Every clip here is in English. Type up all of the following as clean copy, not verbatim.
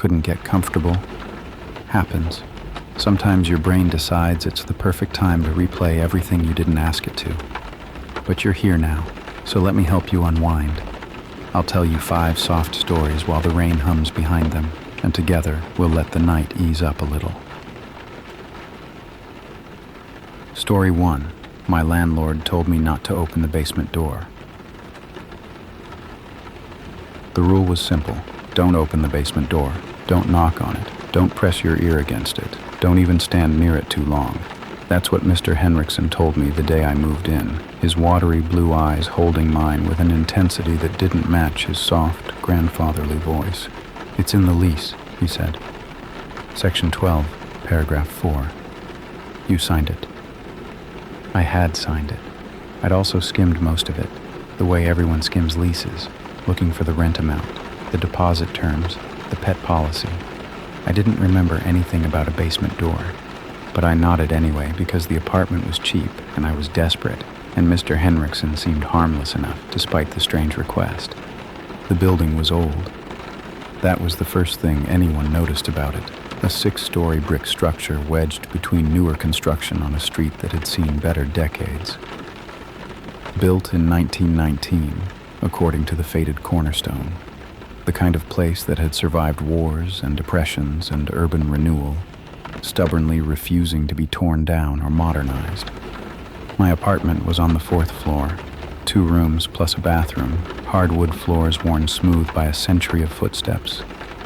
couldn't get comfortable. Happens. Sometimes your brain decides it's the perfect time to replay everything you didn't ask it to. But you're here now, so let me help you unwind. I'll tell you 5 soft stories while the rain hums behind them, and together we'll let the night ease up a little. Story 1. My landlord told me not to open the basement door. The rule was simple. Don't open the basement door. Don't knock on it. Don't press your ear against it. Don't even stand near it too long. That's what Mr. Henriksen told me the day I moved in, his watery blue eyes holding mine with an intensity that didn't match his soft, grandfatherly voice. It's in the lease, he said. Section 12, paragraph 4. You signed it. I had signed it. I'd also skimmed most of it, the way everyone skims leases, looking for the rent amount, the deposit terms, the pet policy. I didn't remember anything about a basement door, but I nodded anyway because the apartment was cheap and I was desperate, and Mr. Henriksen seemed harmless enough despite the strange request. The building was old. That was the first thing anyone noticed about it, a 6-story brick structure wedged between newer construction on a street that had seen better decades. Built in 1919, according to the faded cornerstone, the kind of place that had survived wars and depressions and urban renewal, stubbornly refusing to be torn down or modernized. My apartment was on the 4th floor, 2 rooms plus a bathroom, hardwood floors worn smooth by a century of footsteps,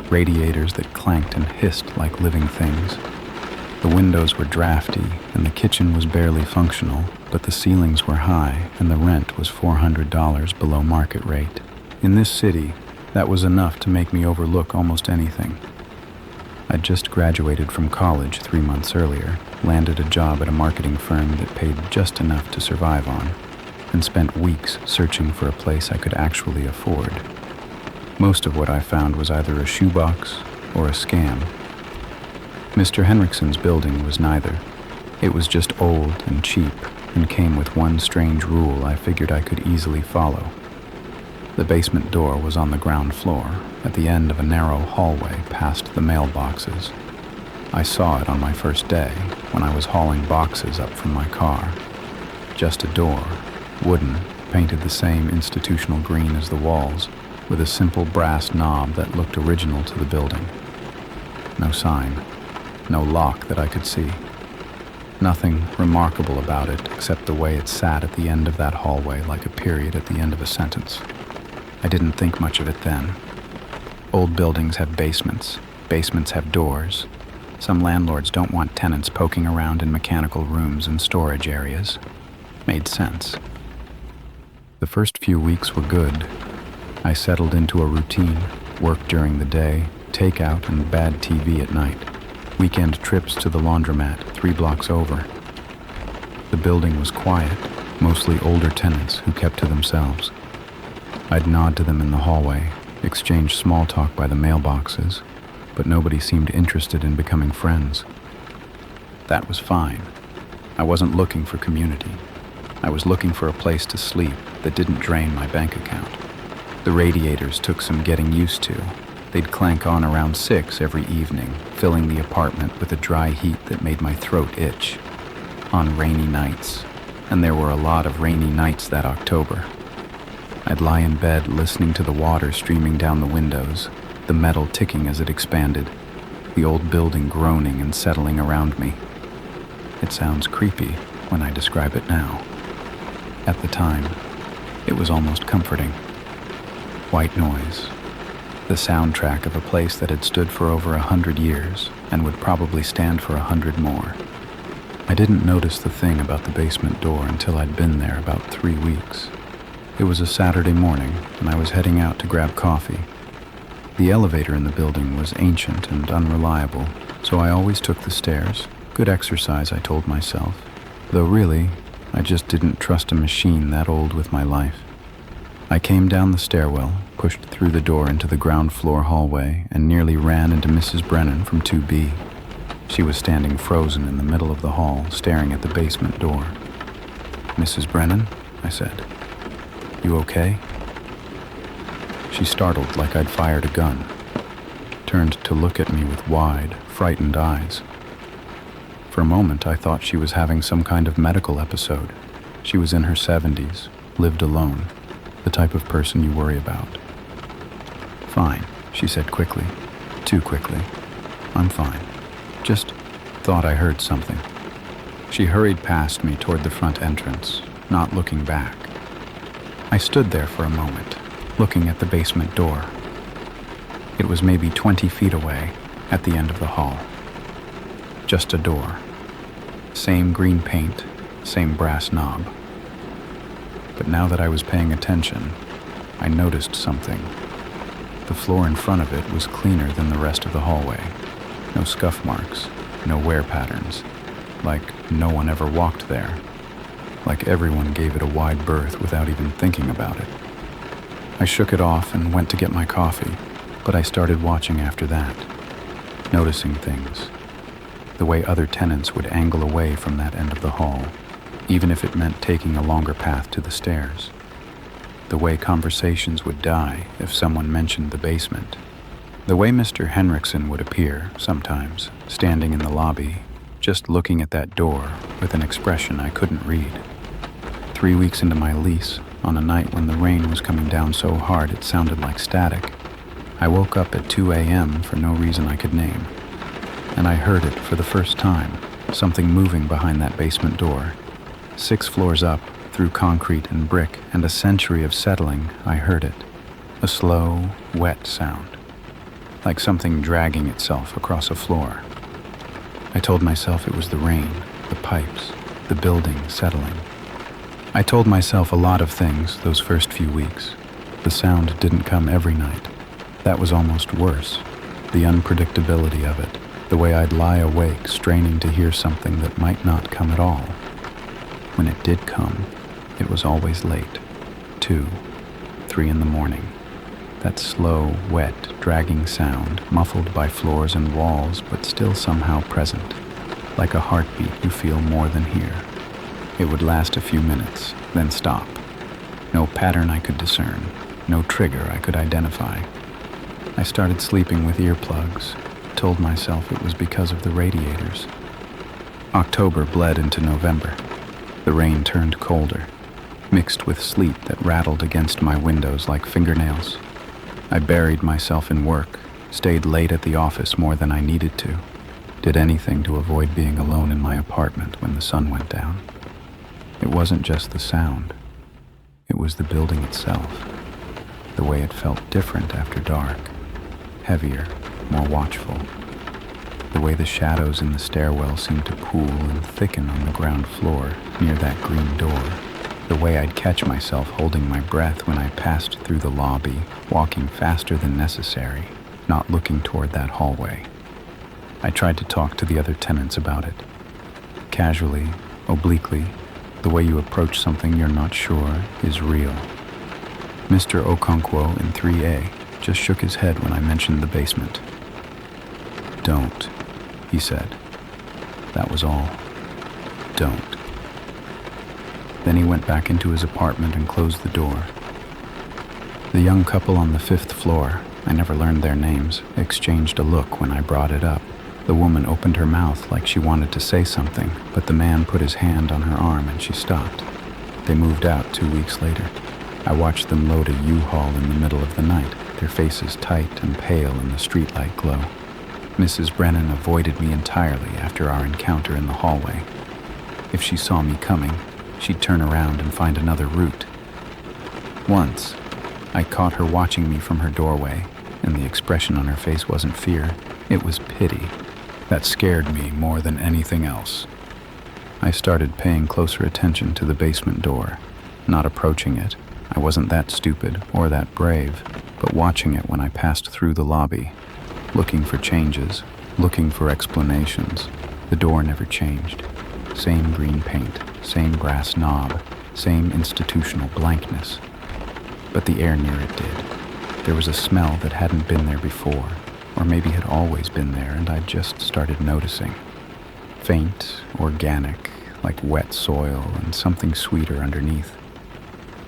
radiators that clanked and hissed like living things. The windows were drafty and the kitchen was barely functional, but the ceilings were high and the rent was $400 below market rate. In this city, that was enough to make me overlook almost anything. I'd just graduated from college 3 months earlier, landed a job at a marketing firm that paid just enough to survive on, and spent weeks searching for a place I could actually afford. Most of what I found was either a shoebox or a scam. Mr. Henriksen's building was neither. It was just old and cheap and came with one strange rule I figured I could easily follow. The basement door was on the ground floor, at the end of a narrow hallway past the mailboxes. I saw it on my first day, when I was hauling boxes up from my car. Just a door, wooden, painted the same institutional green as the walls, with a simple brass knob that looked original to the building. No sign, no lock that I could see. Nothing remarkable about it except the way it sat at the end of that hallway like a period at the end of a sentence. I didn't think much of it then. Old buildings have basements. Basements have doors. Some landlords don't want tenants poking around in mechanical rooms and storage areas. Made sense. The first few weeks were good. I settled into a routine, work during the day, takeout and bad TV at night. Weekend trips to the laundromat 3 blocks over. The building was quiet, mostly older tenants who kept to themselves. I'd nod to them in the hallway, exchange small talk by the mailboxes, but nobody seemed interested in becoming friends. That was fine. I wasn't looking for community. I was looking for a place to sleep that didn't drain my bank account. The radiators took some getting used to. They'd clank on around 6 every evening, filling the apartment with a dry heat that made my throat itch. On rainy nights, and there were a lot of rainy nights that October. I'd lie in bed listening to the water streaming down the windows, the metal ticking as it expanded, the old building groaning and settling around me. It sounds creepy when I describe it now. At the time, it was almost comforting. White noise, the soundtrack of a place that had stood for over 100 years and would probably stand for 100 more. I didn't notice the thing about the basement door until I'd been there about 3 weeks. It was a Saturday morning, and I was heading out to grab coffee. The elevator in the building was ancient and unreliable, so I always took the stairs. Good exercise, I told myself. Though really, I just didn't trust a machine that old with my life. I came down the stairwell, pushed through the door into the ground floor hallway, and nearly ran into Mrs. Brennan from 2B. She was standing frozen in the middle of the hall, staring at the basement door. "Mrs. Brennan?" I said. "You okay?" She startled like I'd fired a gun, turned to look at me with wide, frightened eyes. For a moment, I thought she was having some kind of medical episode. She was in her 70s, lived alone, the type of person you worry about. "Fine," she said quickly, too quickly. "I'm fine. Just thought I heard something." She hurried past me toward the front entrance, not looking back. I stood there for a moment, looking at the basement door. It was maybe 20 feet away, at the end of the hall. Just a door. Same green paint, same brass knob. But now that I was paying attention, I noticed something. The floor in front of it was cleaner than the rest of the hallway. No scuff marks, no wear patterns. Like no one ever walked there. Like everyone gave it a wide berth without even thinking about it. I shook it off and went to get my coffee, but I started watching after that, noticing things. The way other tenants would angle away from that end of the hall, even if it meant taking a longer path to the stairs. The way conversations would die if someone mentioned the basement. The way Mr. Henriksen would appear, sometimes, standing in the lobby, just looking at that door with an expression I couldn't read. 3 weeks into my lease, on a night when the rain was coming down so hard it sounded like static, I woke up at 2 a.m. for no reason I could name. And I heard it for the first time, something moving behind that basement door. 6 floors up, through concrete and brick and a century of settling, I heard it. A slow, wet sound, like something dragging itself across a floor. I told myself it was the rain, the pipes, the building settling. I told myself a lot of things those first few weeks. The sound didn't come every night. That was almost worse. The unpredictability of it. The way I'd lie awake straining to hear something that might not come at all. When it did come, it was always late. 2, 3 in the morning. That slow, wet, dragging sound, muffled by floors and walls, but still somehow present. Like a heartbeat you feel more than hear. It would last a few minutes, then stop. No pattern I could discern, no trigger I could identify. I started sleeping with earplugs, told myself it was because of the radiators. October bled into November. The rain turned colder, mixed with sleet that rattled against my windows like fingernails. I buried myself in work, stayed late at the office more than I needed to, did anything to avoid being alone in my apartment when the sun went down. It wasn't just the sound. It was the building itself, the way it felt different after dark, heavier, more watchful. The way the shadows in the stairwell seemed to pool and thicken on the ground floor near that green door. The way I'd catch myself holding my breath when I passed through the lobby, walking faster than necessary, not looking toward that hallway. I tried to talk to the other tenants about it. Casually, obliquely, the way you approach something you're not sure is real. Mr. Okonkwo in 3A just shook his head when I mentioned the basement. "Don't," he said. That was all. Don't. Then he went back into his apartment and closed the door. The young couple on the 5th floor, I never learned their names, exchanged a look when I brought it up. The woman opened her mouth like she wanted to say something, but the man put his hand on her arm and she stopped. They moved out 2 weeks later. I watched them load a U-Haul in the middle of the night, their faces tight and pale in the streetlight glow. Mrs. Brennan avoided me entirely after our encounter in the hallway. If she saw me coming, she'd turn around and find another route. Once, I caught her watching me from her doorway, and the expression on her face wasn't fear, it was pity. That scared me more than anything else. I started paying closer attention to the basement door, not approaching it. I wasn't that stupid or that brave, but watching it when I passed through the lobby, looking for changes, looking for explanations. The door never changed. Same green paint, same brass knob, same institutional blankness. But the air near it did. There was a smell that hadn't been there before, or maybe had always been there and I'd just started noticing. Faint, organic, like wet soil and something sweeter underneath.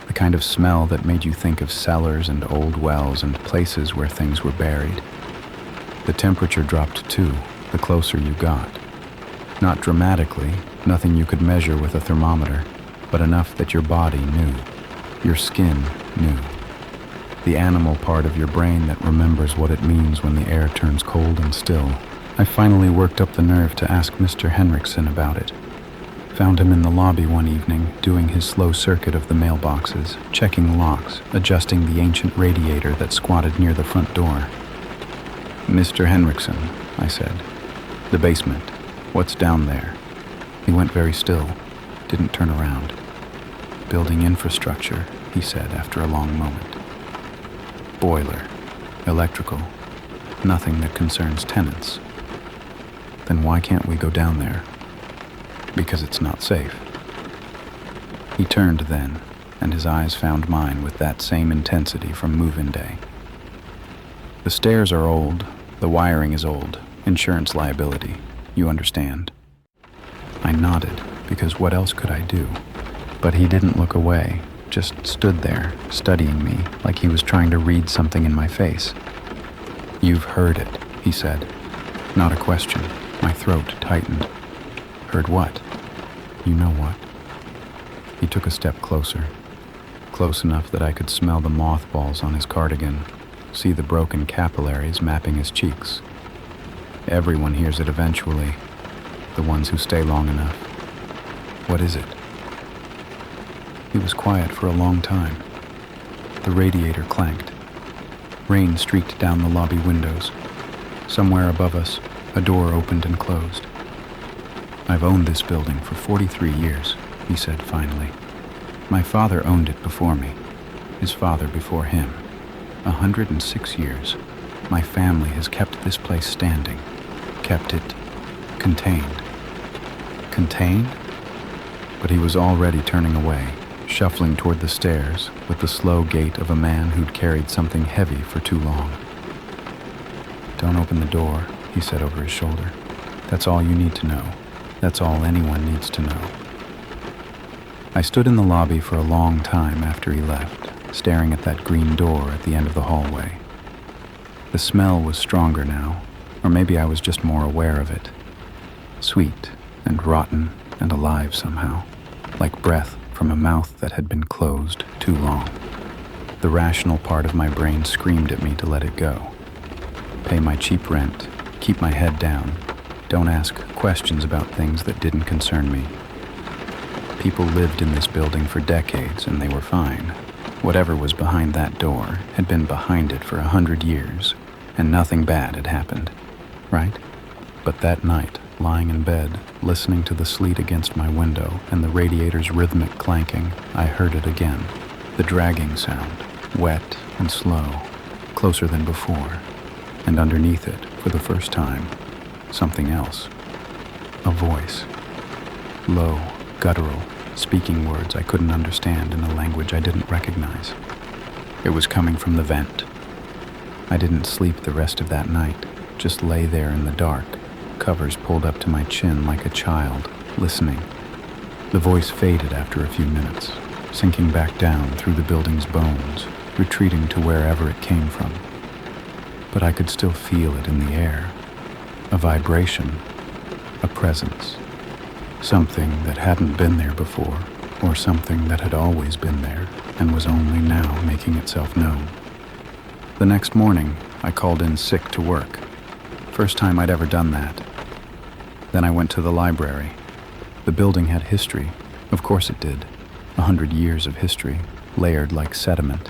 The kind of smell that made you think of cellars and old wells and places where things were buried. The temperature dropped too, the closer you got. Not dramatically, nothing you could measure with a thermometer, but enough that your body knew. Your skin knew. The animal part of your brain that remembers what it means when the air turns cold and still. I finally worked up the nerve to ask Mr. Henriksen about it. Found him in the lobby one evening, doing his slow circuit of the mailboxes, checking locks, adjusting the ancient radiator that squatted near the front door. "Mr. Henriksen," I said, "the basement. What's down there?" He went very still, didn't turn around. "Building infrastructure," he said after a long moment. "Boiler, electrical, nothing that concerns tenants." "Then why can't we go down there?" "Because it's not safe." He turned then, and his eyes found mine with that same intensity from move-in day. "The stairs are old, the wiring is old, insurance liability, you understand." I nodded, because what else could I do? But he didn't look away, just stood there, studying me, like he was trying to read something in my face. "You've heard it," he said. Not a question. My throat tightened. "Heard what?" "You know what." He took a step closer, close enough that I could smell the mothballs on his cardigan, see the broken capillaries mapping his cheeks. "Everyone hears it eventually, the ones who stay long enough." "What is it?" He was quiet for a long time. The radiator clanked. Rain streaked down the lobby windows. Somewhere above us, a door opened and closed. "I've owned this building for 43 years, he said finally. "My father owned it before me, his father before him. 106 years. My family has kept this place standing, kept it contained." Contained? But he was already turning away, shuffling toward the stairs with the slow gait of a man who'd carried something heavy for too long. "Don't open the door," he said over his shoulder. "That's all you need to know. That's all anyone needs to know." I stood in the lobby for a long time after he left, staring at that green door at the end of the hallway. The smell was stronger now, or maybe I was just more aware of it. Sweet and rotten and alive somehow, like breath from a mouth that had been closed too long. The rational part of my brain screamed at me to let it go. Pay my cheap rent, keep my head down, don't ask questions about things that didn't concern me. People lived in this building for decades and they were fine. Whatever was behind that door had been behind it for 100 years, and nothing bad had happened, right? But that night, lying in bed, listening to the sleet against my window and the radiator's rhythmic clanking, I heard it again. The dragging sound, wet and slow, closer than before, and underneath it, for the first time, something else. A voice. Low, guttural, speaking words I couldn't understand in a language I didn't recognize. It was coming from the vent. I didn't sleep the rest of that night, just lay there in the dark, covers pulled up to my chin like a child, listening. The voice faded after a few minutes, sinking back down through the building's bones, retreating to wherever it came from. But I could still feel it in the air. A vibration, a presence. Something that hadn't been there before, or something that had always been there and was only now making itself known. The next morning, I called in sick to work. First time I'd ever done that. Then I went to the library. The building had history. Of course it did. 100 years of history, layered like sediment.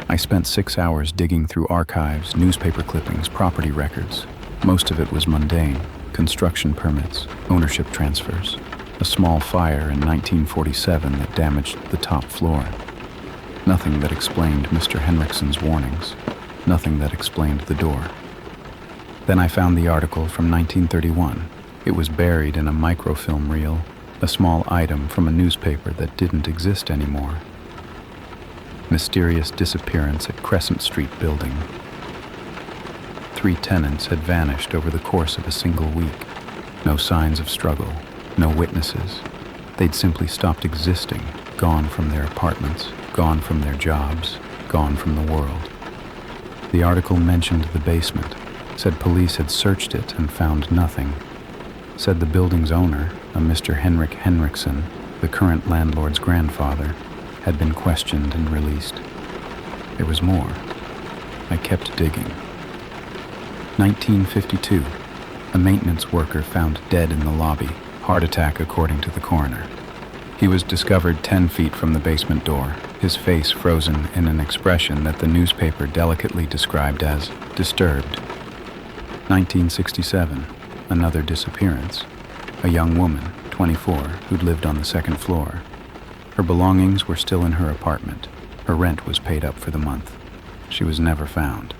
I spent 6 hours digging through archives, newspaper clippings, property records. Most of it was mundane. Construction permits, ownership transfers, a small fire in 1947 that damaged the top floor. Nothing that explained Mr. Henriksen's warnings. Nothing that explained the door. Then I found the article from 1931. It was buried in a microfilm reel, a small item from a newspaper that didn't exist anymore. Mysterious disappearance at Crescent Street building. 3 tenants had vanished over the course of a single week. No signs of struggle, no witnesses. They'd simply stopped existing, gone from their apartments, gone from their jobs, gone from the world. The article mentioned the basement, Said police had searched it and found nothing. Said the building's owner, a Mr. Henrik Henriksen, the current landlord's grandfather, had been questioned and released. There was more. I kept digging. 1952. A maintenance worker found dead in the lobby, heart attack according to the coroner. He was discovered 10 feet from the basement door, his face frozen in an expression that the newspaper delicately described as disturbed. 1967. Another disappearance. A young woman, 24, who'd lived on the second floor. Her belongings were still in her apartment. Her rent was paid up for the month. She was never found.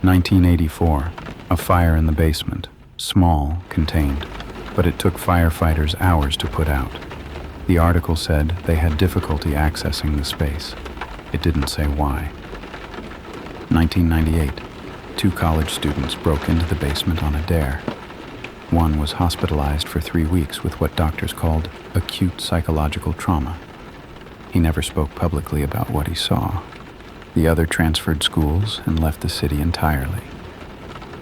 1984. A fire in the basement. Small, contained, but it took firefighters hours to put out. The article said they had difficulty accessing the space. It didn't say why. 1998. 2 college students broke into the basement on a dare. One was hospitalized for 3 weeks with what doctors called acute psychological trauma. He never spoke publicly about what he saw. The other transferred schools and left the city entirely.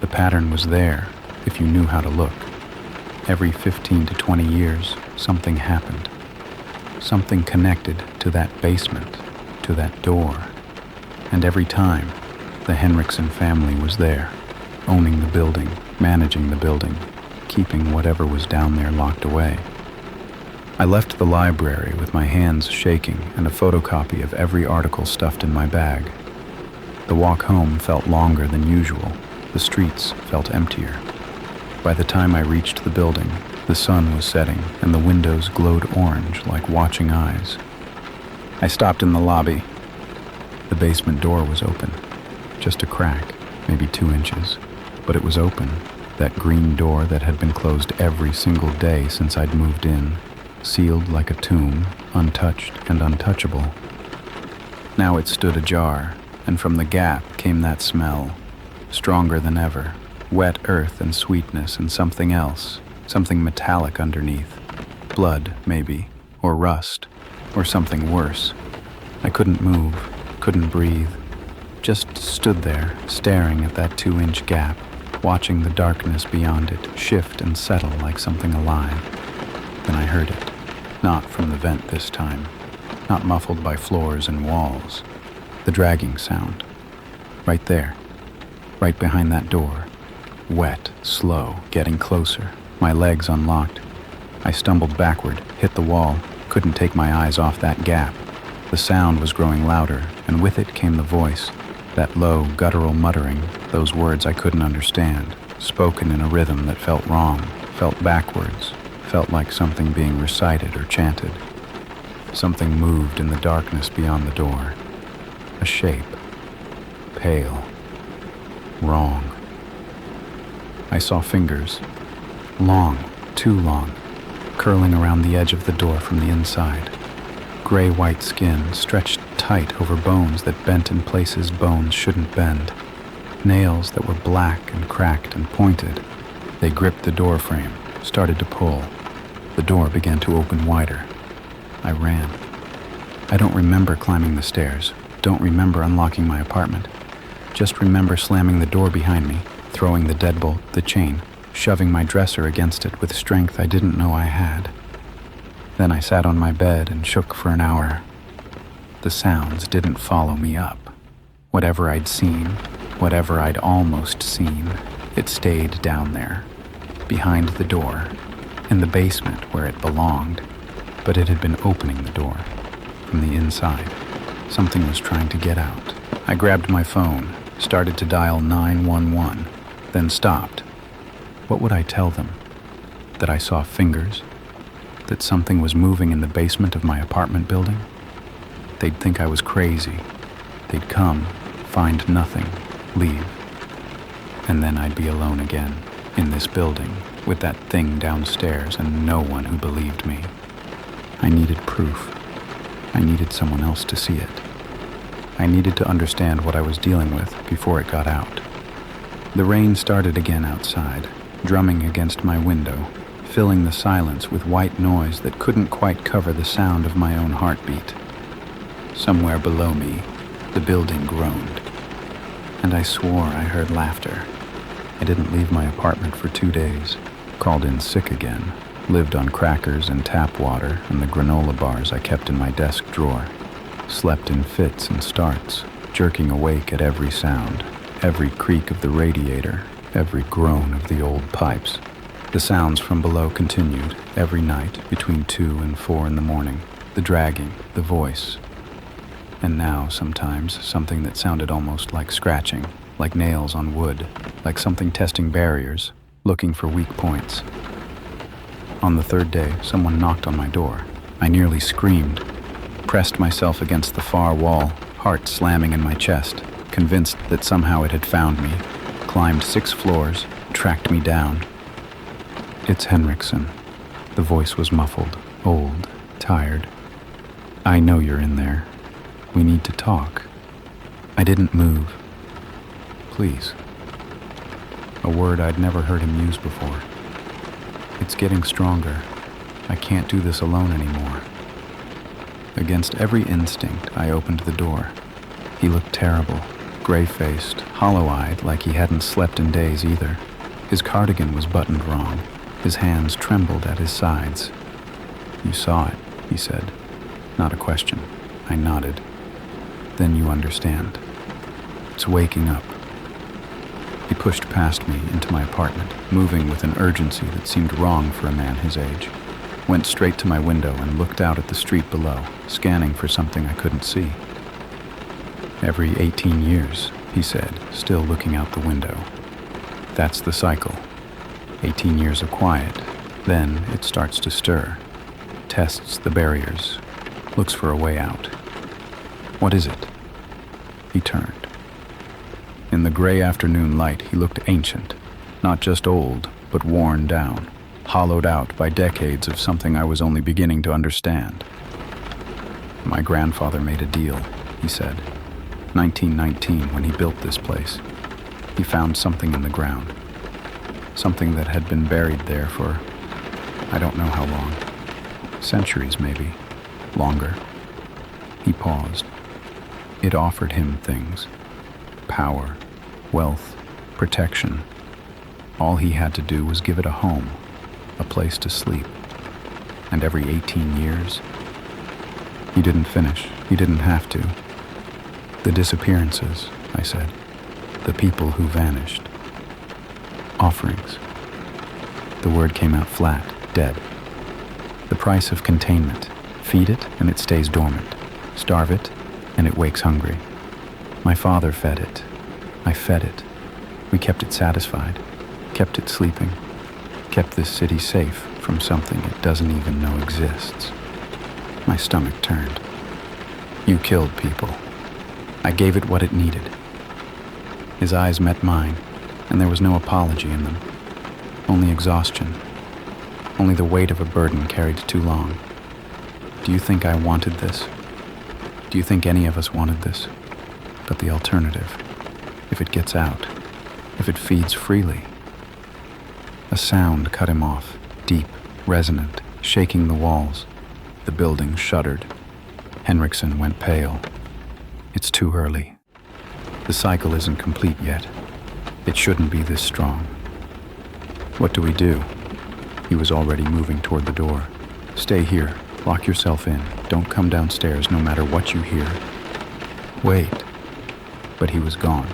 The pattern was there if you knew how to look. Every 15 to 20 years, something happened. Something connected to that basement, to that door. And every time, the Henriksen family was there, owning the building, managing the building, keeping whatever was down there locked away. I left the library with my hands shaking and a photocopy of every article stuffed in my bag. The walk home felt longer than usual. The streets felt emptier. By the time I reached the building, the sun was setting and the windows glowed orange like watching eyes. I stopped in the lobby. The basement door was open. Just a crack, maybe 2 inches, but it was open. That green door that had been closed every single day since I'd moved in, sealed like a tomb, untouched and untouchable. Now it stood ajar, and from the gap came that smell, stronger than ever, wet earth and sweetness and something else, something metallic underneath. Blood, maybe, or rust, or something worse. I couldn't move, couldn't breathe, just stood there, staring at that 2-inch gap, watching the darkness beyond it shift and settle like something alive. Then I heard it, not from the vent this time, not muffled by floors and walls. The dragging sound. Right there, right behind that door. Wet, slow, getting closer. My legs unlocked. I stumbled backward, hit the wall, couldn't take my eyes off that gap. The sound was growing louder, and with it came the voice, that low, guttural muttering, those words I couldn't understand, spoken in a rhythm that felt wrong, felt backwards, felt like something being recited or chanted. Something moved in the darkness beyond the door. A shape. Pale. Wrong. I saw fingers. Long, too long, curling around the edge of the door from the inside. Gray-white skin stretched tight over bones that bent in places bones shouldn't bend. Nails that were black and cracked and pointed. They gripped the door frame, started to pull. The door began to open wider. I ran. I don't remember climbing the stairs, don't remember unlocking my apartment. Just remember slamming the door behind me, throwing the deadbolt, the chain, shoving my dresser against it with strength I didn't know I had. Then I sat on my bed and shook for an hour. The sounds didn't follow me up. Whatever I'd seen, whatever I'd almost seen, it stayed down there, behind the door, in the basement where it belonged. But it had been opening the door, from the inside. Something was trying to get out. I grabbed my phone, started to dial 911, then stopped. What would I tell them? That I saw fingers? That something was moving in the basement of my apartment building? They'd think I was crazy. They'd come, find nothing, leave. And then I'd be alone again, in this building, with that thing downstairs and no one who believed me. I needed proof. I needed someone else to see it. I needed to understand what I was dealing with before it got out. The rain started again outside, drumming against my window, filling the silence with white noise that couldn't quite cover the sound of my own heartbeat. Somewhere below me, the building groaned, and I swore I heard laughter. I didn't leave my apartment for 2 days. Called in sick again. Lived on crackers and tap water and the granola bars I kept in my desk drawer. Slept in fits and starts, jerking awake at every sound, every creak of the radiator, every groan of the old pipes. The sounds from below continued every night between 2 and 4 in the morning. The dragging, the voice. And now, sometimes, something that sounded almost like scratching, like nails on wood, like something testing barriers, looking for weak points. On the 3rd day, someone knocked on my door. I nearly screamed, pressed myself against the far wall, heart slamming in my chest, convinced that somehow it had found me, climbed 6 floors, tracked me down. It's Henriksen. The voice was muffled, old, tired. I know you're in there. We need to talk. I didn't move. Please. A word I'd never heard him use before. It's getting stronger. I can't do this alone anymore. Against every instinct, I opened the door. He looked terrible, gray-faced, hollow-eyed, like he hadn't slept in days either. His cardigan was buttoned wrong. His hands trembled at his sides. You saw it, he said. Not a question. I nodded. Then you understand. It's waking up. He pushed past me into my apartment, moving with an urgency that seemed wrong for a man his age. Went straight to my window and looked out at the street below, scanning for something I couldn't see. Every 18 years, he said, still looking out the window. That's the cycle. 18 years of quiet, then it starts to stir, tests the barriers, looks for a way out. What is it? He turned. In the gray afternoon light, he looked ancient, not just old, but worn down, hollowed out by decades of something I was only beginning to understand. My grandfather made a deal, he said. 1919, when he built this place. He found something in the ground. Something that had been buried there for, I don't know how long. Centuries, maybe. Longer. He paused. It offered him things. Power, wealth, protection. All he had to do was give it a home, a place to sleep. And every 18 years, he didn't finish. He didn't have to. The disappearances, I said. The people who vanished. Offerings. The word came out flat, dead. The price of containment. Feed it and it stays dormant. Starve it and it wakes hungry. My father fed it. I fed it. We kept it satisfied, kept it sleeping, kept this city safe from something it doesn't even know exists. My stomach turned. You killed people. I gave it what it needed. His eyes met mine, and there was no apology in them. Only exhaustion. Only the weight of a burden carried too long. Do you think I wanted this? Do you think any of us wanted this? But the alternative, if it gets out, if it feeds freely. A sound cut him off, deep, resonant, shaking the walls. The building shuddered. Henriksen went pale. It's too early. The cycle isn't complete yet. It shouldn't be this strong. What do we do? He was already moving toward the door. Stay here. Lock yourself in. Don't come downstairs no matter what you hear. Wait. But he was gone,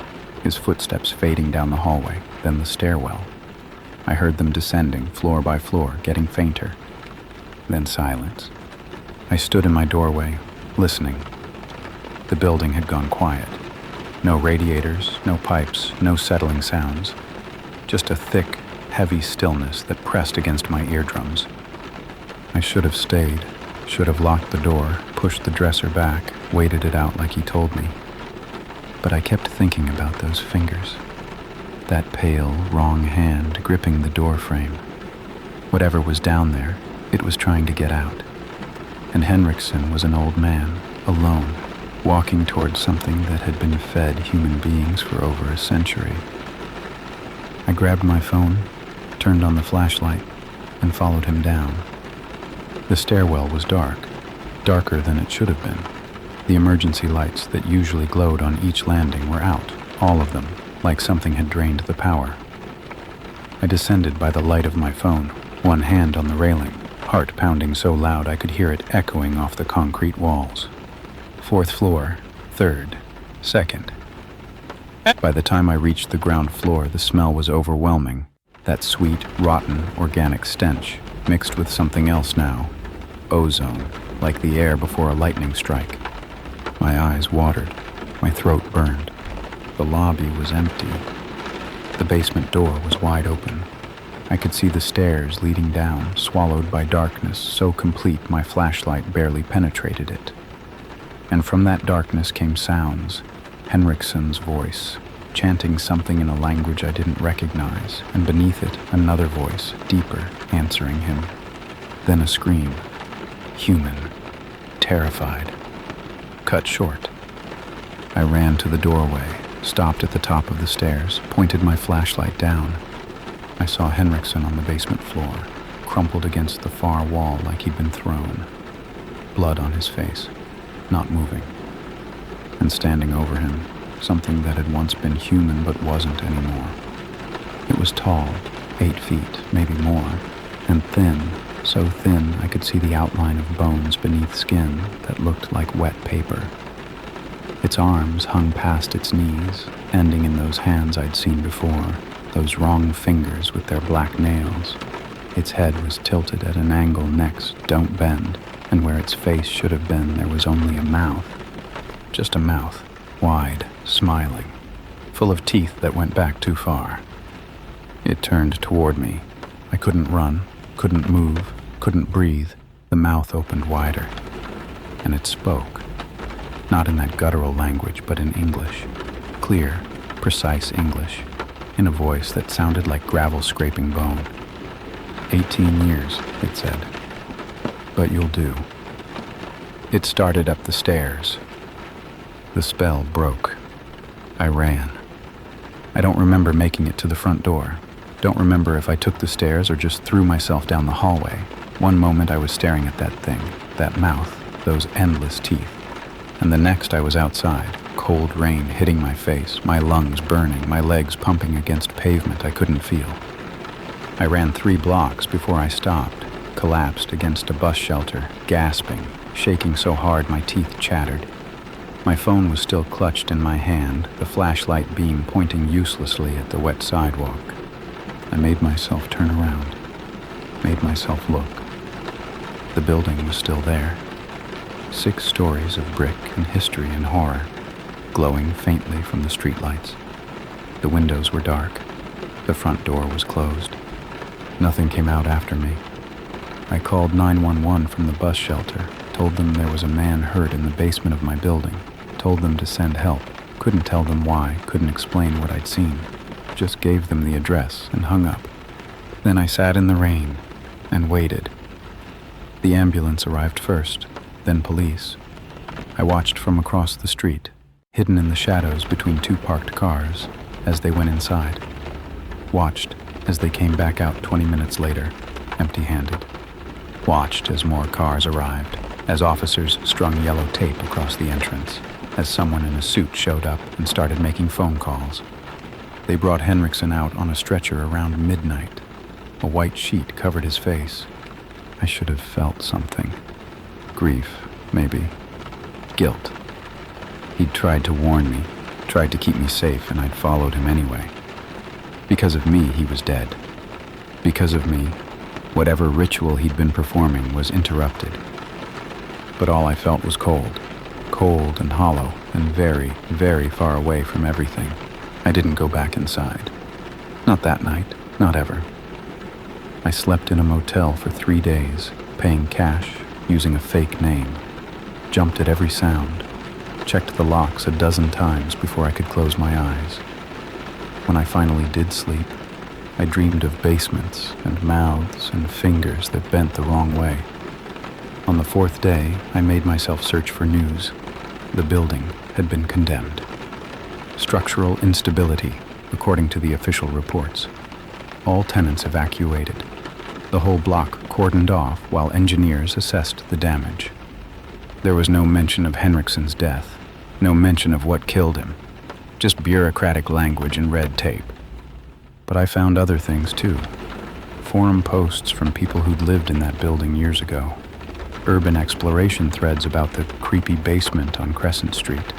his footsteps fading down the hallway, then the stairwell. I heard them descending, floor by floor, getting fainter. Then silence. I stood in my doorway, listening. The building had gone quiet. No radiators, no pipes, no settling sounds. Just a thick, heavy stillness that pressed against my eardrums. I should have stayed, should have locked the door, pushed the dresser back, waited it out like he told me. But I kept thinking about those fingers. That pale, wrong hand gripping the door frame. Whatever was down there, it was trying to get out. And Henriksen was an old man, alone, walking towards something that had been fed human beings for over a century. I grabbed my phone, turned on the flashlight, and followed him down. The stairwell was dark, darker than it should have been. The emergency lights that usually glowed on each landing were out, all of them, like something had drained the power. I descended by the light of my phone, one hand on the railing, heart pounding so loud I could hear it echoing off the concrete walls. 4th floor, 3rd, 2nd. By the time I reached the ground floor, the smell was overwhelming. That sweet, rotten, organic stench, mixed with something else now. Ozone, like the air before a lightning strike. My eyes watered. My throat burned. The lobby was empty. The basement door was wide open. I could see the stairs leading down, swallowed by darkness so complete my flashlight barely penetrated it. And from that darkness came sounds. Henriksen's voice, chanting something in a language I didn't recognize, and beneath it, another voice, deeper, answering him. Then a scream. Human. Terrified. Cut short. I ran to the doorway, stopped at the top of the stairs, pointed my flashlight down. I saw Henriksen on the basement floor, crumpled against the far wall like he'd been thrown. Blood on his face, not moving. And standing over him, something that had once been human but wasn't anymore. It was tall, 8 feet, maybe more, and thin, so thin I could see the outline of bones beneath skin that looked like wet paper. Its arms hung past its knees, ending in those hands I'd seen before, those wrong fingers with their black nails. Its head was tilted at an angle next, don't bend, and where its face should have been there was only a mouth. Just a mouth, wide, smiling, full of teeth that went back too far. It turned toward me. I couldn't run, couldn't move, couldn't breathe. The mouth opened wider. And it spoke. Not in that guttural language, but in English. Clear, precise English. In a voice that sounded like gravel scraping bone. 18 years, it said. But you'll do. It started up the stairs. The spell broke. I ran. I don't remember making it to the front door. Don't remember if I took the stairs or just threw myself down the hallway. One moment I was staring at that thing, that mouth, those endless teeth. And the next I was outside, cold rain hitting my face, my lungs burning, my legs pumping against pavement I couldn't feel. I ran 3 blocks before I stopped, collapsed against a bus shelter, gasping, shaking so hard my teeth chattered. My phone was still clutched in my hand, the flashlight beam pointing uselessly at the wet sidewalk. I made myself turn around, made myself look. The building was still there. 6 stories of brick and history and horror, glowing faintly from the streetlights. The windows were dark. The front door was closed. Nothing came out after me. I called 911 from the bus shelter, told them there was a man hurt in the basement of my building, told them to send help, couldn't tell them why, couldn't explain what I'd seen, just gave them the address and hung up. Then I sat in the rain and waited. The ambulance arrived first, then police. I watched from across the street, hidden in the shadows between 2 parked cars, as they went inside. Watched as they came back out 20 minutes later, empty-handed. Watched as more cars arrived, as officers strung yellow tape across the entrance, as someone in a suit showed up and started making phone calls. They brought Henriksen out on a stretcher around midnight. A white sheet covered his face. I should have felt something. Grief, maybe. Guilt. He'd tried to warn me, tried to keep me safe, and I'd followed him anyway. Because of me, he was dead. Because of me, whatever ritual he'd been performing was interrupted. But all I felt was cold. Cold and hollow, and very, very far away from everything. I didn't go back inside. Not that night, not ever. I slept in a motel for 3 days, paying cash, using a fake name. Jumped at every sound. Checked the locks a dozen times before I could close my eyes. When I finally did sleep, I dreamed of basements and mouths and fingers that bent the wrong way. On the 4th day, I made myself search for news. The building had been condemned. Structural instability, according to the official reports. All tenants evacuated. The whole block cordoned off while engineers assessed the damage. There was no mention of Henriksen's death, no mention of what killed him. Just bureaucratic language and red tape. But I found other things too. Forum posts from people who'd lived in that building years ago. Urban exploration threads about the creepy basement on Crescent Street.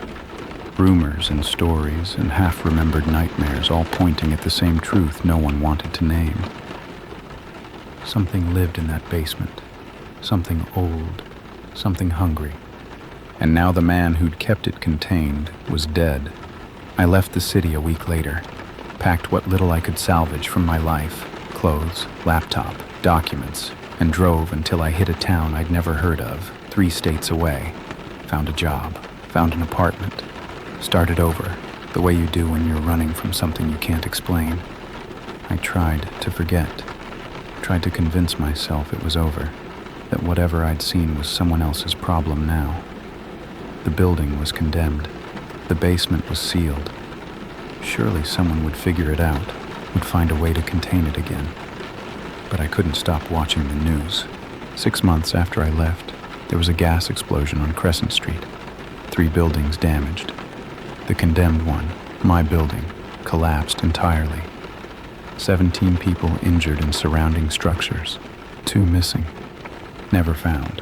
Rumors and stories and half-remembered nightmares, all pointing at the same truth no one wanted to name. Something lived in that basement. Something old. Something hungry. And now the man who'd kept it contained was dead. I left the city a week later, packed what little I could salvage from my life, clothes, laptop, documents, and drove until I hit a town I'd never heard of, 3 states away. Found a job, found an apartment, started over, the way you do when you're running from something you can't explain. I tried to forget, tried to convince myself it was over, that whatever I'd seen was someone else's problem now. The building was condemned. The basement was sealed. Surely someone would figure it out, would find a way to contain it again. But I couldn't stop watching the news. 6 months after I left, there was a gas explosion on Crescent Street. 3 buildings damaged. The condemned one, my building, collapsed entirely. 17 people injured in surrounding structures. 2 missing. Never found.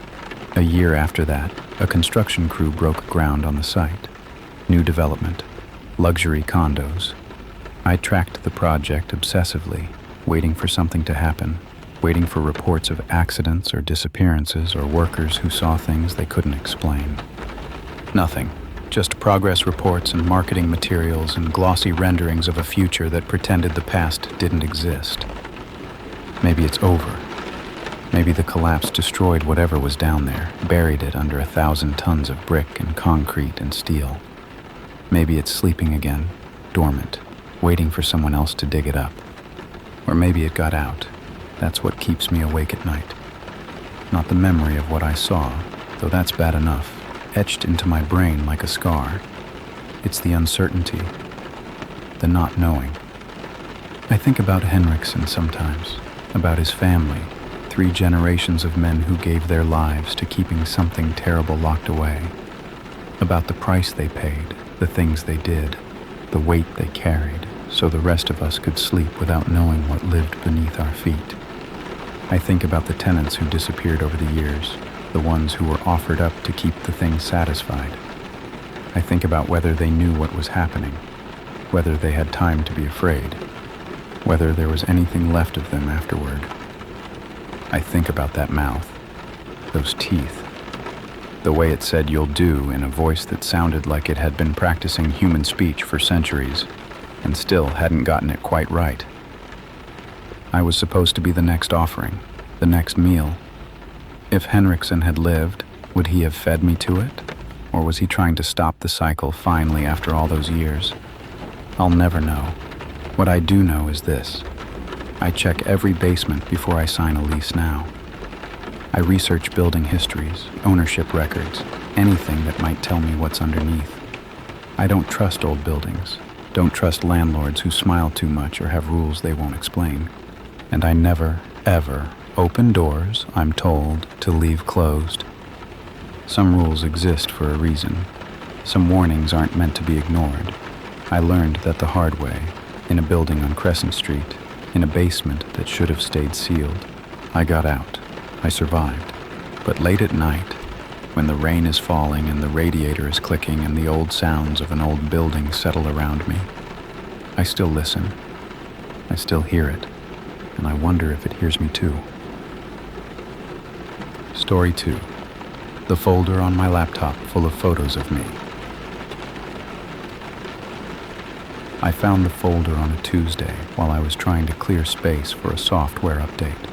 A year after that, a construction crew broke ground on the site. New development. Luxury condos. I tracked the project obsessively, waiting for something to happen, waiting for reports of accidents or disappearances or workers who saw things they couldn't explain. Nothing. Just progress reports and marketing materials and glossy renderings of a future that pretended the past didn't exist. Maybe it's over. Maybe the collapse destroyed whatever was down there, buried it under 1,000 tons of brick and concrete and steel. Maybe it's sleeping again, dormant, waiting for someone else to dig it up. Or maybe it got out. That's what keeps me awake at night. Not the memory of what I saw, though that's bad enough, etched into my brain like a scar. It's the uncertainty, the not knowing. I think about Henriksen sometimes, about his family, 3 generations of men who gave their lives to keeping something terrible locked away. About the price they paid, the things they did, the weight they carried, so the rest of us could sleep without knowing what lived beneath our feet. I think about the tenants who disappeared over the years, the ones who were offered up to keep the thing satisfied. I think about whether they knew what was happening, whether they had time to be afraid, whether there was anything left of them afterward. I think about that mouth, those teeth, the way it said "you'll do" in a voice that sounded like it had been practicing human speech for centuries and still hadn't gotten it quite right. I was supposed to be the next offering, the next meal. If Henriksen had lived, would he have fed me to it? Or was he trying to stop the cycle finally after all those years? I'll never know. What I do know is this. I check every basement before I sign a lease now. I research building histories, ownership records, anything that might tell me what's underneath. I don't trust old buildings, don't trust landlords who smile too much or have rules they won't explain. And I never, ever open doors I'm told to leave closed. Some rules exist for a reason. Some warnings aren't meant to be ignored. I learned that the hard way, in a building on Crescent Street, in a basement that should have stayed sealed. I got out. I survived. But late at night, when the rain is falling and the radiator is clicking and the old sounds of an old building settle around me, I still listen. I still hear it, and I wonder if it hears me too. Story 2. The folder on my laptop full of photos of me. I found the folder on a Tuesday while I was trying to clear space for a software update.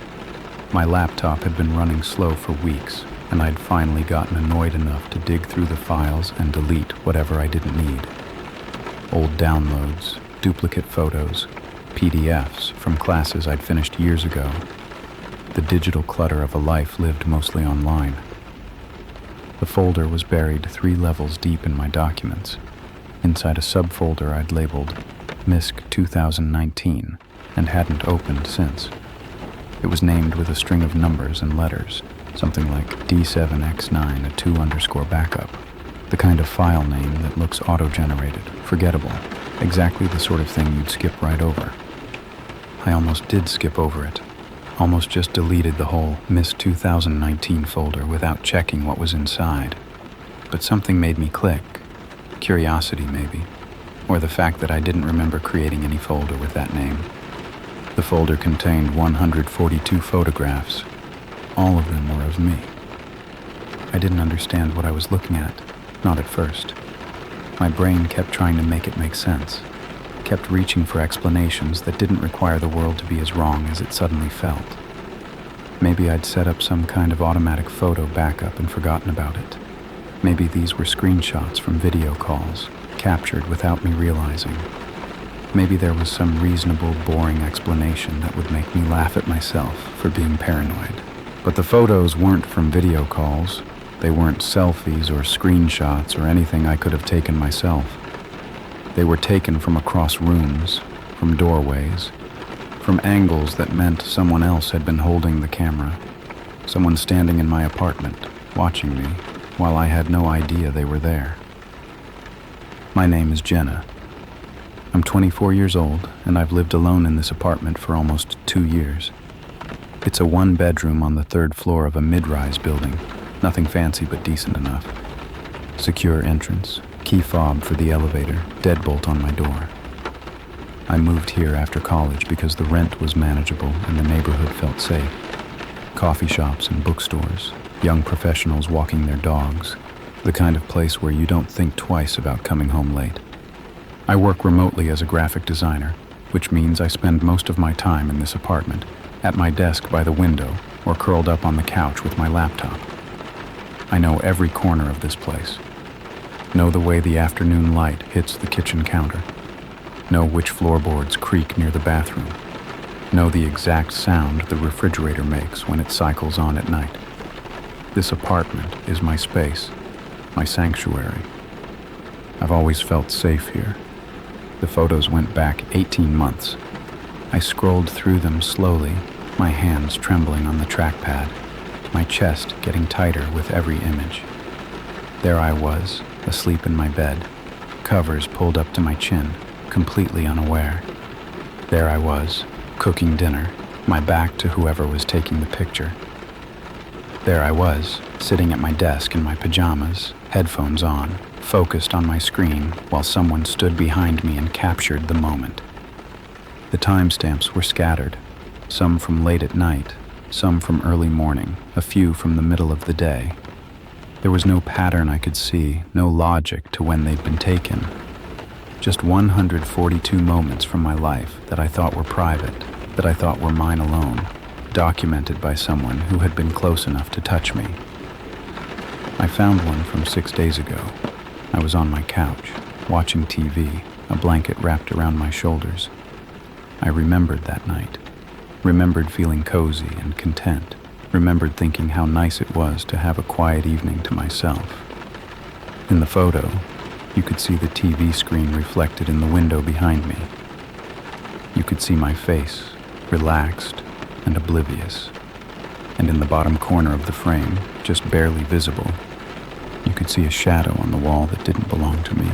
My laptop had been running slow for weeks, and I'd finally gotten annoyed enough to dig through the files and delete whatever I didn't need. Old downloads, duplicate photos, PDFs from classes I'd finished years ago. The digital clutter of a life lived mostly online. The folder was buried 3 levels deep in my documents, inside a subfolder I'd labeled MISC 2019 and hadn't opened since. It was named with a string of numbers and letters, something like D7X9, a 2_ backup, the kind of file name that looks auto-generated, forgettable, exactly the sort of thing you'd skip right over. I almost did skip over it. Almost just deleted the whole Miss 2019 folder without checking what was inside. But something made me click. Curiosity, maybe. Or the fact that I didn't remember creating any folder with that name. The folder contained 142 photographs. All of them were of me. I didn't understand what I was looking at, not at first. My brain kept trying to make it make sense, kept reaching for explanations that didn't require the world to be as wrong as it suddenly felt. Maybe I'd set up some kind of automatic photo backup and forgotten about it. Maybe these were screenshots from video calls, captured without me realizing. Maybe there was some reasonable, boring explanation that would make me laugh at myself for being paranoid. But the photos weren't from video calls. They weren't selfies or screenshots or anything I could have taken myself. They were taken from across rooms, from doorways, from angles that meant someone else had been holding the camera, someone standing in my apartment, watching me, while I had no idea they were there. My name is Jenna. I'm 24 years old, and I've lived alone in this apartment for almost 2 years. It's a one-bedroom on the 3rd floor of a mid-rise building, nothing fancy but decent enough. Secure entrance, key fob for the elevator, deadbolt on my door. I moved here after college because the rent was manageable and the neighborhood felt safe. Coffee shops and bookstores, young professionals walking their dogs, the kind of place where you don't think twice about coming home late. I work remotely as a graphic designer, which means I spend most of my time in this apartment, at my desk by the window or curled up on the couch with my laptop. I know every corner of this place. Know the way the afternoon light hits the kitchen counter. Know which floorboards creak near the bathroom. Know the exact sound the refrigerator makes when it cycles on at night. This apartment is my space, my sanctuary. I've always felt safe here. The photos went back 18 months. I scrolled through them slowly, my hands trembling on the trackpad, my chest getting tighter with every image. There I was, asleep in my bed, covers pulled up to my chin, completely unaware. There I was, cooking dinner, my back to whoever was taking the picture. There I was, sitting at my desk in my pajamas, headphones on, focused on my screen while someone stood behind me and captured the moment. The timestamps were scattered, some from late at night, some from early morning, a few from the middle of the day. There was no pattern I could see, no logic to when they'd been taken. Just 142 moments from my life that I thought were private, that I thought were mine alone, documented by someone who had been close enough to touch me. I found one from 6 days ago. I was on my couch, watching TV, a blanket wrapped around my shoulders. I remembered that night, remembered feeling cozy and content, remembered thinking how nice it was to have a quiet evening to myself. In the photo, you could see the TV screen reflected in the window behind me. You could see my face, relaxed and oblivious. And in the bottom corner of the frame, just barely visible, you could see a shadow on the wall that didn't belong to me.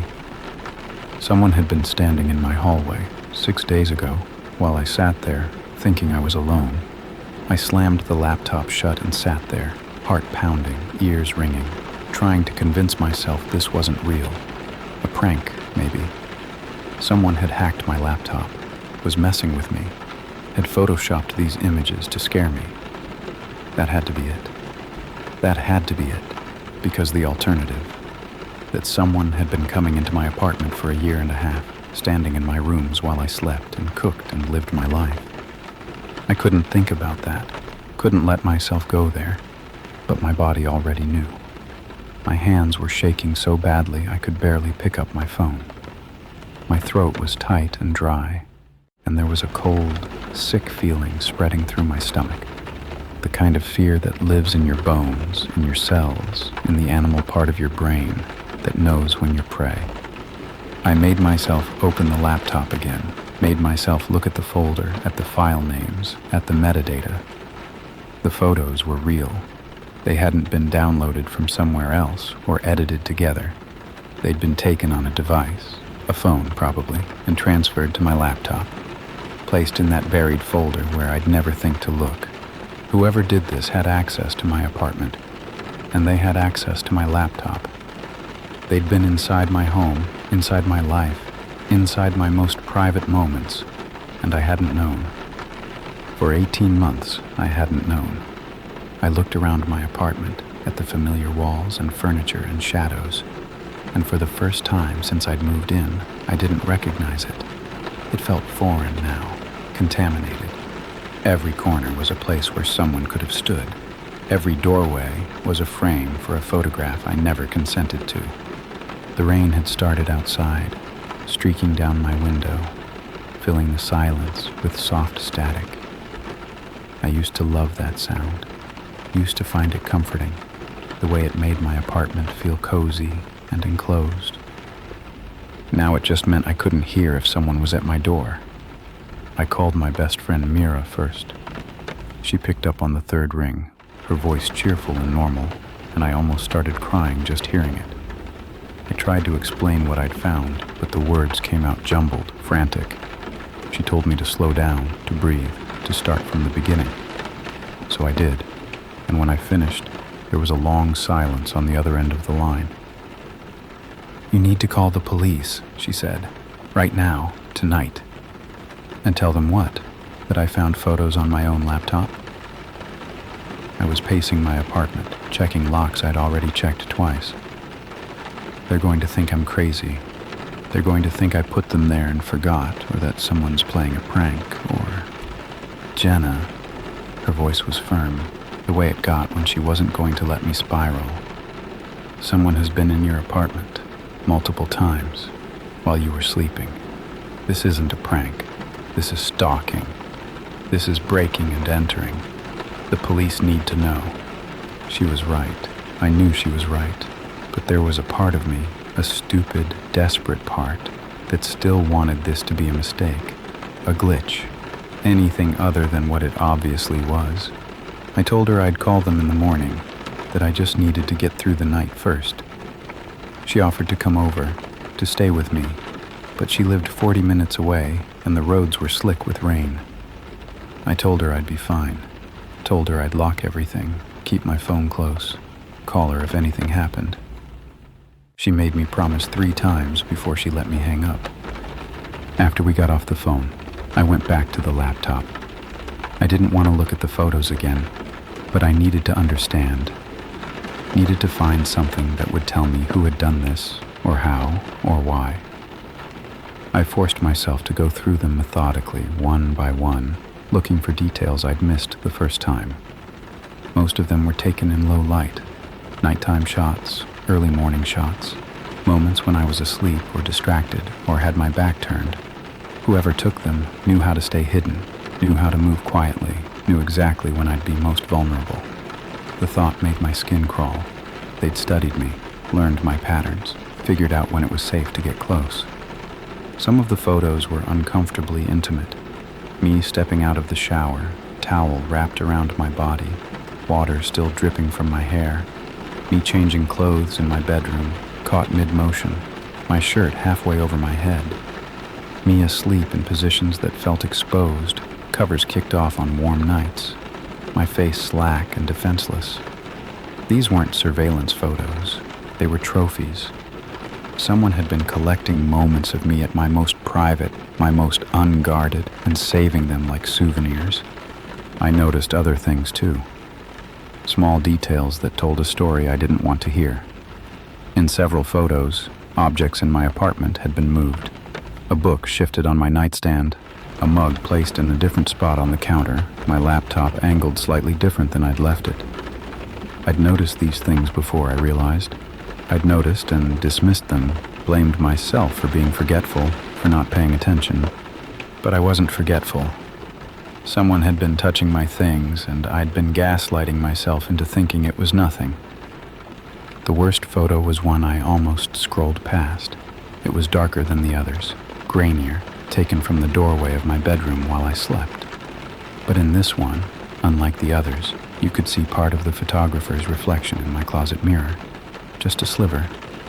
Someone had been standing in my hallway 6 days ago while I sat there, thinking I was alone. I slammed the laptop shut and sat there, heart pounding, ears ringing, trying to convince myself this wasn't real. A prank, maybe. Someone had hacked my laptop, was messing with me, had photoshopped these images to scare me. That had to be it. That had to be it, because the alternative, that someone had been coming into my apartment for a year and a half, standing in my rooms while I slept and cooked and lived my life. I couldn't think about that, couldn't let myself go there, but my body already knew. My hands were shaking so badly I could barely pick up my phone. My throat was tight and dry, and there was a cold, sick feeling spreading through my stomach. The kind of fear that lives in your bones, in your cells, in the animal part of your brain that knows when you're prey. I made myself open the laptop again, made myself look at the folder, at the file names, at the metadata. The photos were real. They hadn't been downloaded from somewhere else or edited together. They'd been taken on a device, a phone probably, and transferred to my laptop. placed in that buried folder where I'd never think to look. Whoever did this had access to my apartment, and they had access to my laptop. They'd been inside my home, inside my life, inside my most private moments, and I hadn't known. For 18 months, I hadn't known. I looked around my apartment at the familiar walls and furniture and shadows, and for the first time since I'd moved in, I didn't recognize it. It felt foreign now, contaminated. Every corner was a place where someone could have stood. Every doorway was a frame for a photograph I never consented to. The rain had started outside, streaking down my window, filling the silence with soft static. I used to love that sound, used to find it comforting, the way it made my apartment feel cozy and enclosed. Now it just meant I couldn't hear if someone was at my door. I called my best friend Mira first. She picked up on the third ring, her voice cheerful and normal, and I almost started crying just hearing it. I tried to explain what I'd found, but the words came out jumbled, frantic. She told me to slow down, to breathe, to start from the beginning. So I did, and when I finished, there was a long silence on the other end of the line. "You need to call the police," she said. "Right now, tonight." "And tell them what? That I found photos on my own laptop?" I was pacing my apartment, checking locks I'd already checked twice. "They're going to think I'm crazy. They're going to think I put them there and forgot, or that someone's playing a prank, or..." "Jenna," her voice was firm, the way it got when she wasn't going to let me spiral. "Someone has been in your apartment, multiple times, while you were sleeping. This isn't a prank. This is stalking. This is breaking and entering. The police need to know." She was right. I knew she was right. But there was a part of me, a stupid, desperate part, that still wanted this to be a mistake, a glitch, anything other than what it obviously was. I told her I'd call them in the morning, that I just needed to get through the night first. She offered to come over, to stay with me, but she lived 40 minutes away and the roads were slick with rain. I told her I'd be fine, told her I'd lock everything, keep my phone close, call her if anything happened. She made me promise 3 times before she let me hang up. After we got off the phone, I went back to the laptop. I didn't want to look at the photos again, but I needed to understand. Needed to find something that would tell me who had done this, or how, or why. I forced myself to go through them methodically, one by one, looking for details I'd missed the first time. Most of them were taken in low light, nighttime shots, early morning shots, moments when I was asleep or distracted or had my back turned. Whoever took them knew how to stay hidden, knew how to move quietly, knew exactly when I'd be most vulnerable. The thought made my skin crawl. They'd studied me, learned my patterns, figured out when it was safe to get close. Some of the photos were uncomfortably intimate. Me stepping out of the shower, towel wrapped around my body, water still dripping from my hair. Me changing clothes in my bedroom, caught mid-motion, my shirt halfway over my head. Me asleep in positions that felt exposed, covers kicked off on warm nights. My face slack and defenseless. These weren't surveillance photos. They were trophies. Someone had been collecting moments of me at my most private, my most unguarded, and saving them like souvenirs. I noticed other things too. Small details that told a story I didn't want to hear. In several photos, objects in my apartment had been moved. A book shifted on my nightstand, a mug placed in a different spot on the counter, my laptop angled slightly different than I'd left it. I'd noticed these things before, I realized. I'd noticed and dismissed them, blamed myself for being forgetful, for not paying attention. But I wasn't forgetful. Someone had been touching my things, and I'd been gaslighting myself into thinking it was nothing. The worst photo was one I almost scrolled past. It was darker than the others, grainier, taken from the doorway of my bedroom while I slept. But in this one, unlike the others, you could see part of the photographer's reflection in my closet mirror. Just a sliver,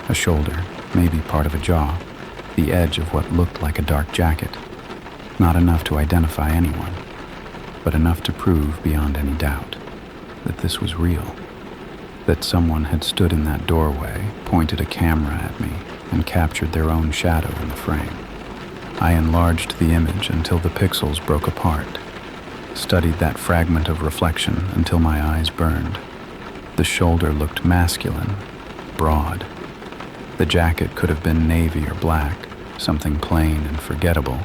a shoulder, maybe part of a jaw, the edge of what looked like a dark jacket. Not enough to identify anyone, but enough to prove beyond any doubt that this was real. That someone had stood in that doorway, pointed a camera at me, and captured their own shadow in the frame. I enlarged the image until the pixels broke apart, studied that fragment of reflection until my eyes burned. The shoulder looked masculine, broad. The jacket could have been navy or black, something plain and forgettable.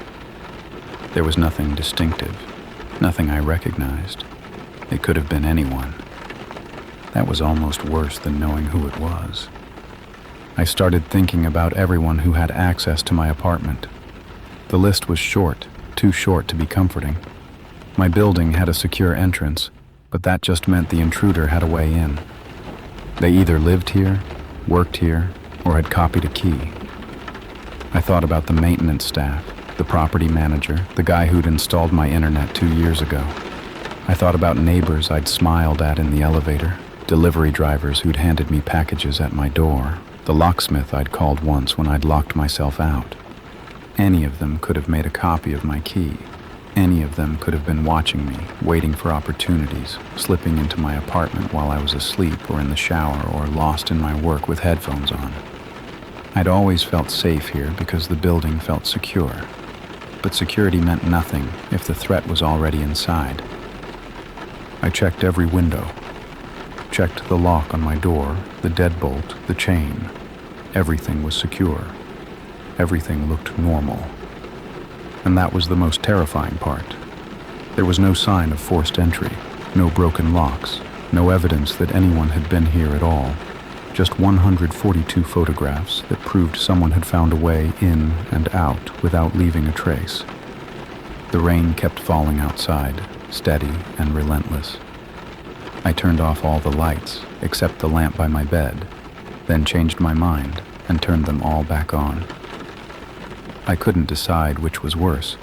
There was nothing distinctive, nothing I recognized. It could have been anyone. That was almost worse than knowing who it was. I started thinking about everyone who had access to my apartment. The list was short, too short to be comforting. My building had a secure entrance, but that just meant the intruder had a way in. They either lived here, worked here, or had copied a key. I thought about the maintenance staff, the property manager, the guy who'd installed my internet 2 years ago. I thought about neighbors I'd smiled at in the elevator, delivery drivers who'd handed me packages at my door, the locksmith I'd called once when I'd locked myself out. Any of them could have made a copy of my key. Any of them could have been watching me, waiting for opportunities, slipping into my apartment while I was asleep or in the shower or lost in my work with headphones on. I'd always felt safe here because the building felt secure. But security meant nothing if the threat was already inside. I checked every window. Checked the lock on my door, the deadbolt, the chain. Everything was secure. Everything looked normal. And that was the most terrifying part. There was no sign of forced entry, no broken locks, no evidence that anyone had been here at all. Just 142 photographs that proved someone had found a way in and out without leaving a trace. The rain kept falling outside, steady and relentless. I turned off all the lights, except the lamp by my bed, then changed my mind and turned them all back on. I couldn't decide which was worse,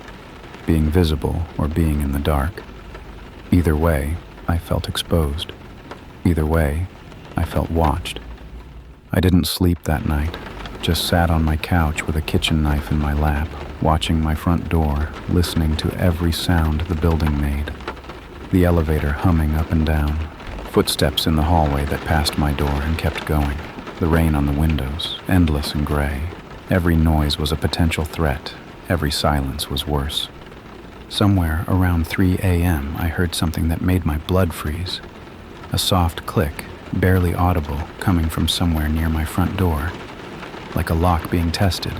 being visible or being in the dark. Either way, I felt exposed. Either way, I felt watched. I didn't sleep that night, just sat on my couch with a kitchen knife in my lap, watching my front door, listening to every sound the building made. The elevator humming up and down, footsteps in the hallway that passed my door and kept going, the rain on the windows, endless and gray. Every noise was a potential threat, every silence was worse. Somewhere around 3 a.m. I heard something that made my blood freeze. A soft click, barely audible, coming from somewhere near my front door. Like a lock being tested,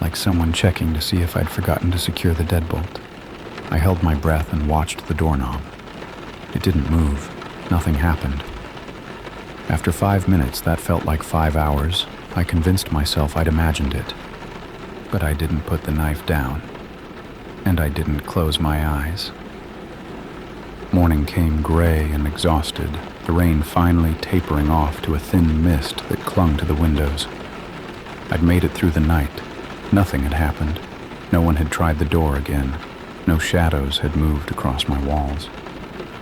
like someone checking to see if I'd forgotten to secure the deadbolt. I held my breath and watched the doorknob. It didn't move. Nothing happened. After 5 minutes, that felt like 5 hours. I convinced myself I'd imagined it. But I didn't put the knife down. And I didn't close my eyes. Morning came gray and exhausted, the rain finally tapering off to a thin mist that clung to the windows. I'd made it through the night. Nothing had happened. No one had tried the door again. No shadows had moved across my walls.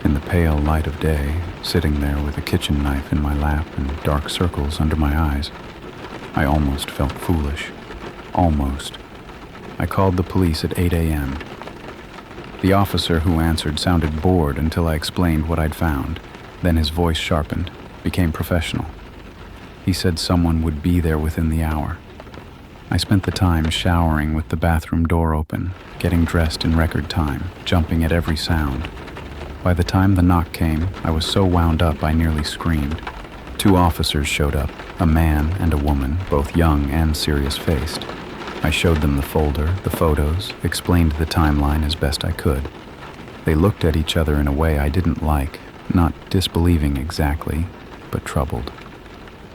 In the pale light of day, sitting there with a kitchen knife in my lap and dark circles under my eyes, I almost felt foolish. Almost. I called the police at 8 a.m. The officer who answered sounded bored until I explained what I'd found. Then his voice sharpened, became professional. He said someone would be there within the hour. I spent the time showering with the bathroom door open, getting dressed in record time, jumping at every sound. By the time the knock came, I was so wound up I nearly screamed. 2 officers showed up, a man and a woman, both young and serious-faced. I showed them the folder, the photos, explained the timeline as best I could. They looked at each other in a way I didn't like, not disbelieving exactly, but troubled.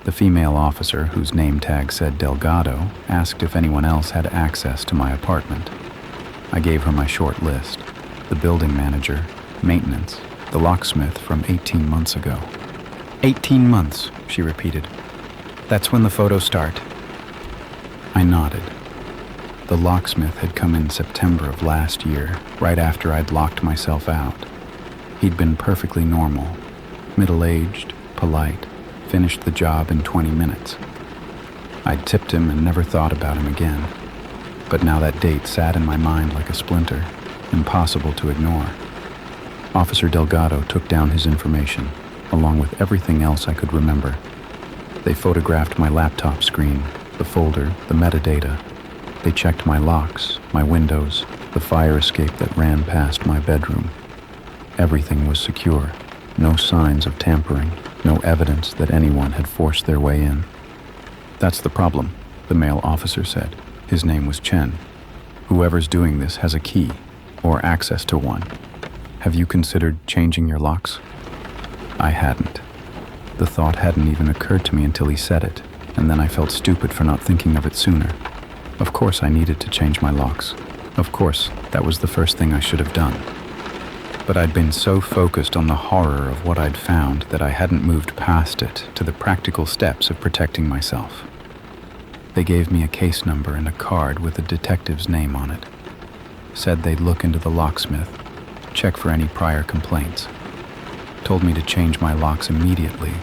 The female officer, whose name tag said Delgado, asked if anyone else had access to my apartment. I gave her my short list: the building manager, maintenance, the locksmith from 18 months ago. 18 months, she repeated. That's when the photos start. I nodded. The locksmith had come in September of last year, right after I'd locked myself out. He'd been perfectly normal, middle-aged, polite, finished the job in 20 minutes. I'd tipped him and never thought about him again. but now that date sat in my mind like a splinter, impossible to ignore. Officer Delgado took down his information, along with everything else I could remember. They photographed my laptop screen, the folder, the metadata. They checked my locks, my windows, the fire escape that ran past my bedroom. Everything was secure. No signs of tampering, no evidence that anyone had forced their way in. "That's the problem," the male officer said. His name was Chen. "Whoever's doing this has a key, or access to one. Have you considered changing your locks?" I hadn't. The thought hadn't even occurred to me until he said it, and then I felt stupid for not thinking of it sooner. Of course I needed to change my locks. Of course, that was the first thing I should have done. But I'd been so focused on the horror of what I'd found that I hadn't moved past it to the practical steps of protecting myself. They gave me a case number and a card with a detective's name on it. Said they'd look into the locksmith, check for any prior complaints. Told me to change my locks immediately,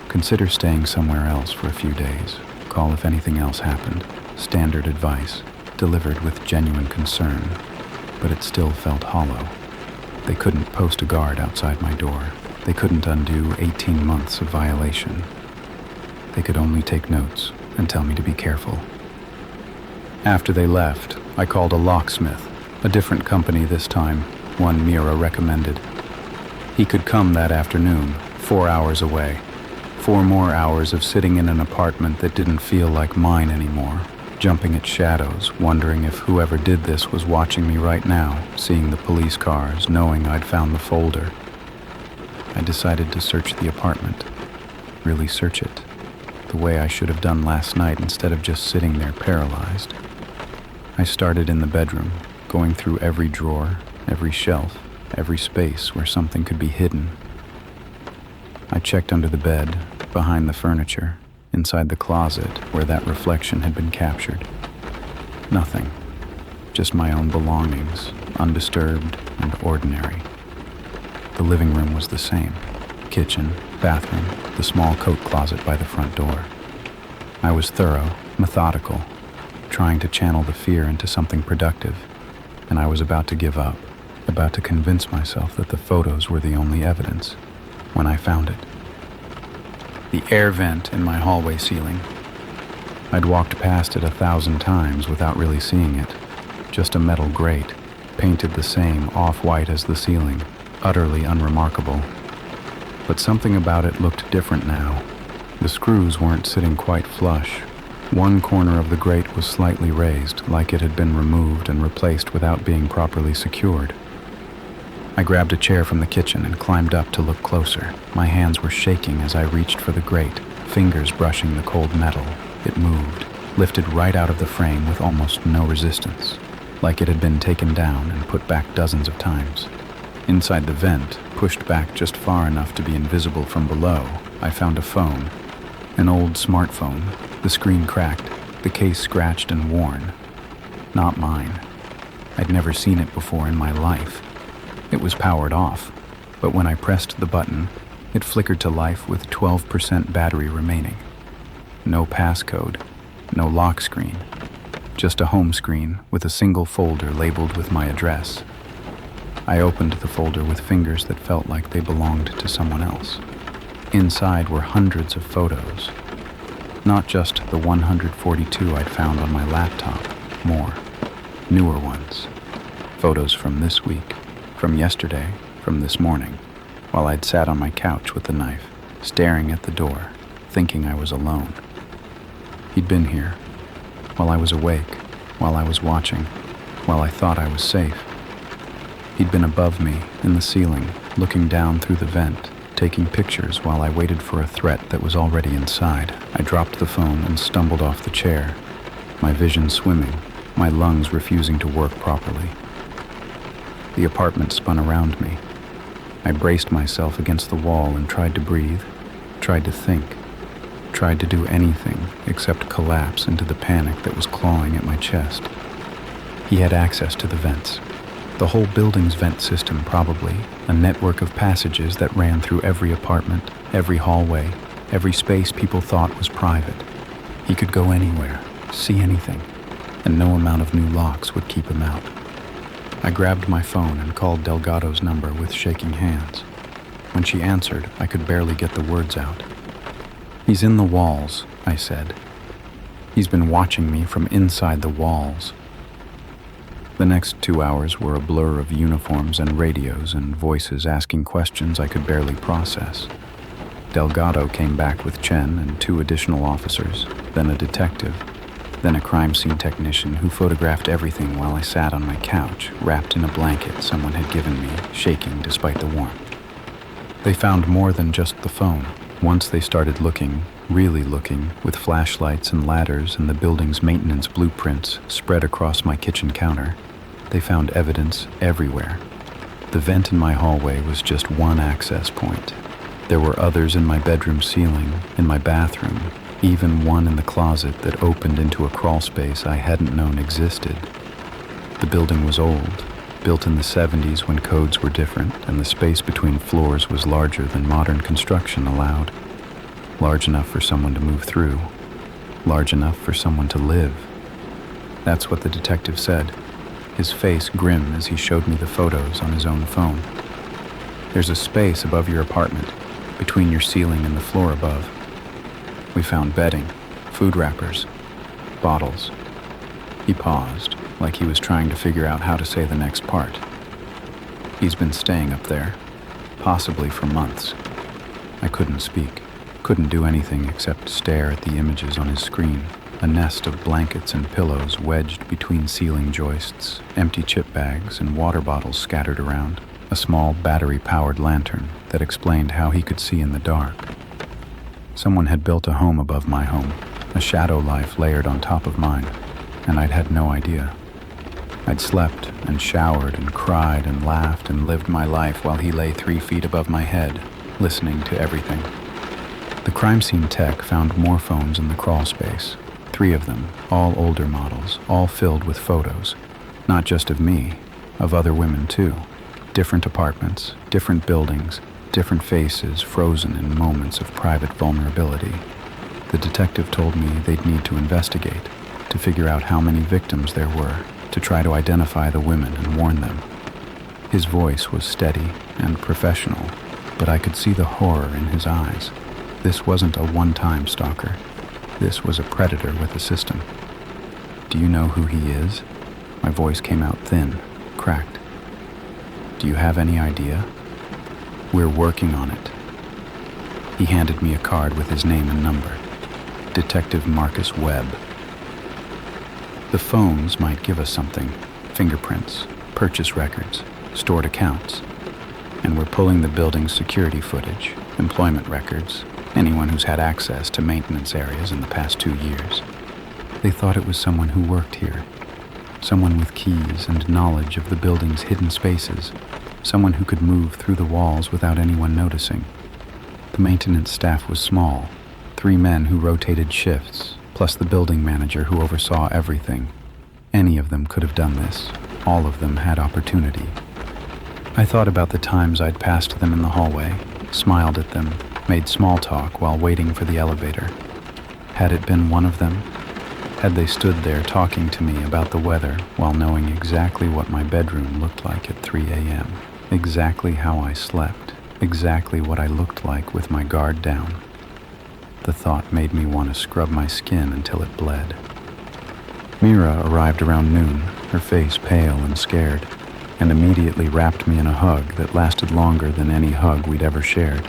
consider staying somewhere else for a few days, call if anything else happened. Standard advice, delivered with genuine concern, but it still felt hollow. They couldn't post a guard outside my door. They couldn't undo 18 months of violation. They could only take notes and tell me to be careful. After they left, I called a locksmith, a different company this time, one Mira recommended. He could come that afternoon, 4 hours away. 4 more hours of sitting in an apartment that didn't feel like mine anymore, jumping at shadows, wondering if whoever did this was watching me right now, seeing the police cars, knowing I'd found the folder. I decided to search the apartment, really search it, the way I should have done last night instead of just sitting there paralyzed. I started in the bedroom, going through every drawer, every shelf, every space where something could be hidden. I checked under the bed, behind the furniture, inside the closet where that reflection had been captured. Nothing. Just my own belongings, undisturbed and ordinary. The living room was the same. Kitchen, bathroom, the small coat closet by the front door. I was thorough, methodical, trying to channel the fear into something productive, and I was about to give up, about to convince myself that the photos were the only evidence, when I found it. The air vent in my hallway ceiling. I'd walked past it 1,000 times without really seeing it. Just a metal grate, painted the same off-white as the ceiling, utterly unremarkable. But something about it looked different now. The screws weren't sitting quite flush. One corner of the grate was slightly raised, like it had been removed and replaced without being properly secured. I grabbed a chair from the kitchen and climbed up to look closer. My hands were shaking as I reached for the grate, fingers brushing the cold metal. It moved, lifted right out of the frame with almost no resistance, like it had been taken down and put back dozens of times. Inside the vent, pushed back just far enough to be invisible from below, I found a phone. An old smartphone, the screen cracked, the case scratched and worn. Not mine. I'd never seen it before in my life. It was powered off, but when I pressed the button, it flickered to life with 12% battery remaining. No passcode, no lock screen, just a home screen with a single folder labeled with my address. I opened the folder with fingers that felt like they belonged to someone else. Inside were hundreds of photos. Not just the 142 I'd found on my laptop, more, newer ones. Photos from this week, from yesterday, from this morning, while I'd sat on my couch with the knife, staring at the door, thinking I was alone. He'd been here, while I was awake, while I was watching, while I thought I was safe. He'd been above me, in the ceiling, looking down through the vent, taking pictures while I waited for a threat that was already inside. I dropped the phone and stumbled off the chair, my vision swimming, my lungs refusing to work properly. The apartment spun around me. I braced myself against the wall and tried to breathe, tried to think, tried to do anything except collapse into the panic that was clawing at my chest. He had access to the vents. The whole building's vent system, probably, a network of passages that ran through every apartment, every hallway, every space people thought was private. He could go anywhere, see anything. and no amount of new locks would keep him out. I grabbed my phone and called Delgado's number with shaking hands. When she answered, I could barely get the words out. "He's in the walls," I said. "He's been watching me from inside the walls." The next 2 hours were a blur of uniforms and radios and voices asking questions I could barely process. Delgado came back with Chen and 2 additional officers, then a detective, then a crime scene technician who photographed everything while I sat on my couch, wrapped in a blanket someone had given me, shaking despite the warmth. They found more than just the phone. Once they started looking, really looking, with flashlights and ladders and the building's maintenance blueprints spread across my kitchen counter, they found evidence everywhere. The vent in my hallway was just one access point. There were others in my bedroom ceiling, in my bathroom, even one in the closet that opened into a crawl space I hadn't known existed. The building was old, built in the 70s when codes were different and the space between floors was larger than modern construction allowed. Large enough for someone to move through. Large enough for someone to live. That's what the detective said, his face grim as he showed me the photos on his own phone. "There's a space above your apartment, between your ceiling and the floor above. We found bedding, food wrappers, bottles." He paused, like he was trying to figure out how to say the next part. "He's been staying up there, possibly for months." I couldn't speak, couldn't do anything except stare at the images on his screen. A nest of blankets and pillows wedged between ceiling joists, empty chip bags and water bottles scattered around, a small battery-powered lantern that explained how he could see in the dark. Someone had built a home above my home, a shadow life layered on top of mine, and I'd had no idea. I'd slept and showered and cried and laughed and lived my life while he lay 3 feet above my head, listening to everything. The crime scene tech found more phones in the crawl space, 3 of them, all older models, all filled with photos, not just of me, of other women too. Different apartments, different buildings, different faces frozen in moments of private vulnerability. The detective told me they'd need to investigate, to figure out how many victims there were, to try to identify the women and warn them. His voice was steady and professional, but I could see the horror in his eyes. This wasn't a one-time stalker. This was a predator with a system. "Do you know who he is?" My voice came out thin, cracked. "Do you have any idea?" "We're working on it." He handed me a card with his name and number. Detective Marcus Webb. The phones might give us something. Fingerprints, purchase records, stored accounts. And we're pulling the building's security footage, employment records, anyone who's had access to maintenance areas in the past 2 years. They thought it was someone who worked here. Someone with keys and knowledge of the building's hidden spaces. Someone who could move through the walls without anyone noticing. The maintenance staff was small, 3 men who rotated shifts, plus the building manager who oversaw everything. Any of them could have done this. All of them had opportunity. I thought about the times I'd passed them in the hallway, smiled at them, made small talk while waiting for the elevator. Had it been one of them? Had they stood there talking to me about the weather while knowing exactly what my bedroom looked like at 3 a.m., exactly how I slept, exactly what I looked like with my guard down? The thought made me want to scrub my skin until it bled. Mira arrived around noon, her face pale and scared, and immediately wrapped me in a hug that lasted longer than any hug we'd ever shared.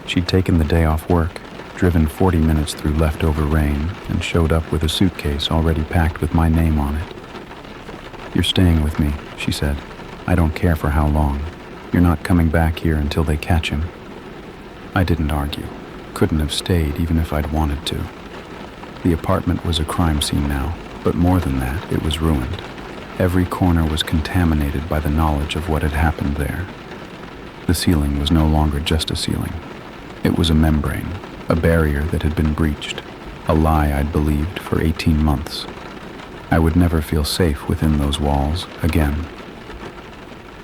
She'd taken the day off work, driven 40 minutes through leftover rain, and showed up with a suitcase already packed with my name on it. "You're staying with me," she said. "I don't care for how long. You're not coming back here until they catch him." I didn't argue. Couldn't have stayed even if I'd wanted to. The apartment was a crime scene now, but more than that, it was ruined. Every corner was contaminated by the knowledge of what had happened there. The ceiling was no longer just a ceiling. It was a membrane, a barrier that had been breached, a lie I'd believed for 18 months. I would never feel safe within those walls again.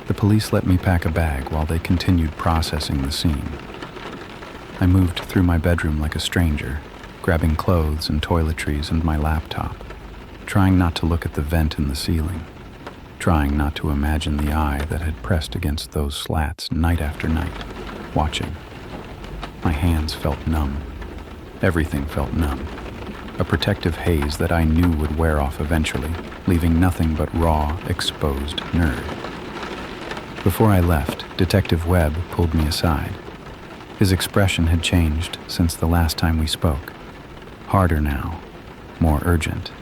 The police let me pack a bag while they continued processing the scene. I moved through my bedroom like a stranger, grabbing clothes and toiletries and my laptop, trying not to look at the vent in the ceiling, trying not to imagine the eye that had pressed against those slats night after night, watching. My hands felt numb. Everything felt numb. A protective haze that I knew would wear off eventually, leaving nothing but raw, exposed nerve. Before I left, Detective Webb pulled me aside. His expression had changed since the last time we spoke. Harder now, more urgent.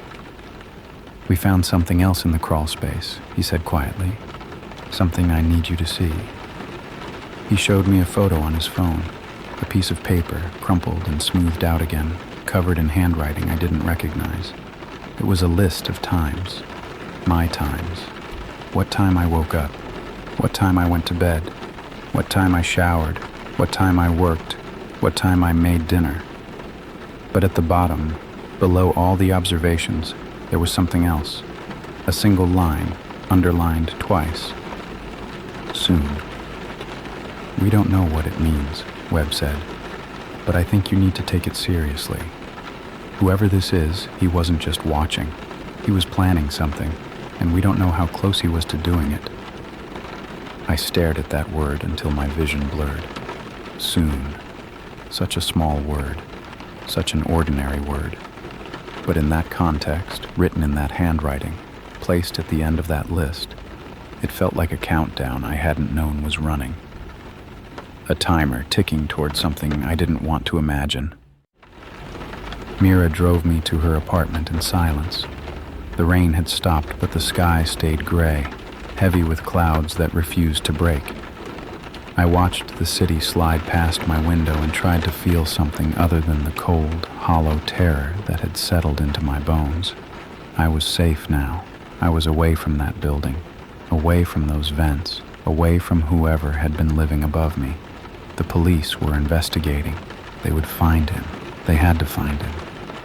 "We found something else in the crawl space," he said quietly. "Something I need you to see." He showed me a photo on his phone, a piece of paper, crumpled and smoothed out again, covered in handwriting I didn't recognize. It was a list of times. My times. What time I woke up. What time I went to bed. What time I showered. What time I worked. What time I made dinner. But at the bottom, below all the observations, there was something else. A single line, underlined twice. Soon. "We don't know what it means," Webb said, "but I think you need to take it seriously. Whoever this is, he wasn't just watching. He was planning something, and we don't know how close he was to doing it." I stared at that word until my vision blurred. Soon. Such a small word. Such an ordinary word. But in that context, written in that handwriting, placed at the end of that list, it felt like a countdown I hadn't known was running. A timer ticking toward something I didn't want to imagine. Mira drove me to her apartment in silence. The rain had stopped, but the sky stayed gray, heavy with clouds that refused to break. I watched the city slide past my window and tried to feel something other than the cold, hollow terror that had settled into my bones. I was safe now. I was away from that building, away from those vents, away from whoever had been living above me. The police were investigating. They would find him. They had to find him.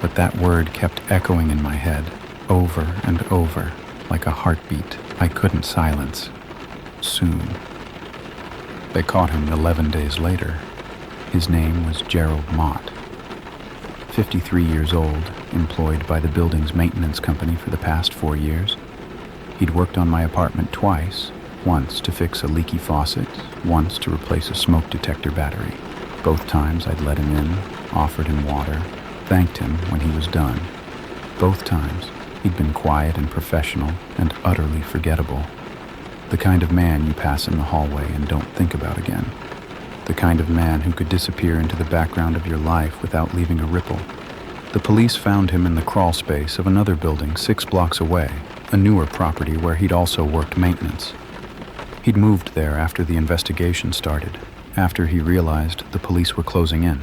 But that word kept echoing in my head, over and over, like a heartbeat I couldn't silence. Soon. They caught him 11 days later. His name was Gerald Mott. 53 years old, employed by the building's maintenance company for the past 4 years. He'd worked on my apartment twice, once to fix a leaky faucet, once to replace a smoke detector battery. Both times I'd let him in, offered him water, thanked him when he was done. Both times he'd been quiet and professional and utterly forgettable. The kind of man you pass in the hallway and don't think about again. The kind of man who could disappear into the background of your life without leaving a ripple. The police found him in the crawl space of another building 6 blocks away, a newer property where he'd also worked maintenance. He'd moved there after the investigation started, after he realized the police were closing in.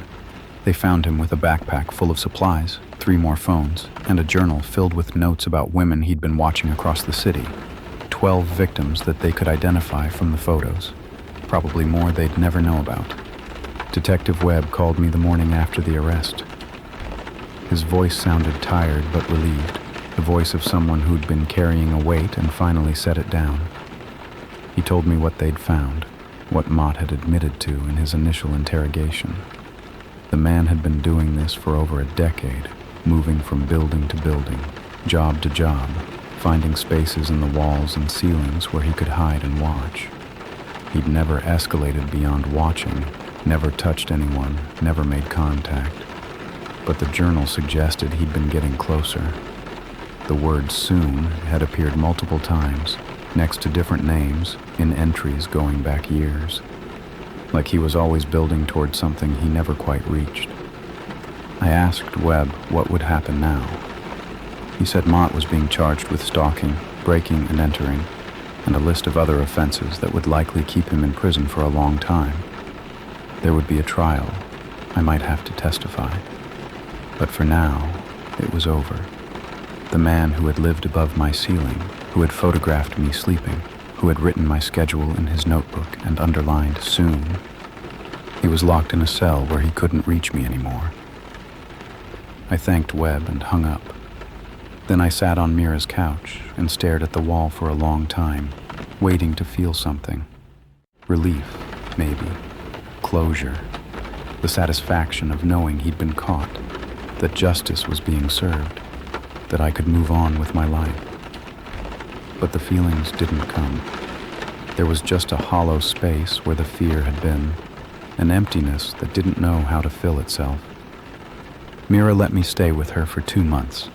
They found him with a backpack full of supplies, 3 more phones, and a journal filled with notes about women he'd been watching across the city. 12 victims that they could identify from the photos. Probably more they'd never know about. Detective Webb called me the morning after the arrest. His voice sounded tired but relieved, the voice of someone who'd been carrying a weight and finally set it down. He told me what they'd found, what Mott had admitted to in his initial interrogation. The man had been doing this for over a decade, moving from building to building, job to job, finding spaces in the walls and ceilings where he could hide and watch. He'd never escalated beyond watching, never touched anyone, never made contact. But the journal suggested he'd been getting closer. The word "soon" had appeared multiple times, next to different names, in entries going back years. Like he was always building towards something he never quite reached. I asked Webb what would happen now. He said Mott was being charged with stalking, breaking and entering, and a list of other offenses that would likely keep him in prison for a long time. There would be a trial. I might have to testify. But for now, it was over. The man who had lived above my ceiling, who had photographed me sleeping, who had written my schedule in his notebook and underlined "soon," he was locked in a cell where he couldn't reach me anymore. I thanked Webb and hung up. Then I sat on Mira's couch and stared at the wall for a long time, waiting to feel something. Relief, maybe. Closure. The satisfaction of knowing he'd been caught, that justice was being served. that I could move on with my life. But the feelings didn't come. There was just a hollow space where the fear had been, an emptiness that didn't know how to fill itself. Mira let me stay with her for 2 months.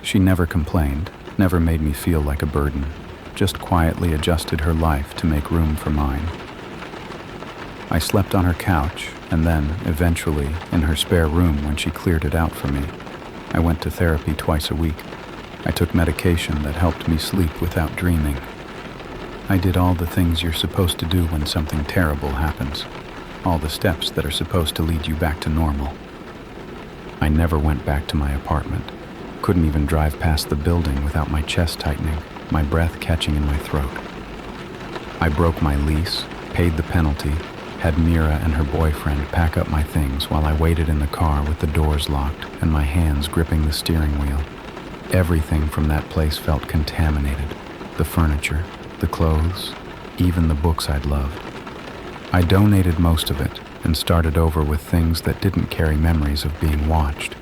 She never complained, never made me feel like a burden, just quietly adjusted her life to make room for mine. I slept on her couch, and then, eventually, in her spare room when she cleared it out for me. I went to therapy twice a week. I took medication that helped me sleep without dreaming. I did all the things you're supposed to do when something terrible happens, all the steps that are supposed to lead you back to normal. I never went back to my apartment. Couldn't even drive past the building without my chest tightening, my breath catching in my throat. I broke my lease, paid the penalty, had Mira and her boyfriend pack up my things while I waited in the car with the doors locked and my hands gripping the steering wheel. Everything from that place felt contaminated. The furniture, the clothes, even the books I'd loved. I donated most of it and started over with things that didn't carry memories of being watched.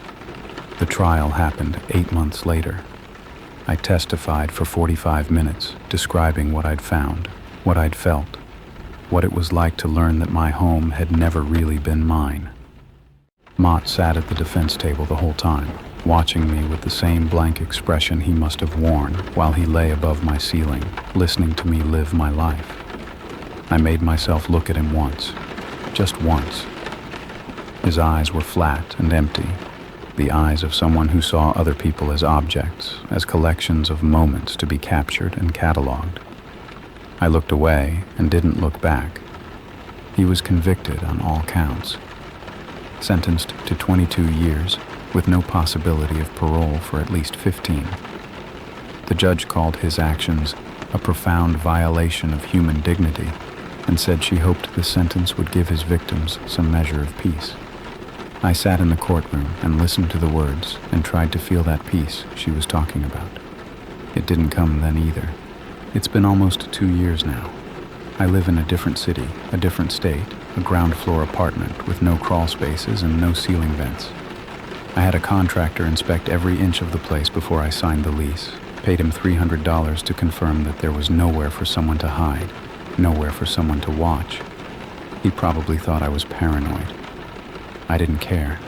The trial happened 8 months later. I testified for 45 minutes, describing what I'd found, what I'd felt, what it was like to learn that my home had never really been mine. Mott sat at the defense table the whole time, watching me with the same blank expression he must have worn while he lay above my ceiling, listening to me live my life. I made myself look at him once, just once. His eyes were flat and empty, the eyes of someone who saw other people as objects, as collections of moments to be captured and cataloged. I looked away and didn't look back. He was convicted on all counts, sentenced to 22 years with no possibility of parole for at least 15. The judge called his actions a profound violation of human dignity and said she hoped the sentence would give his victims some measure of peace. I sat in the courtroom and listened to the words and tried to feel that peace she was talking about. It didn't come then either. It's been almost 2 years now. I live in a different city, a different state, a ground floor apartment with no crawl spaces and no ceiling vents. I had a contractor inspect every inch of the place before I signed the lease, paid him $300 to confirm that there was nowhere for someone to hide, nowhere for someone to watch. He probably thought I was paranoid. I didn't care.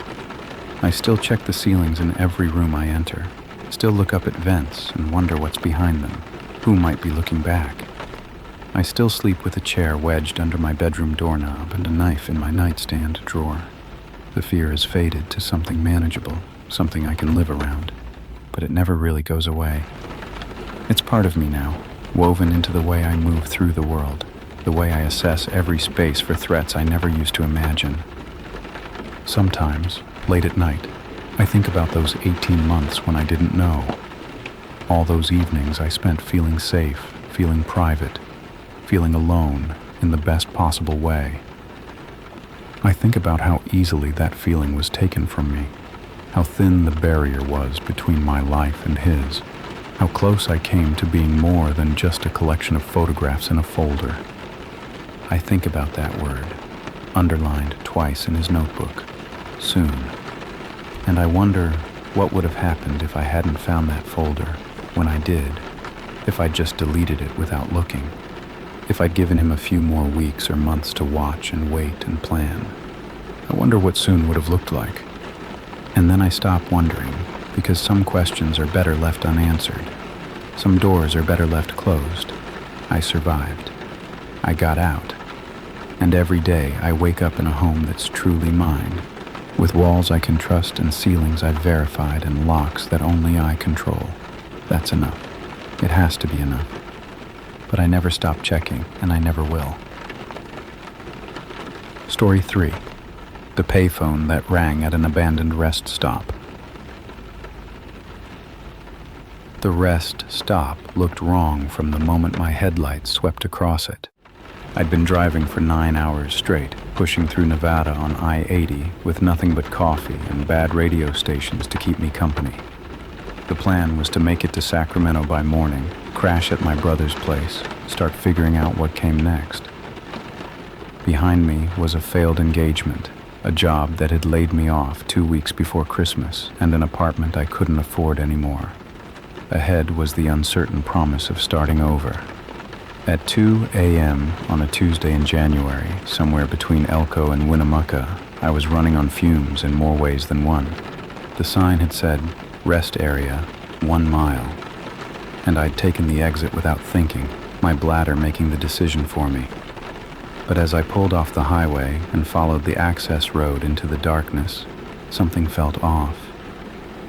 I still check the ceilings in every room I enter, still look up at vents and wonder what's behind them, who might be looking back. I still sleep with a chair wedged under my bedroom doorknob and a knife in my nightstand drawer. The fear has faded to something manageable, something I can live around, but it never really goes away. It's part of me now, woven into the way I move through the world, the way I assess every space for threats I never used to imagine. Sometimes, late at night, I think about those 18 months when I didn't know. All those evenings I spent feeling safe, feeling private, feeling alone in the best possible way. I think about how easily that feeling was taken from me, how thin the barrier was between my life and his, how close I came to being more than just a collection of photographs in a folder. I think about that word, underlined twice in his notebook, soon. And I wonder what would have happened if I hadn't found that folder when I did, if I'd just deleted it without looking, if I'd given him a few more weeks or months to watch and wait and plan. I wonder what soon would have looked like. And then I stop wondering, because some questions are better left unanswered. Some doors are better left closed. I survived. I got out. And every day I wake up in a home that's truly mine, with walls I can trust and ceilings I've verified and locks that only I control. That's enough. It has to be enough. But I never stop checking, and I never will. Story 3. The payphone that rang at an abandoned rest stop. The rest stop looked wrong from the moment my headlights swept across it. I'd been driving for 9 hours straight, pushing through Nevada on I-80 with nothing but coffee and bad radio stations to keep me company. The plan was to make it to Sacramento by morning, crash at my brother's place, start figuring out what came next. Behind me was a failed engagement, a job that had laid me off 2 weeks before Christmas, and an apartment I couldn't afford anymore. Ahead was the uncertain promise of starting over. At 2 a.m. on a Tuesday in January, somewhere between Elko and Winnemucca, I was running on fumes in more ways than one. The sign had said, "Rest area, 1 mile." And I'd taken the exit without thinking, my bladder making the decision for me. But as I pulled off the highway and followed the access road into the darkness, something felt off.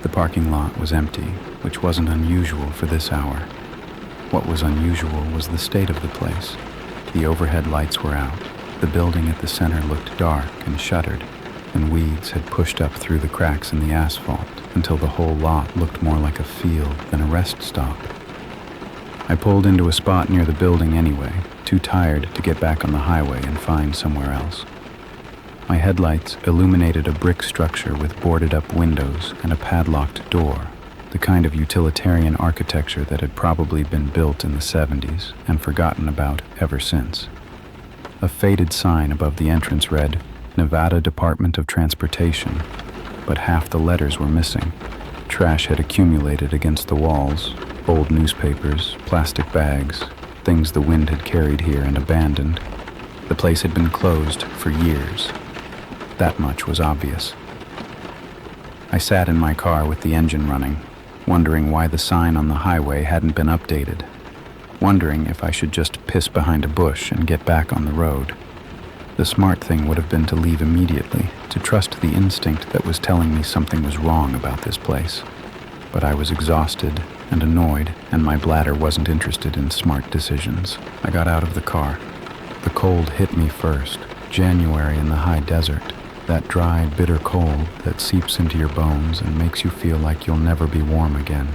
The parking lot was empty, which wasn't unusual for this hour. What was unusual was the state of the place. The overhead lights were out, the building at the center looked dark and shuttered, and weeds had pushed up through the cracks in the asphalt until the whole lot looked more like a field than a rest stop. I pulled into a spot near the building anyway, too tired to get back on the highway and find somewhere else. My headlights illuminated a brick structure with boarded-up windows and a padlocked door, the kind of utilitarian architecture that had probably been built in the 70s and forgotten about ever since. A faded sign above the entrance read, "Nevada Department of Transportation," but half the letters were missing. Trash had accumulated against the walls, old newspapers, plastic bags, things the wind had carried here and abandoned. The place had been closed for years. That much was obvious. I sat in my car with the engine running, wondering why the sign on the highway hadn't been updated, wondering if I should just piss behind a bush and get back on the road. The smart thing would have been to leave immediately, to trust the instinct that was telling me something was wrong about this place. But I was exhausted and annoyed, and my bladder wasn't interested in smart decisions. I got out of the car. The cold hit me first, January in the high desert. That dry, bitter cold that seeps into your bones and makes you feel like you'll never be warm again.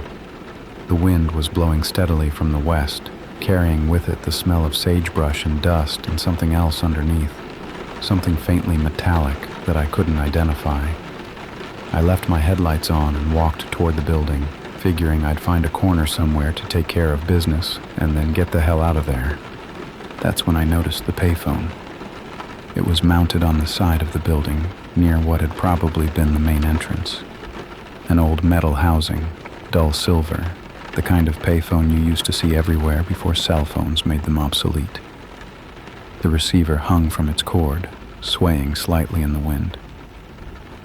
The wind was blowing steadily from the west, carrying with it the smell of sagebrush and dust and something else underneath, something faintly metallic that I couldn't identify. I left my headlights on and walked toward the building, figuring I'd find a corner somewhere to take care of business and then get the hell out of there. That's when I noticed the payphone. It was mounted on the side of the building, near what had probably been the main entrance. An old metal housing, dull silver, the kind of payphone you used to see everywhere before cell phones made them obsolete. The receiver hung from its cord, swaying slightly in the wind.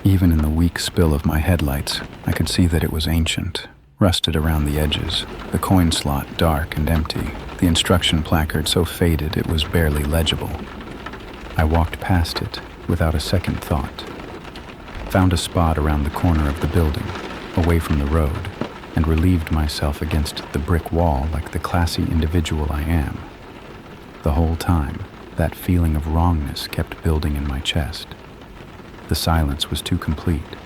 Even in the weak spill of my headlights, I could see that it was ancient, rusted around the edges, the coin slot dark and empty, the instruction placard so faded it was barely legible. I walked past it without a second thought, found a spot around the corner of the building, away from the road, and relieved myself against the brick wall like the classy individual I am. The whole time, that feeling of wrongness kept building in my chest. The silence was too complete.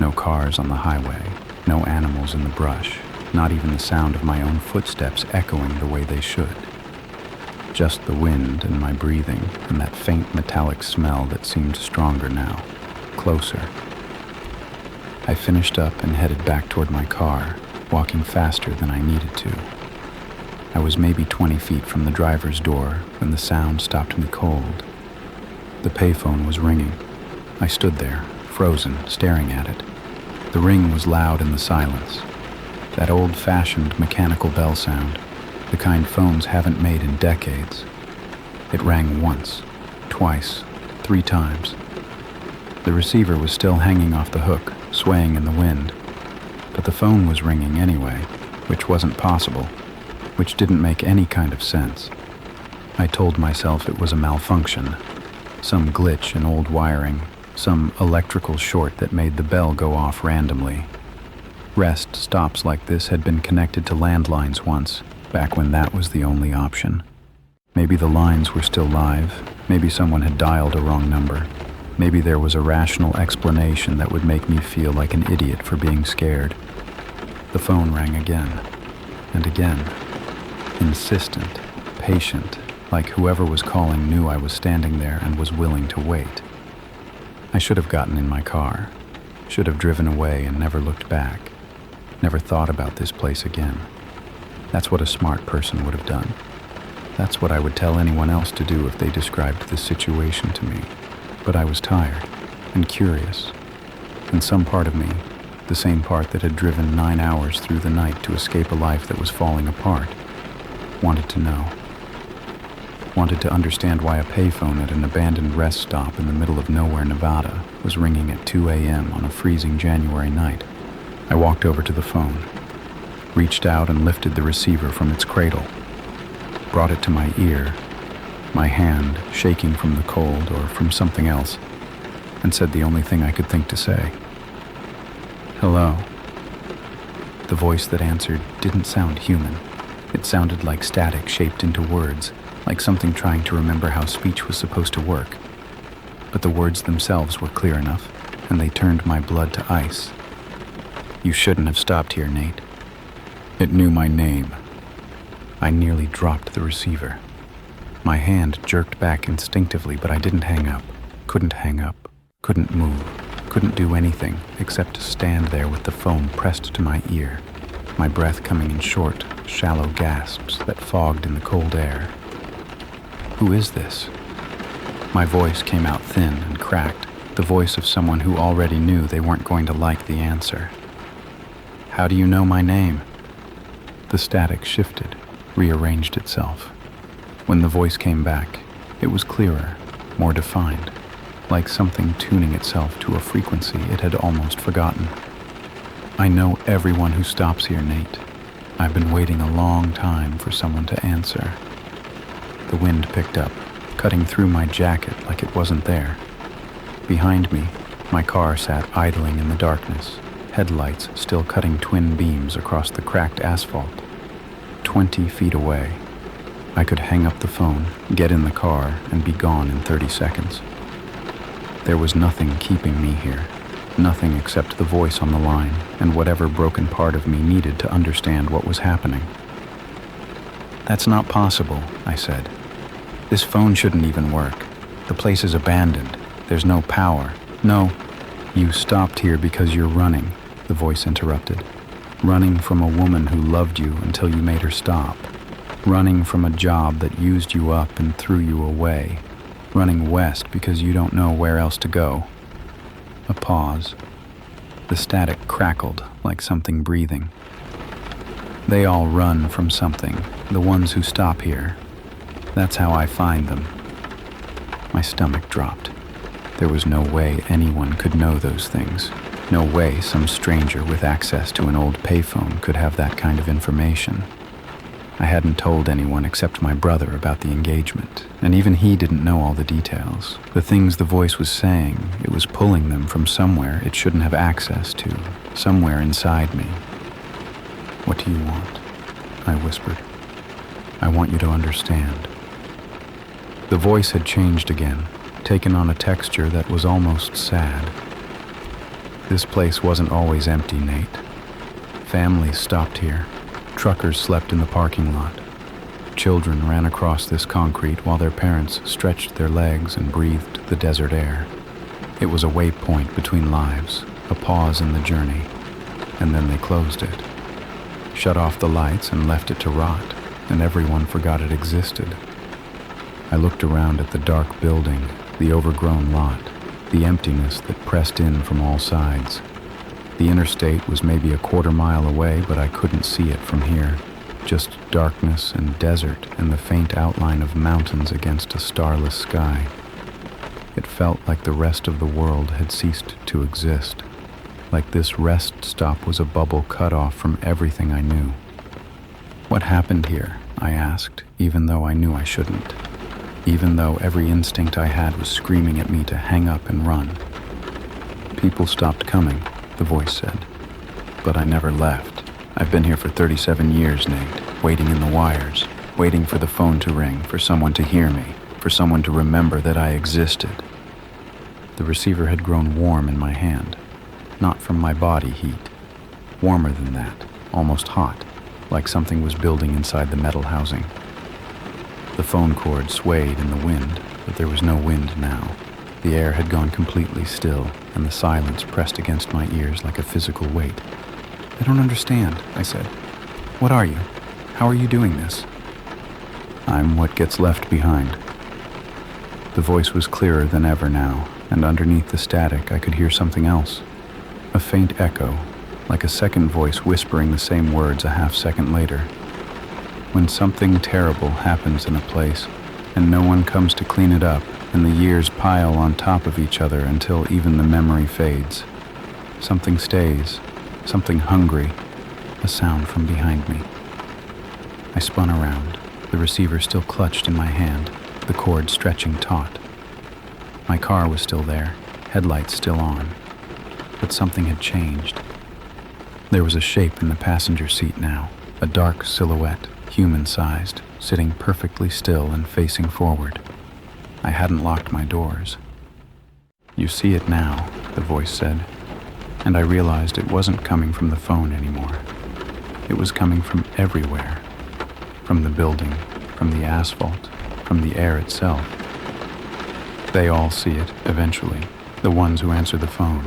No cars on the highway, no animals in the brush, not even the sound of my own footsteps echoing the way they should. Just the wind and my breathing and that faint metallic smell that seemed stronger now, closer. I finished up and headed back toward my car, walking faster than I needed to. I was maybe 20 feet from the driver's door when the sound stopped me cold. The payphone was ringing. I stood there, frozen, staring at it. The ring was loud in the silence. That old-fashioned mechanical bell sound, the kind phones haven't made in decades. It rang once, twice, 3 times. The receiver was still hanging off the hook, swaying in the wind. But the phone was ringing anyway, which wasn't possible, which didn't make any kind of sense. I told myself it was a malfunction, some glitch in old wiring, some electrical short that made the bell go off randomly. Rest stops like this had been connected to landlines once, back when that was the only option. Maybe the lines were still live, maybe someone had dialed a wrong number, maybe there was a rational explanation that would make me feel like an idiot for being scared. The phone rang again, and again. Insistent, patient, like whoever was calling knew I was standing there and was willing to wait. I should have gotten in my car, should have driven away and never looked back, never thought about this place again. That's what a smart person would have done. That's what I would tell anyone else to do if they described this situation to me. But I was tired, and curious. And some part of me, the same part that had driven 9 hours through the night to escape a life that was falling apart, wanted to know. Wanted to understand why a payphone at an abandoned rest stop in the middle of nowhere, Nevada, was ringing at 2 a.m. on a freezing January night. I walked over to the phone, reached out and lifted the receiver from its cradle, brought it to my ear, my hand shaking from the cold or from something else, and said the only thing I could think to say. "Hello." The voice that answered didn't sound human. It sounded like static shaped into words, like something trying to remember how speech was supposed to work. But the words themselves were clear enough, and they turned my blood to ice. "You shouldn't have stopped here, Nate." It knew my name. I nearly dropped the receiver. My hand jerked back instinctively, but I didn't hang up. Couldn't hang up. Couldn't move. Couldn't do anything except to stand there with the phone pressed to my ear, my breath coming in short, shallow gasps that fogged in the cold air. "Who is this?" My voice came out thin and cracked, the voice of someone who already knew they weren't going to like the answer. "How do you know my name?" The static shifted, rearranged itself. When the voice came back, it was clearer, more defined, like something tuning itself to a frequency it had almost forgotten. "I know everyone who stops here, Nate. I've been waiting a long time for someone to answer." The wind picked up, cutting through my jacket like it wasn't there. Behind me, my car sat idling in the darkness, headlights still cutting twin beams across the cracked asphalt. 20 feet away, I could hang up the phone, get in the car, and be gone in 30 seconds. There was nothing keeping me here, nothing except the voice on the line and whatever broken part of me needed to understand what was happening. "That's not possible," I said. "This phone shouldn't even work. The place is abandoned. There's no power. No." "You stopped here because you're running," the voice interrupted. "Running from a woman who loved you until you made her stop. Running from a job that used you up and threw you away. Running west because you don't know where else to go." A pause. The static crackled like something breathing. "They all run from something, the ones who stop here. That's how I find them." My stomach dropped. There was no way anyone could know those things. No way some stranger with access to an old payphone could have that kind of information. I hadn't told anyone except my brother about the engagement, and even he didn't know all the details. The things the voice was saying, it was pulling them from somewhere it shouldn't have access to, somewhere inside me. "What do you want?" I whispered. "I want you to understand." The voice had changed again, taken on a texture that was almost sad. "This place wasn't always empty, Nate. Families stopped here. Truckers slept in the parking lot. Children ran across this concrete while their parents stretched their legs and breathed the desert air. It was a waypoint between lives, a pause in the journey, and then they closed it. Shut off the lights and left it to rot, and everyone forgot it existed." I looked around at the dark building, the overgrown lot, the emptiness that pressed in from all sides. The interstate was maybe a quarter-mile away, but I couldn't see it from here. Just darkness and desert and the faint outline of mountains against a starless sky. It felt like the rest of the world had ceased to exist, like this rest stop was a bubble cut off from everything I knew. "What happened here?" I asked, even though I knew I shouldn't. Even though every instinct I had was screaming at me to hang up and run. "People stopped coming," the voice said. "But I never left. I've been here for 37 years, Nate, waiting in the wires, waiting for the phone to ring, for someone to hear me, for someone to remember that I existed." The receiver had grown warm in my hand, not from my body heat. Warmer than that, almost hot, like something was building inside the metal housing. The phone cord swayed in the wind, but there was no wind now. The air had gone completely still, and the silence pressed against my ears like a physical weight. "I don't understand," I said. "What are you? How are you doing this?" "I'm what gets left behind." The voice was clearer than ever now, and underneath the static I could hear something else. A faint echo, like a second voice whispering the same words a half-second later. When something terrible happens in a place, and no one comes to clean it up, and the years pile on top of each other until even the memory fades, something stays, something hungry, a sound from behind me. I spun around, the receiver still clutched in my hand, the cord stretching taut. My car was still there, headlights still on, but something had changed. There was a shape in the passenger seat now, a dark silhouette, human-sized, sitting perfectly still and facing forward. I hadn't locked my doors. "You see it now," the voice said, and I realized it wasn't coming from the phone anymore. It was coming from everywhere, from the building, from the asphalt, from the air itself. They all see it, eventually, the ones who answer the phone.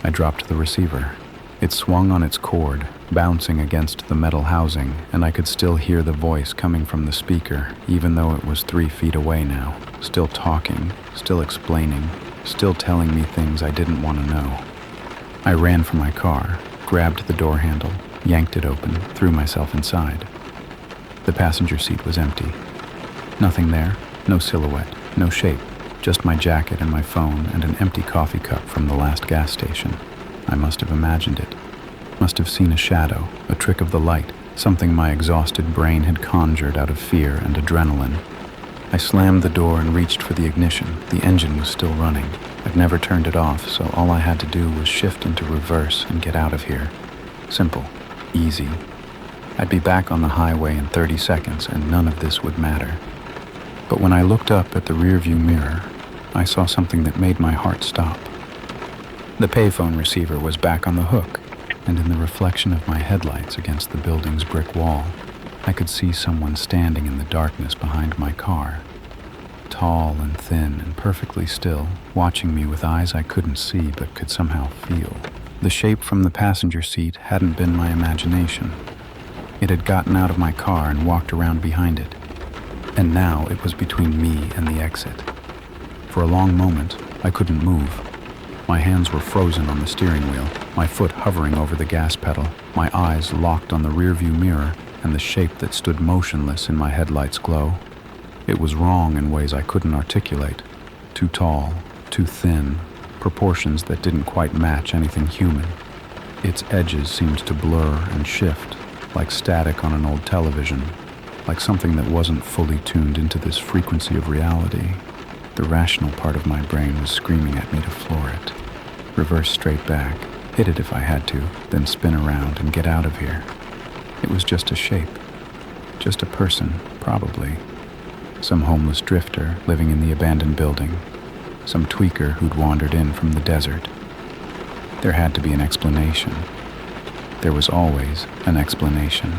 I dropped the receiver. It swung on its cord, bouncing against the metal housing, and I could still hear the voice coming from the speaker, even though it was 3 feet away now, still talking, still explaining, still telling me things I didn't want to know. I ran for my car, grabbed the door handle, yanked it open, threw myself inside. The passenger seat was empty. Nothing there, no silhouette, no shape, just my jacket and my phone and an empty coffee cup from the last gas station. I must have imagined it. Must have seen a shadow, a trick of the light, something my exhausted brain had conjured out of fear and adrenaline. I slammed the door and reached for the ignition. The engine was still running. I'd never turned it off, so all I had to do was shift into reverse and get out of here. Simple. Easy. I'd be back on the highway in 30 seconds and none of this would matter. But when I looked up at the rearview mirror, I saw something that made my heart stop. The payphone receiver was back on the hook, and in the reflection of my headlights against the building's brick wall, I could see someone standing in the darkness behind my car, tall and thin and perfectly still, watching me with eyes I couldn't see but could somehow feel. The shape from the passenger seat hadn't been my imagination. It had gotten out of my car and walked around behind it, and now it was between me and the exit. For a long moment, I couldn't move. My hands were frozen on the steering wheel, my foot hovering over the gas pedal, my eyes locked on the rearview mirror and the shape that stood motionless in my headlights' glow. It was wrong in ways I couldn't articulate. Too tall, too thin, proportions that didn't quite match anything human. Its edges seemed to blur and shift, like static on an old television, like something that wasn't fully tuned into this frequency of reality. The rational part of my brain was screaming at me to floor it. Reverse straight back, hit it if I had to, then spin around and get out of here. It was just a shape. Just a person, probably. Some homeless drifter living in the abandoned building. Some tweaker who'd wandered in from the desert. There had to be an explanation. There was always an explanation.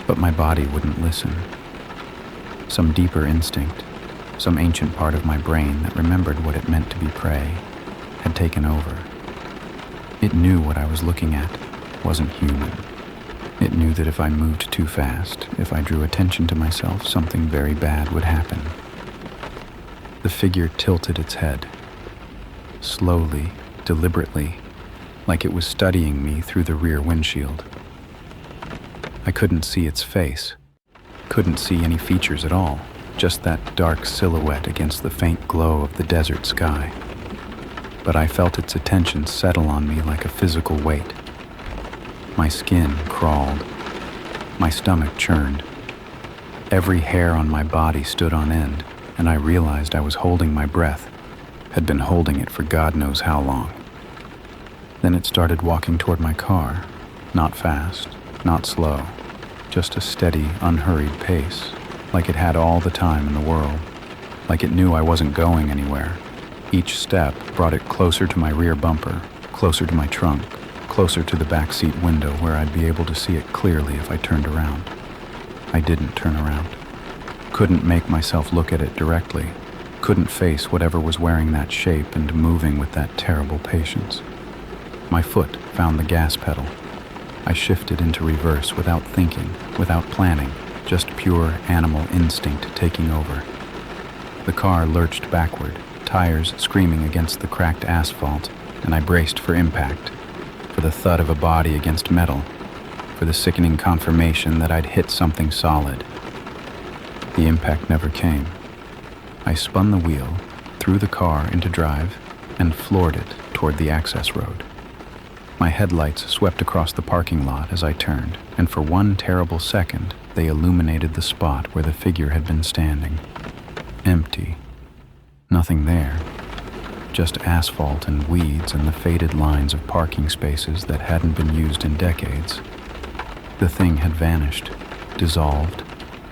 But my body wouldn't listen. Some deeper instinct, some ancient part of my brain that remembered what it meant to be prey, had taken over. It knew what I was looking at wasn't human. It knew that if I moved too fast, if I drew attention to myself, something very bad would happen. The figure tilted its head, slowly, deliberately, like it was studying me through the rear windshield. I couldn't see its face, couldn't see any features at all, just that dark silhouette against the faint glow of the desert sky. But I felt its attention settle on me like a physical weight. My skin crawled. My stomach churned. Every hair on my body stood on end, and I realized I was holding my breath, had been holding it for God knows how long. Then it started walking toward my car, not fast, not slow, just a steady, unhurried pace, like it had all the time in the world, like it knew I wasn't going anywhere. Each step brought it closer to my rear bumper, closer to my trunk, closer to the backseat window where I'd be able to see it clearly if I turned around. I didn't turn around. Couldn't make myself look at it directly. Couldn't face whatever was wearing that shape and moving with that terrible patience. My foot found the gas pedal. I shifted into reverse without thinking, without planning, just pure animal instinct taking over. The car lurched backward, tires screaming against the cracked asphalt, and I braced for impact, for the thud of a body against metal, for the sickening confirmation that I'd hit something solid. The impact never came. I spun the wheel, threw the car into drive, and floored it toward the access road. My headlights swept across the parking lot as I turned, and for one terrible second, they illuminated the spot where the figure had been standing. Empty. Nothing there. Just asphalt and weeds and the faded lines of parking spaces that hadn't been used in decades. The thing had vanished, dissolved,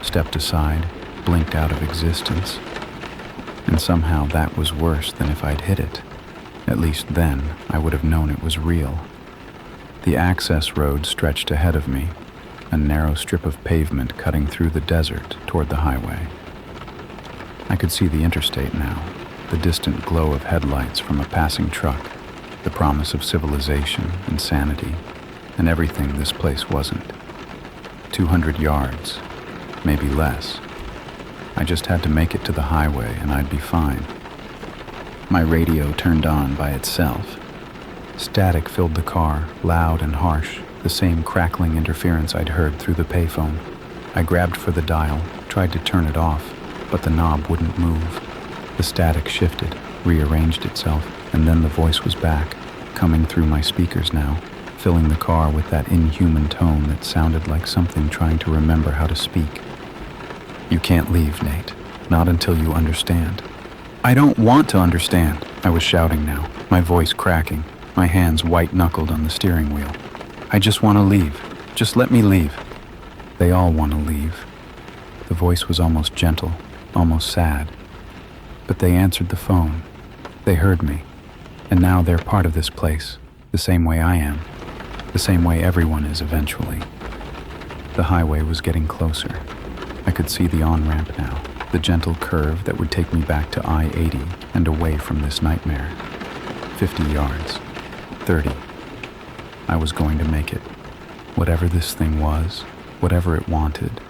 stepped aside, blinked out of existence. And somehow that was worse than if I'd hit it. At least then, I would have known it was real. The access road stretched ahead of me, a narrow strip of pavement cutting through the desert toward the highway. I could see the interstate now, the distant glow of headlights from a passing truck, the promise of civilization and sanity, and everything this place wasn't. 200 yards, maybe less. I just had to make it to the highway and I'd be fine. My radio turned on by itself. Static filled the car, loud and harsh, the same crackling interference I'd heard through the payphone. I grabbed for the dial, tried to turn it off, but the knob wouldn't move. The static shifted, rearranged itself, and then the voice was back, coming through my speakers now, filling the car with that inhuman tone that sounded like something trying to remember how to speak. "You can't leave, Nate. Not until you understand." "I don't want to understand," I was shouting now, my voice cracking, my hands white-knuckled on the steering wheel. "I just want to leave. Just let me leave." They all want to leave. The voice was almost gentle, almost sad. But they answered the phone. They heard me. And now they're part of this place, the same way I am, the same way everyone is eventually. The highway was getting closer. I could see the on-ramp now, the gentle curve that would take me back to I-80 and away from this nightmare. 50 yards. 30. I was going to make it. Whatever this thing was, whatever it wanted,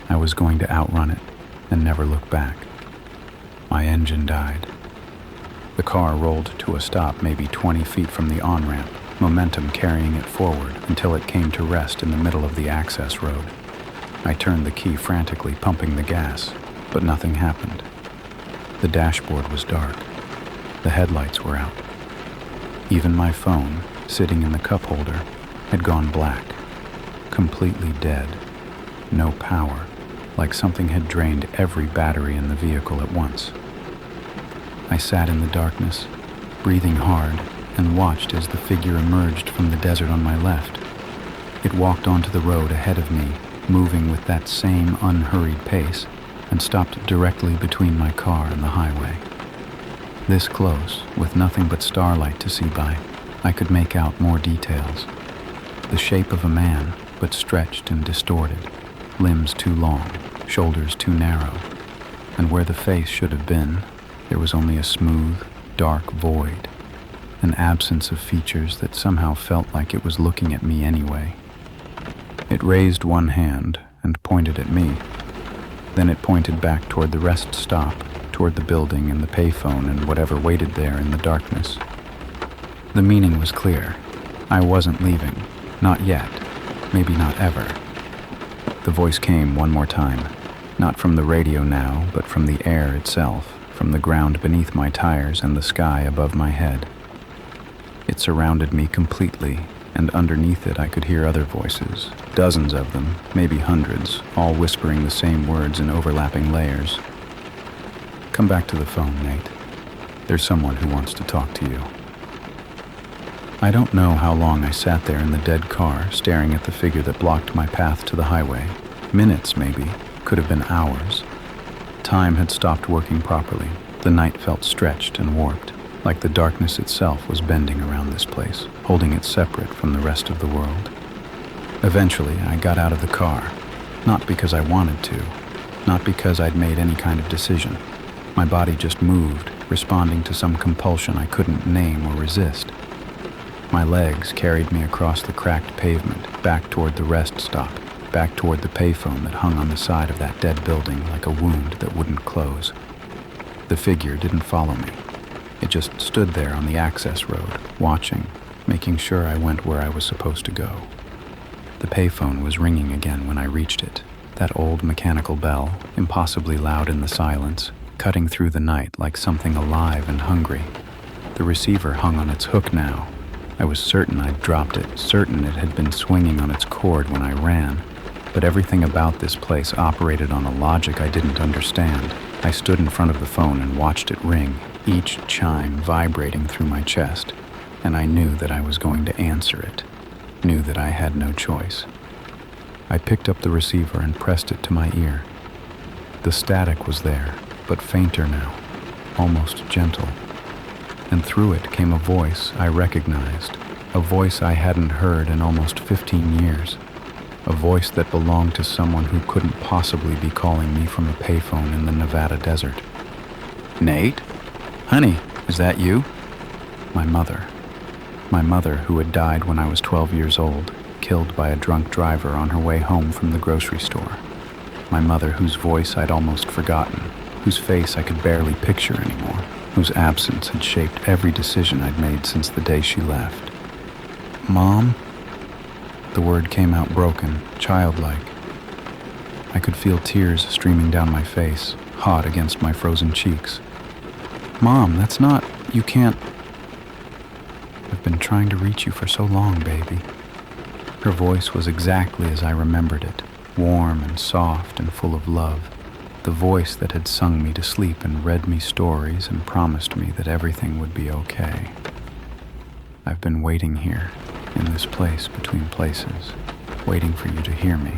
I was going to outrun it and never look back. My engine died. The car rolled to a stop maybe 20 feet from the on-ramp, momentum carrying it forward until it came to rest in the middle of the access road. I turned the key frantically, pumping the gas, but nothing happened. The dashboard was dark. The headlights were out. Even my phone, sitting in the cup holder, had gone black, completely dead. No power, like something had drained every battery in the vehicle at once. I sat in the darkness, breathing hard, and watched as the figure emerged from the desert on my left. It walked onto the road ahead of me, moving with that same unhurried pace, and stopped directly between my car and the highway. This close, with nothing but starlight to see by, I could make out more details. The shape of a man, but stretched and distorted, limbs too long, shoulders too narrow, and where the face should have been, there was only a smooth, dark void, an absence of features that somehow felt like it was looking at me anyway. It raised one hand and pointed at me. Then it pointed back toward the rest stop, toward the building and the payphone and whatever waited there in the darkness. The meaning was clear. I wasn't leaving. Not yet. Maybe not ever. The voice came one more time, not from the radio now, but from the air itself, from the ground beneath my tires and the sky above my head. It surrounded me completely, and underneath it I could hear other voices, dozens of them, maybe hundreds, all whispering the same words in overlapping layers. "Come back to the phone, Nate. There's someone who wants to talk to you." I don't know how long I sat there in the dead car, staring at the figure that blocked my path to the highway. Minutes, maybe. Could have been hours. Time had stopped working properly. The night felt stretched and warped, like the darkness itself was bending around this place, holding it separate from the rest of the world. Eventually, I got out of the car, not because I wanted to, not because I'd made any kind of decision. My body just moved, responding to some compulsion I couldn't name or resist. My legs carried me across the cracked pavement, back toward the rest stop, back toward the payphone that hung on the side of that dead building like a wound that wouldn't close. The figure didn't follow me. It just stood there on the access road, watching, making sure I went where I was supposed to go. The payphone was ringing again when I reached it. That old mechanical bell, impossibly loud in the silence, cutting through the night like something alive and hungry. The receiver hung on its hook now. I was certain I'd dropped it, certain it had been swinging on its cord when I ran. But everything about this place operated on a logic I didn't understand. I stood in front of the phone and watched it ring, each chime vibrating through my chest, and I knew that I was going to answer it, knew that I had no choice. I picked up the receiver and pressed it to my ear. The static was there, but fainter now, almost gentle. And through it came a voice I recognized, a voice I hadn't heard in almost 15 years, a voice that belonged to someone who couldn't possibly be calling me from a payphone in the Nevada desert. "Nate? Honey, is that you?" My mother. My mother, who had died when I was 12 years old, killed by a drunk driver on her way home from the grocery store. My mother, whose voice I'd almost forgotten, whose face I could barely picture anymore, whose absence had shaped every decision I'd made since the day she left. "Mom?" The word came out broken, childlike. I could feel tears streaming down my face, hot against my frozen cheeks. "Mom, that's not... you can't... I've been trying to reach you for so long, baby." Her voice was exactly as I remembered it, warm and soft and full of love. The voice that had sung me to sleep and read me stories and promised me that everything would be okay. "I've been waiting here, in this place between places, waiting for you to hear me."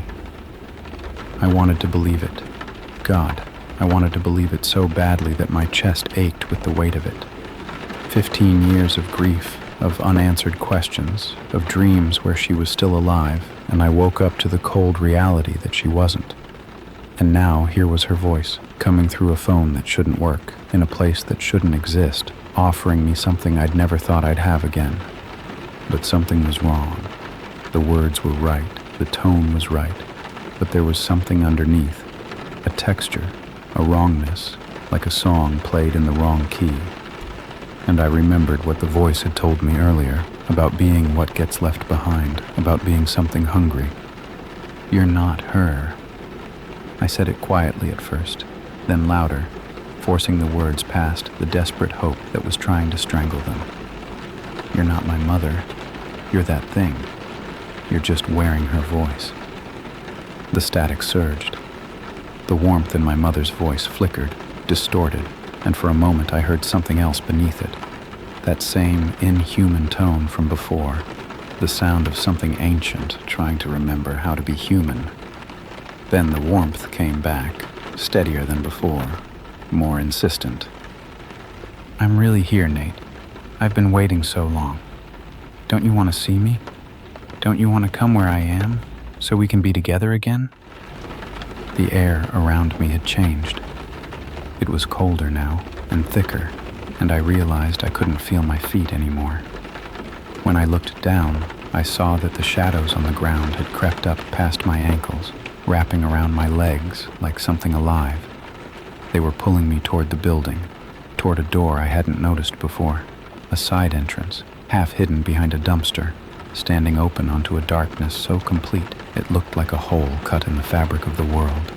I wanted to believe it. God, I wanted to believe it so badly that my chest ached with the weight of it. 15 years of grief, of unanswered questions, of dreams where she was still alive, and I woke up to the cold reality that she wasn't. And now here was her voice, coming through a phone that shouldn't work, in a place that shouldn't exist, offering me something I'd never thought I'd have again. But something was wrong. The words were right, the tone was right, but there was something underneath, a texture, a wrongness, like a song played in the wrong key. And I remembered what the voice had told me earlier, about being what gets left behind, about being something hungry. "You're not her." I said it quietly at first, then louder, forcing the words past the desperate hope that was trying to strangle them. "You're not my mother. You're that thing. You're just wearing her voice." The static surged. The warmth in my mother's voice flickered, distorted, and for a moment I heard something else beneath it. That same inhuman tone from before, the sound of something ancient trying to remember how to be human. Then the warmth came back, steadier than before, more insistent. "I'm really here, Nate. I've been waiting so long. Don't you want to see me? Don't you want to come where I am, so we can be together again?" The air around me had changed. It was colder now, and thicker, and I realized I couldn't feel my feet anymore. When I looked down, I saw that the shadows on the ground had crept up past my ankles, wrapping around my legs like something alive. They were pulling me toward the building, toward a door I hadn't noticed before, a side entrance, half hidden behind a dumpster, standing open onto a darkness so complete it looked like a hole cut in the fabric of the world.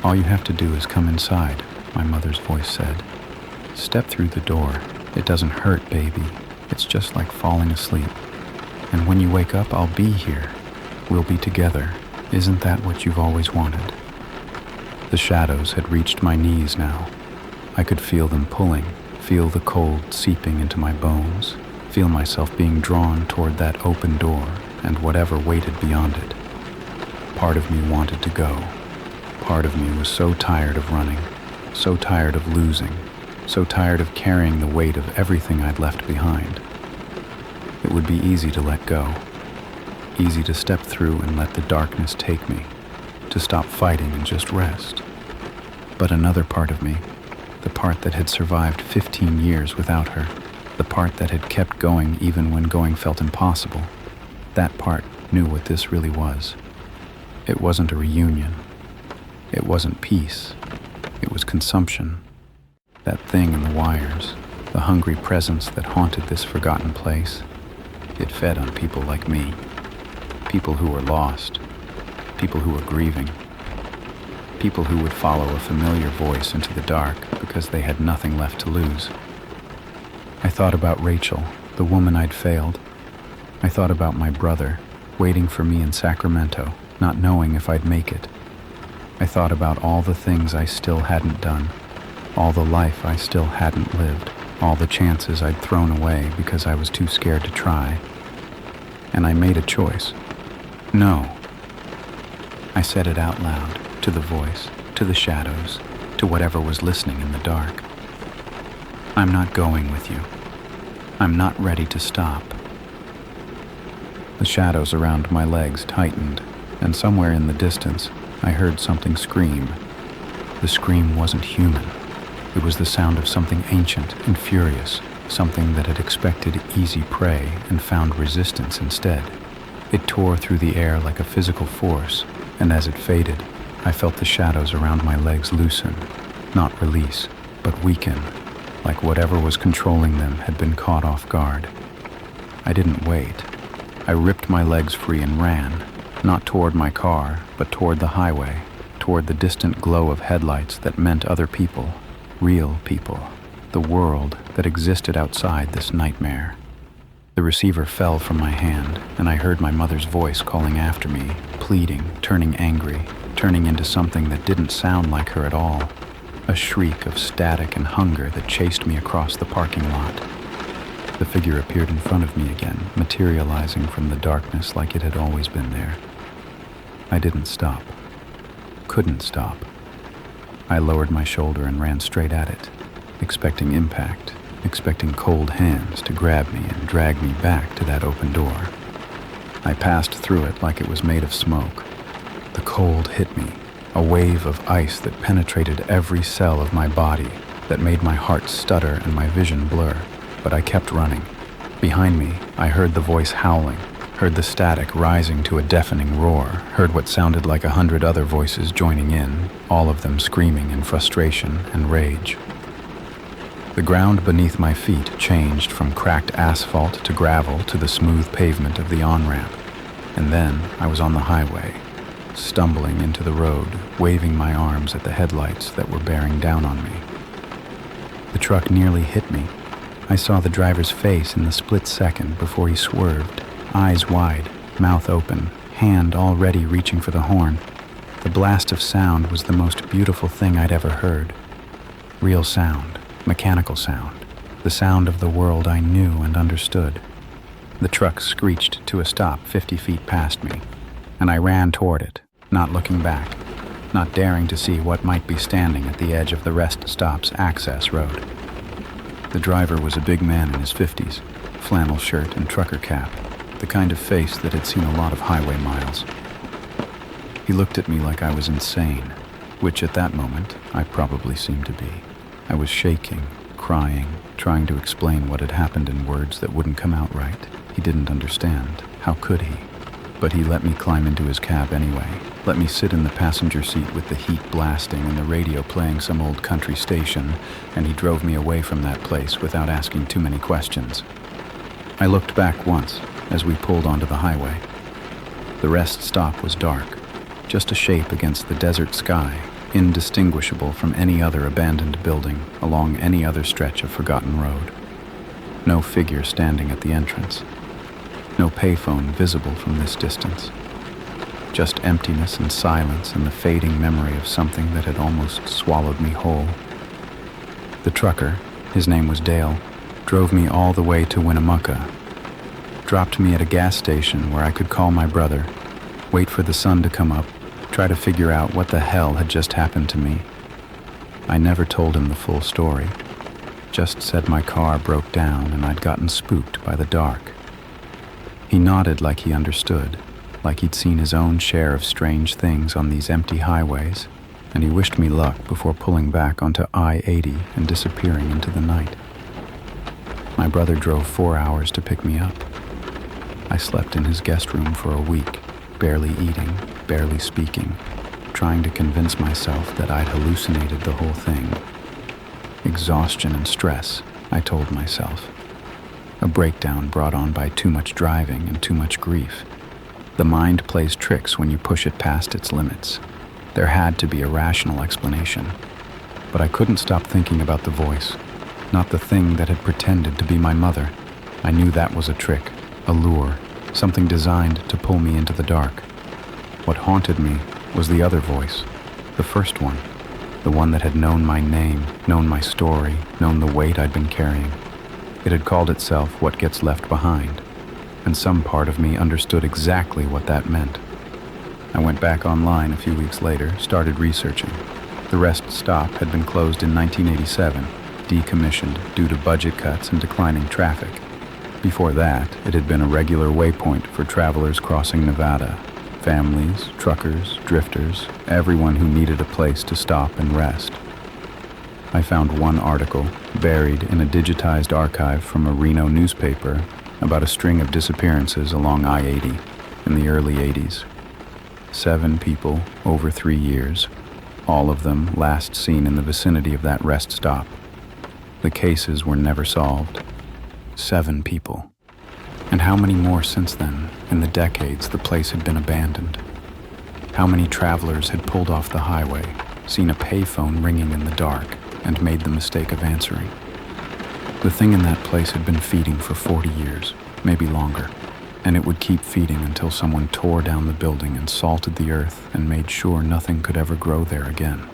"All you have to do is come inside," my mother's voice said. "Step through the door. It doesn't hurt, baby. It's just like falling asleep. And when you wake up, I'll be here. We'll be together. Isn't that what you've always wanted?" The shadows had reached my knees now. I could feel them pulling, feel the cold seeping into my bones, feel myself being drawn toward that open door and whatever waited beyond it. Part of me wanted to go. Part of me was so tired of running, so tired of losing, so tired of carrying the weight of everything I'd left behind. It would be easy to let go, easy to step through and let the darkness take me, to stop fighting and just rest. But another part of me, the part that had survived 15 years without her, the part that had kept going even when going felt impossible, that part knew what this really was. It wasn't a reunion. It wasn't peace. It was consumption. That thing in the wires, the hungry presence that haunted this forgotten place, it fed on people like me. People who were lost. People who were grieving. People who would follow a familiar voice into the dark because they had nothing left to lose. I thought about Rachel, the woman I'd failed. I thought about my brother, waiting for me in Sacramento, not knowing if I'd make it. I thought about all the things I still hadn't done, all the life I still hadn't lived, all the chances I'd thrown away because I was too scared to try. And I made a choice. No. I said it out loud, to the voice, to the shadows, to whatever was listening in the dark. I'm not going with you. I'm not ready to stop. The shadows around my legs tightened, and somewhere in the distance, I heard something scream. The scream wasn't human. It was the sound of something ancient and furious, something that had expected easy prey and found resistance instead. It tore through the air like a physical force, and as it faded, I felt the shadows around my legs loosen, not release, but weaken, like whatever was controlling them had been caught off guard. I didn't wait. I ripped my legs free and ran, not toward my car, but toward the highway, toward the distant glow of headlights that meant other people, real people, the world that existed outside this nightmare. The receiver fell from my hand, and I heard my mother's voice calling after me, pleading, turning angry, turning into something that didn't sound like her at all, a shriek of static and hunger that chased me across the parking lot. The figure appeared in front of me again, materializing from the darkness like it had always been there. I didn't stop. Couldn't stop. I lowered my shoulder and ran straight at it, expecting impact, expecting cold hands to grab me and drag me back to that open door. I passed through it like it was made of smoke. The cold hit me, a wave of ice that penetrated every cell of my body, that made my heart stutter and my vision blur. But I kept running. Behind me, I heard the voice howling, heard the static rising to a deafening roar, heard what sounded like 100 other voices joining in, all of them screaming in frustration and rage. The ground beneath my feet changed from cracked asphalt to gravel to the smooth pavement of the on-ramp, and then I was on the highway, stumbling into the road, waving my arms at the headlights that were bearing down on me. The truck nearly hit me. I saw the driver's face in the split second before he swerved, eyes wide, mouth open, hand already reaching for the horn. The blast of sound was the most beautiful thing I'd ever heard. Real sound, mechanical sound, the sound of the world I knew and understood. The truck screeched to a stop 50 feet past me, and I ran toward it, not looking back, not daring to see what might be standing at the edge of the rest stop's access road. The driver was a big man in his 50s, flannel shirt and trucker cap, the kind of face that had seen a lot of highway miles. He looked at me like I was insane, which at that moment I probably seemed to be. I was shaking, crying, trying to explain what had happened in words that wouldn't come out right. He didn't understand. How could he? But he let me climb into his cab anyway, let me sit in the passenger seat with the heat blasting and the radio playing some old country station, and he drove me away from that place without asking too many questions. I looked back once as we pulled onto the highway. The rest stop was dark, just a shape against the desert sky, indistinguishable from any other abandoned building along any other stretch of forgotten road. No figure standing at the entrance. No payphone visible from this distance. Just emptiness and silence and the fading memory of something that had almost swallowed me whole. The trucker, his name was Dale, drove me all the way to Winnemucca, dropped me at a gas station where I could call my brother, wait for the sun to come up, try to figure out what the hell had just happened to me. I never told him the full story, just said my car broke down and I'd gotten spooked by the dark. He nodded like he understood, like he'd seen his own share of strange things on these empty highways, and he wished me luck before pulling back onto I-80 and disappearing into the night. My brother drove 4 hours to pick me up. I slept in his guest room for a week, barely eating, barely speaking, trying to convince myself that I'd hallucinated the whole thing. exhaustion and stress, I told myself. A breakdown brought on by too much driving and too much grief. The mind plays tricks when you push it past its limits. There had to be a rational explanation. But I couldn't stop thinking about the voice, not the thing that had pretended to be my mother. I knew that was a trick, a lure, something designed to pull me into the dark. What haunted me was the other voice, the first one, the one that had known my name, known my story, known the weight I'd been carrying. It had called itself What Gets Left Behind, and some part of me understood exactly what that meant. I went back online a few weeks later, started researching. The Rest Stop had been closed in 1987, decommissioned due to budget cuts and declining traffic. Before that, it had been a regular waypoint for travelers crossing Nevada. Families, truckers, drifters, everyone who needed a place to stop and rest. I found one article, buried in a digitized archive from a Reno newspaper, about a string of disappearances along I-80 in the early 80s. 7 people over 3 years, all of them last seen in the vicinity of that rest stop. The cases were never solved. 7 people. And how many more since then, in the decades the place had been abandoned? How many travelers had pulled off the highway, seen a payphone ringing in the dark, and made the mistake of answering? The thing in that place had been feeding for 40 years, maybe longer, and it would keep feeding until someone tore down the building and salted the earth and made sure nothing could ever grow there again.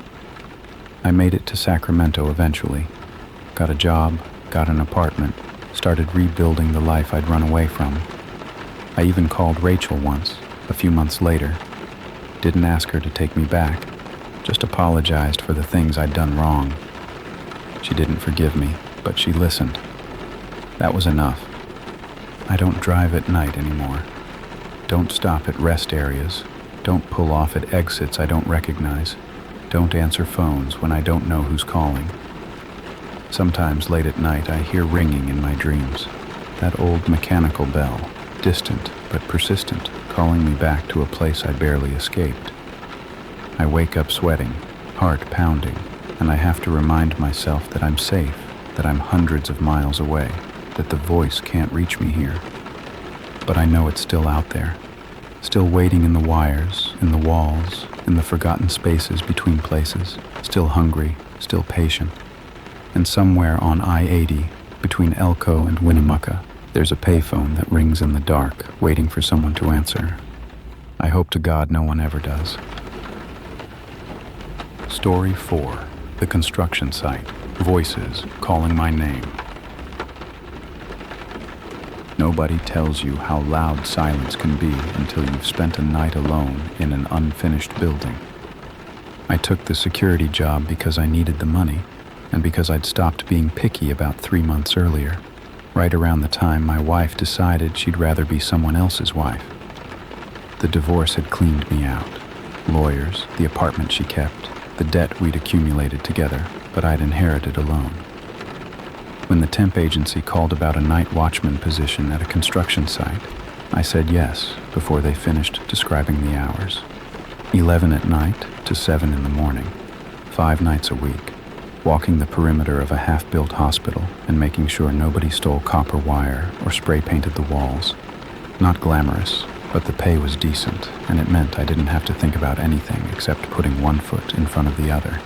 I made it to Sacramento eventually, got a job, got an apartment, started rebuilding the life I'd run away from. I even called Rachel once, a few months later. Didn't ask her to take me back, just apologized for the things I'd done wrong. She didn't forgive me, but she listened. That was enough. I don't drive at night anymore. Don't stop at rest areas. Don't pull off at exits I don't recognize. Don't answer phones when I don't know who's calling. Sometimes late at night I hear ringing in my dreams. That old mechanical bell, distant but persistent, calling me back to a place I barely escaped. I wake up sweating, heart pounding, and I have to remind myself that I'm safe, that I'm hundreds of miles away, that the voice can't reach me here. But I know it's still out there, still waiting in the wires, in the walls, in the forgotten spaces between places, still hungry, still patient. And somewhere on I-80, between Elko and Winnemucca, there's a payphone that rings in the dark, waiting for someone to answer. I hope to God no one ever does. Story 4. The construction site. Voices calling my name. Nobody tells you how loud silence can be until you've spent a night alone in an unfinished building. I took the security job because I needed the money, and because I'd stopped being picky about 3 months earlier, right around the time my wife decided she'd rather be someone else's wife. The divorce had cleaned me out. Lawyers, the apartment she kept, the debt we'd accumulated together, but I'd inherited alone. When the temp agency called about a night watchman position at a construction site, I said yes before they finished describing the hours. 11 at night to 7 in the morning, 5 nights a week, walking the perimeter of a half-built hospital and making sure nobody stole copper wire or spray-painted the walls. Not glamorous, but the pay was decent, and it meant I didn't have to think about anything except putting one foot in front of the other.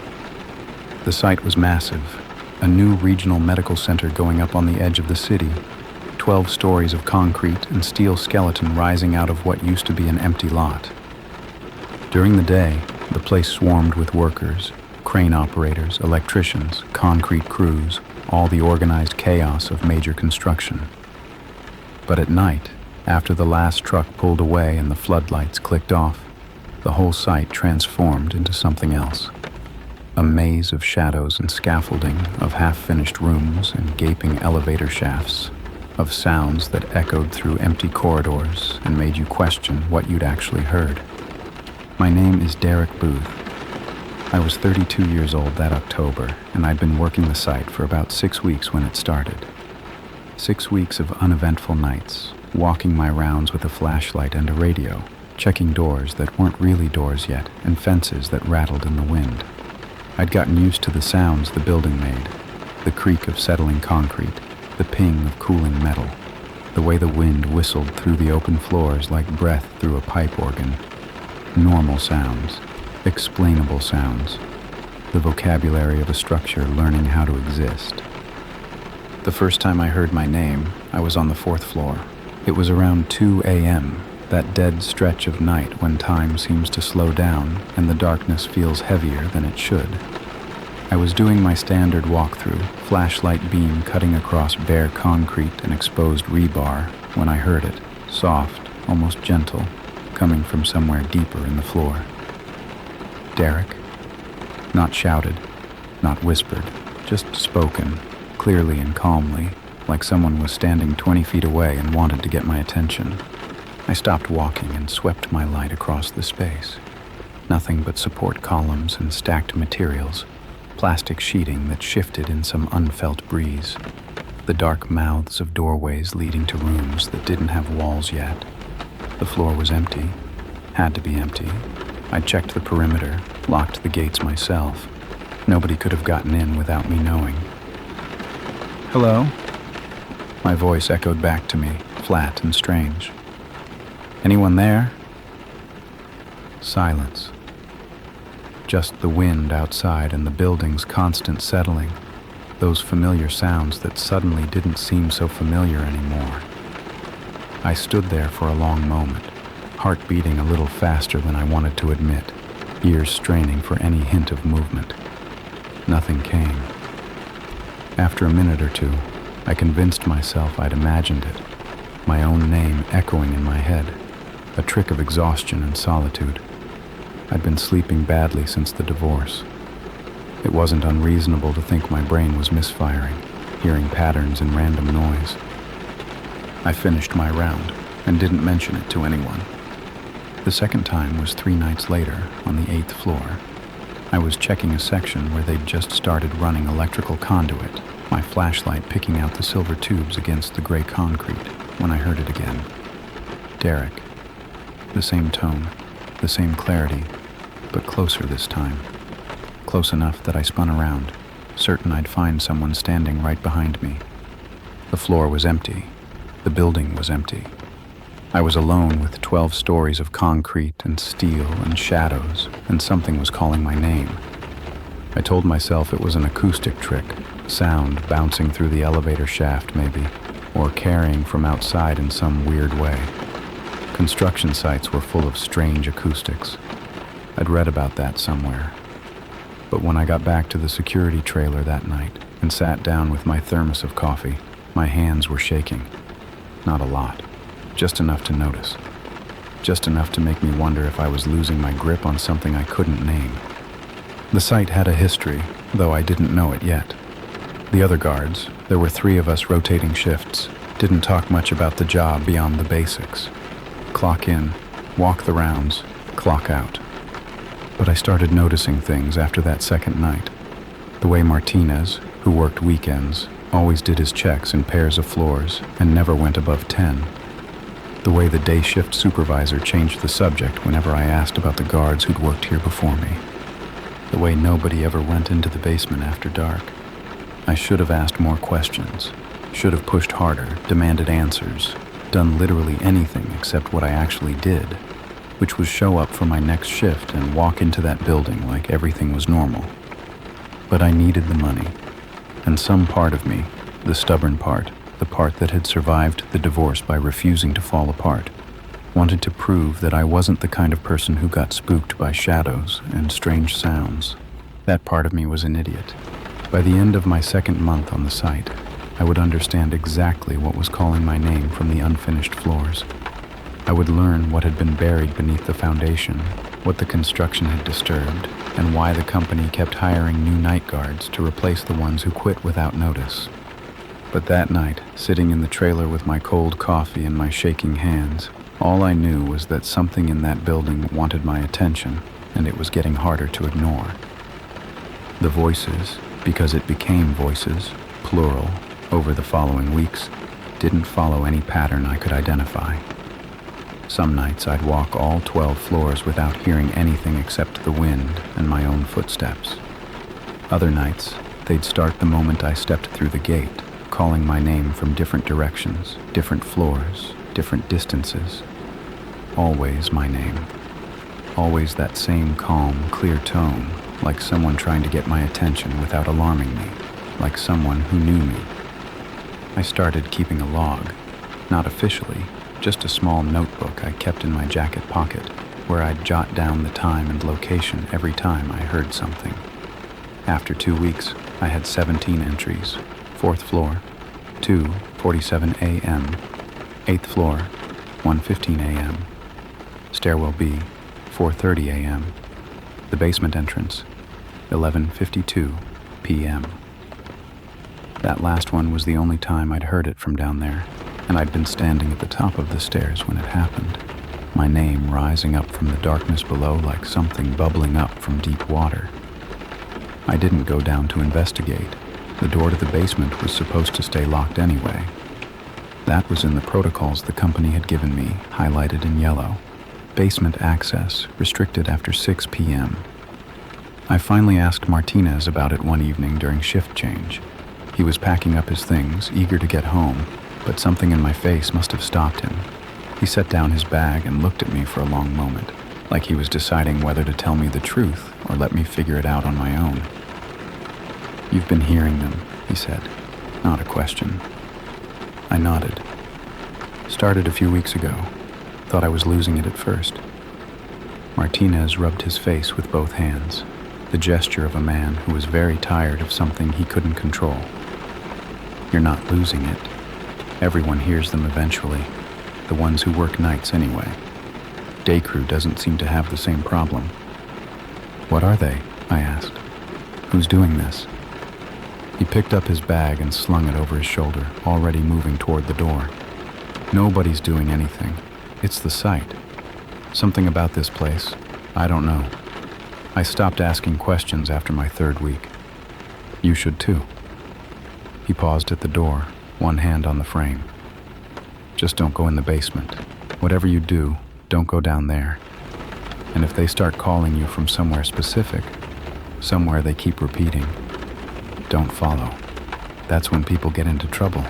The site was massive, a new regional medical center going up on the edge of the city, 12 stories of concrete and steel skeleton rising out of what used to be an empty lot. During the day, the place swarmed with workers, crane operators, electricians, concrete crews, all the organized chaos of major construction. But at night, after the last truck pulled away and the floodlights clicked off, the whole site transformed into something else. A maze of shadows and scaffolding, of half-finished rooms and gaping elevator shafts, of sounds that echoed through empty corridors and made you question what you'd actually heard. My name is Derek Booth. I was 32 years old that October, and I'd been working the site for about 6 weeks when it started. 6 weeks of uneventful nights, walking my rounds with a flashlight and a radio, checking doors that weren't really doors yet, and fences that rattled in the wind. I'd gotten used to the sounds the building made, The creak of settling concrete, the ping of cooling metal, the way the wind whistled through the open floors like breath through a pipe organ. Normal sounds, explainable sounds, the vocabulary of a structure learning how to exist. The first time I heard my name, I was on the 4th floor. It was around 2 a.m., that dead stretch of night when time seems to slow down and the darkness feels heavier than it should. I was doing my standard walkthrough, flashlight beam cutting across bare concrete and exposed rebar, when I heard it, soft, almost gentle, coming from somewhere deeper in the floor. Derek? Not shouted, not whispered, just spoken, clearly and calmly, like someone was standing 20 feet away and wanted to get my attention. I stopped walking and swept my light across the space. Nothing but support columns and stacked materials, plastic sheeting that shifted in some unfelt breeze, the dark mouths of doorways leading to rooms that didn't have walls yet. The floor was empty, had to be empty. I checked the perimeter, locked the gates myself. Nobody could have gotten in without me knowing. "Hello?" My voice echoed back to me, flat and strange. "Anyone there?" Silence. Just the wind outside and the building's constant settling, those familiar sounds that suddenly didn't seem so familiar anymore. I stood there for a long moment, heart beating a little faster than I wanted to admit, ears straining for any hint of movement. Nothing came. After a minute or two, I convinced myself I'd imagined it, my own name echoing in my head, a trick of exhaustion and solitude. I'd been sleeping badly since the divorce. It wasn't unreasonable to think my brain was misfiring, hearing patterns and random noise. I finished my round and didn't mention it to anyone. The second time was 3 nights later on the 8th floor. I was checking a section where they'd just started running electrical conduit, my flashlight picking out the silver tubes against the gray concrete, when I heard it again. Derek. The same tone, the same clarity, but closer this time. Close enough that I spun around, certain I'd find someone standing right behind me. The floor was empty. The building was empty. I was alone with 12 stories of concrete and steel and shadows, and something was calling my name. I told myself it was an acoustic trick, sound bouncing through the elevator shaft maybe, or carrying from outside in some weird way. Construction sites were full of strange acoustics. I'd read about that somewhere. But when I got back to the security trailer that night and sat down with my thermos of coffee, my hands were shaking. Not a lot, just enough to notice. Just enough to make me wonder if I was losing my grip on something I couldn't name. The site had a history, though I didn't know it yet. The other guards, there were 3 of us rotating shifts, didn't talk much about the job beyond the basics. Clock in, walk the rounds, clock out. But I started noticing things after that second night. The way Martinez, who worked weekends, always did his checks in pairs of floors and never went above 10. The way the day shift supervisor changed the subject whenever I asked about the guards who'd worked here before me. The way nobody ever went into the basement after dark. I should have asked more questions, should have pushed harder, demanded answers, done literally anything except what I actually did, which was show up for my next shift and walk into that building like everything was normal. But I needed the money, and some part of me, the stubborn part, the part that had survived the divorce by refusing to fall apart, wanted to prove that I wasn't the kind of person who got spooked by shadows and strange sounds. That part of me was an idiot. By the end of my second month on the site, I would understand exactly what was calling my name from the unfinished floors. I would learn what had been buried beneath the foundation, what the construction had disturbed, and why the company kept hiring new night guards to replace the ones who quit without notice. But that night, sitting in the trailer with my cold coffee and my shaking hands, all I knew was that something in that building wanted my attention, and it was getting harder to ignore. The voices, because it became voices, plural, over the following weeks, didn't follow any pattern I could identify. Some nights I'd walk all 12 floors without hearing anything except the wind and my own footsteps. Other nights, They'd start the moment I stepped through the gate, calling my name from different directions, different floors, different distances. Always my name. Always that same calm, clear tone, like someone trying to get my attention without alarming me, like someone who knew me. I started keeping a log, not officially, just a small notebook I kept in my jacket pocket, where I'd jot down the time and location every time I heard something. After 2 weeks, I had 17 entries. 4th floor, 2:47 a.m. 8th floor, 1:15 a.m. Stairwell B, 4:30 a.m. The basement entrance, 11:52 p.m. That last one was the only time I'd heard it from down there, and I'd been standing at the top of the stairs when it happened, my name rising up from the darkness below like something bubbling up from deep water. I didn't go down to investigate. The door to the basement was supposed to stay locked anyway. That was in the protocols the company had given me, highlighted in yellow. Basement access, restricted after 6 p.m. I finally asked Martinez about it one evening during shift change. He was packing up his things, eager to get home, but something in my face must have stopped him. He set down his bag and looked at me for a long moment, like he was deciding whether to tell me the truth or let me figure it out on my own. "You've been hearing them," he said, not a question. I nodded. "Started a few weeks ago. Thought I was losing it at first." Martinez rubbed his face with both hands, the gesture of a man who was very tired of something he couldn't control. "You're not losing it. Everyone hears them eventually, the ones who work nights anyway. Day crew doesn't seem to have the same problem." "What are they?" I asked. "Who's doing this?" He picked up his bag and slung it over his shoulder, already moving toward the door. "Nobody's doing anything. It's the site. Something about this place. I don't know. I stopped asking questions after my 3rd week. You should too." He paused at the door, one hand on the frame. "Just don't go in the basement. Whatever you do, don't go down there. And if they start calling you from somewhere specific, somewhere they keep repeating, don't follow. That's when people get into trouble."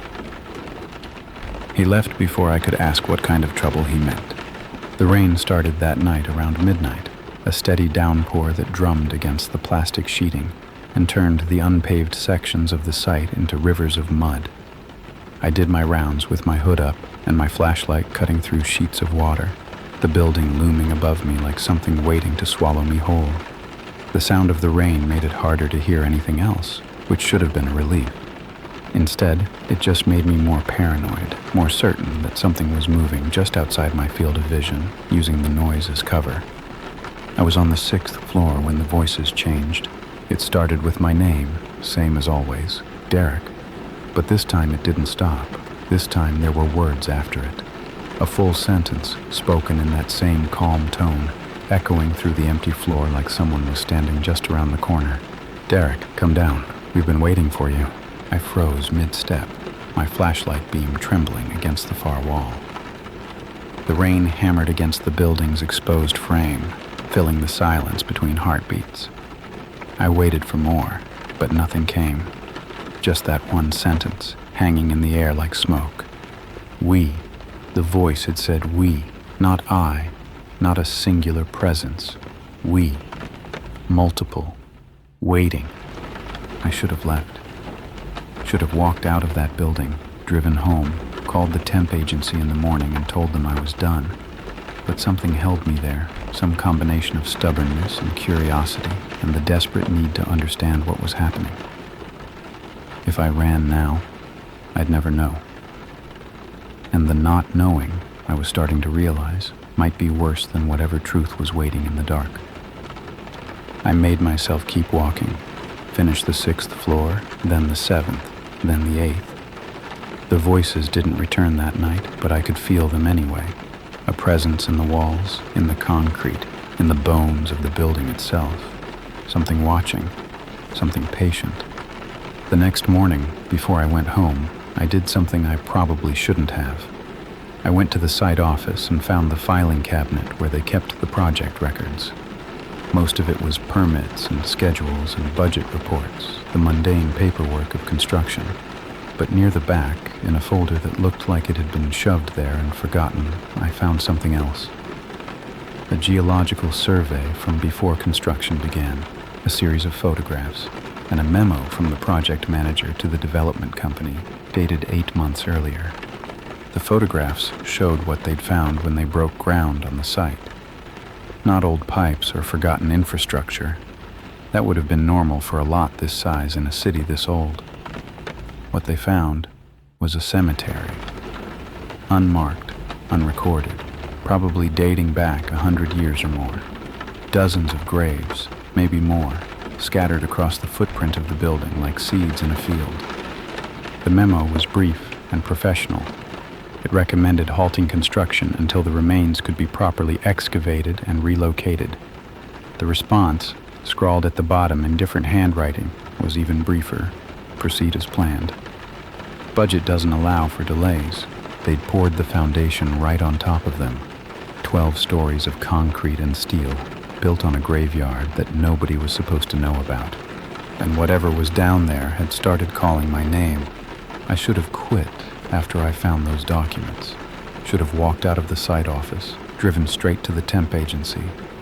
He left before I could ask what kind of trouble he meant. The rain started that night around midnight, a steady downpour that drummed against the plastic sheeting and turned the unpaved sections of the site into rivers of mud. I did my rounds with my hood up and my flashlight cutting through sheets of water, the building looming above me like something waiting to swallow me whole. The sound of the rain made it harder to hear anything else, which should have been a relief. Instead, it just made me more paranoid, more certain that something was moving just outside my field of vision, using the noise as cover. I was on the 6th floor when the voices changed. It started with my name, same as always, Derek. But this time it didn't stop. This time there were words after it. A full sentence, spoken in that same calm tone, echoing through the empty floor like someone was standing just around the corner. "Derek, come down. We've been waiting for you." I froze mid-step, my flashlight beam trembling against the far wall. The rain hammered against the building's exposed frame, filling the silence between heartbeats. I waited for more, but nothing came. Just that one sentence, hanging in the air like smoke. "We." The voice had said "we," not "I," not a singular presence. "We." Multiple. Waiting. I should have left. Should have walked out of that building, driven home, called the temp agency in the morning and told them I was done. But something held me there, some combination of stubbornness and curiosity and the desperate need to understand what was happening. If I ran now, I'd never know. And the not knowing, I was starting to realize, might be worse than whatever truth was waiting in the dark. I made myself keep walking, finish the 6th floor, then the 7th, then the 8th. The voices didn't return that night, but I could feel them anyway. A presence in the walls, in the concrete, in the bones of the building itself. Something watching, something patient. The next morning, before I went home, I did something I probably shouldn't have. I went to the site office and found the filing cabinet where they kept the project records. Most of it was permits and schedules and budget reports, the mundane paperwork of construction. But near the back, in a folder that looked like it had been shoved there and forgotten, I found something else. A geological survey from before construction began, a series of photographs, and a memo from the project manager to the development company, dated 8 months earlier. The photographs showed what they'd found when they broke ground on the site. Not old pipes or forgotten infrastructure. That would have been normal for a lot this size in a city this old. What they found was a cemetery. Unmarked, unrecorded, probably dating back 100 years or more. Dozens of graves, maybe more, scattered across the footprint of the building like seeds in a field. The memo was brief and professional. It recommended halting construction until the remains could be properly excavated and relocated. The response, scrawled at the bottom in different handwriting, was even briefer. Proceed as planned. Budget doesn't allow for delays. They'd poured the foundation right on top of them. 12 stories of concrete and steel, built on a graveyard that nobody was supposed to know about. And whatever was down there had started calling my name. I should have quit after I found those documents. Should have walked out of the site office, driven straight to the temp agency,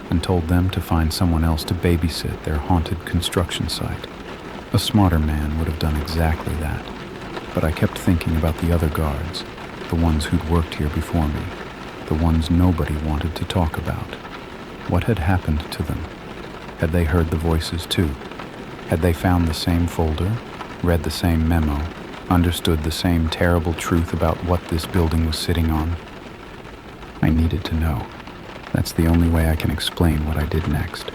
and told them to find someone else to babysit their haunted construction site. A smarter man would have done exactly that. But I kept thinking about the other guards, the ones who'd worked here before me, the ones nobody wanted to talk about. What had happened to them? Had they heard the voices too? Had they found the same folder, read the same memo, understood the same terrible truth about what this building was sitting on? I needed to know. That's the only way I can explain what I did next.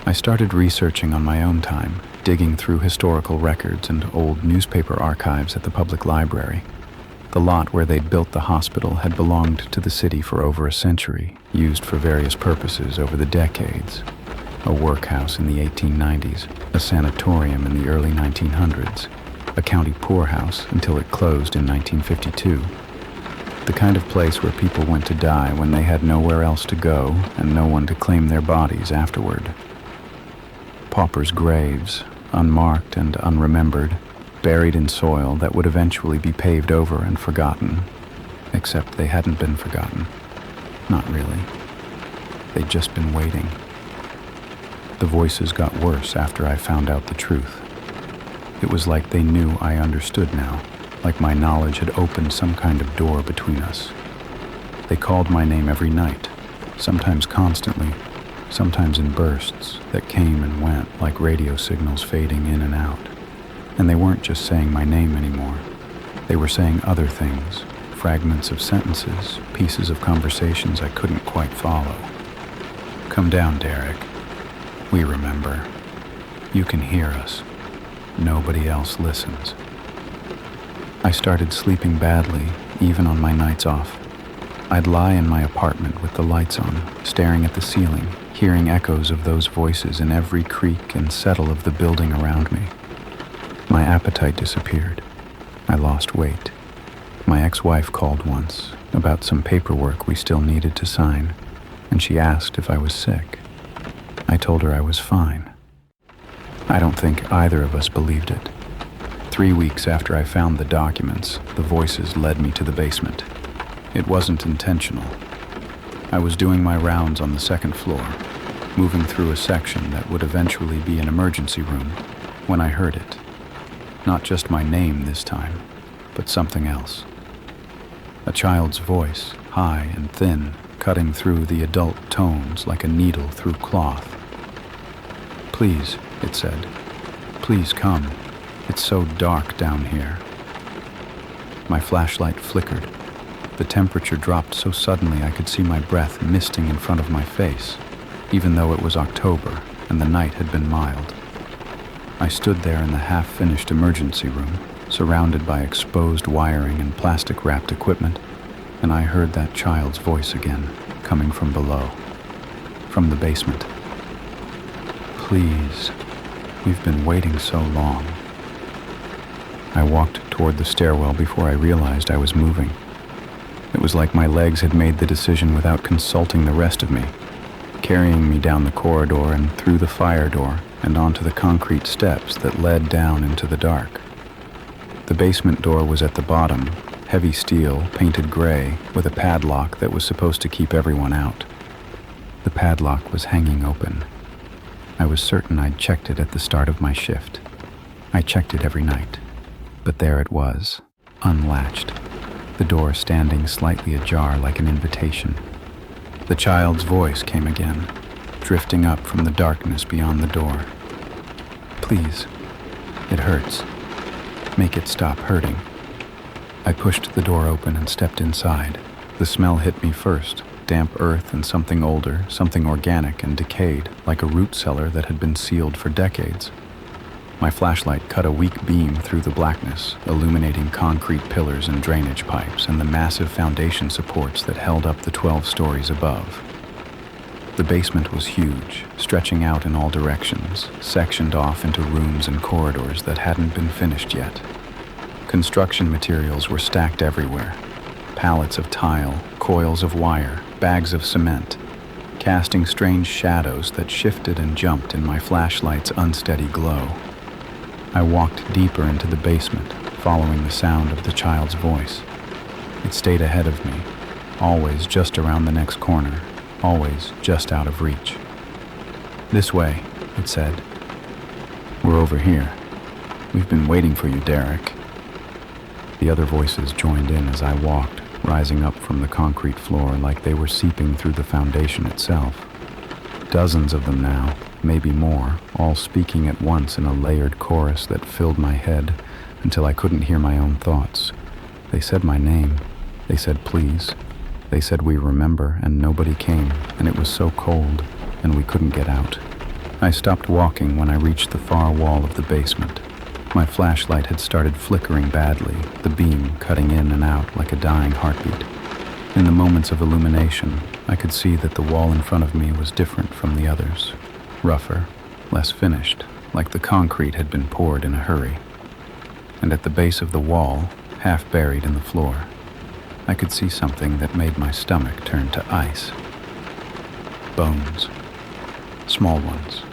I started researching on my own time, digging through historical records and old newspaper archives at the public library. The lot where they'd built the hospital had belonged to the city for over a century, used for various purposes over the decades. A workhouse in the 1890s, a sanatorium in the early 1900s, a county poorhouse until it closed in 1952. The kind of place where people went to die when they had nowhere else to go and no one to claim their bodies afterward. Paupers' graves, unmarked and unremembered, buried in soil that would eventually be paved over and forgotten. Except they hadn't been forgotten. Not really. They'd just been waiting. The voices got worse after I found out the truth. It was like they knew I understood now, like my knowledge had opened some kind of door between us. They called my name every night, sometimes constantly, sometimes in bursts that came and went like radio signals fading in and out. And they weren't just saying my name anymore. They were saying other things, fragments of sentences, pieces of conversations I couldn't quite follow. Come down, Derek. We remember. You can hear us. Nobody else listens. I started sleeping badly, even on my nights off. I'd lie in my apartment with the lights on, staring at the ceiling, hearing echoes of those voices in every creak and settle of the building around me. My appetite disappeared. I lost weight. My ex-wife called once about some paperwork we still needed to sign, and she asked if I was sick. I told her I was fine. I don't think either of us believed it. 3 weeks after I found the documents, the voices led me to the basement. It wasn't intentional. I was doing my rounds on the second floor, moving through a section that would eventually be an emergency room, when I heard it. Not just my name this time, but something else. A child's voice, high and thin, cutting through the adult tones like a needle through cloth. Please, it said. Please come. It's so dark down here. My flashlight flickered. The temperature dropped so suddenly I could see my breath misting in front of my face, even though it was October and the night had been mild. I stood there in the half-finished emergency room, surrounded by exposed wiring and plastic-wrapped equipment, and I heard that child's voice again, coming from below, from the basement. Please, we've been waiting so long. I walked toward the stairwell before I realized I was moving. It was like my legs had made the decision without consulting the rest of me. carrying me down the corridor and through the fire door and onto the concrete steps that led down into the dark. The basement door was at the bottom, heavy steel, painted gray, with a padlock that was supposed to keep everyone out. The padlock was hanging open. I was certain I'd checked it at the start of my shift. I checked it every night, but there it was, unlatched, the door standing slightly ajar like an invitation. The child's voice came again, drifting up from the darkness beyond the door. "Please, it hurts. Make it stop hurting." I pushed the door open and stepped inside. The smell hit me first, damp earth and something older, something organic and decayed, like a root cellar that had been sealed for decades. My flashlight cut a weak beam through the blackness, illuminating concrete pillars and drainage pipes and the massive foundation supports that held up the 12 stories above. The basement was huge, stretching out in all directions, sectioned off into rooms and corridors that hadn't been finished yet. Construction materials were stacked everywhere. Pallets of tile, coils of wire, bags of cement, casting strange shadows that shifted and jumped in my flashlight's unsteady glow. I walked deeper into the basement, following the sound of the child's voice. It stayed ahead of me, always just around the next corner, always just out of reach. "This way," it said. "We're over here. We've been waiting for you, Derek." The other voices joined in as I walked, rising up from the concrete floor like they were seeping through the foundation itself. Dozens of them now, maybe more, all speaking at once in a layered chorus that filled my head until I couldn't hear my own thoughts. They said my name. They said please. They said we remember, and nobody came, and it was so cold, and we couldn't get out. I stopped walking when I reached the far wall of the basement. My flashlight had started flickering badly, the beam cutting in and out like a dying heartbeat. In the moments of illumination, I could see that the wall in front of me was different from the others. Rougher, less finished, like the concrete had been poured in a hurry. And at the base of the wall, half buried in the floor, I could see something that made my stomach turn to ice. Bones. Small ones,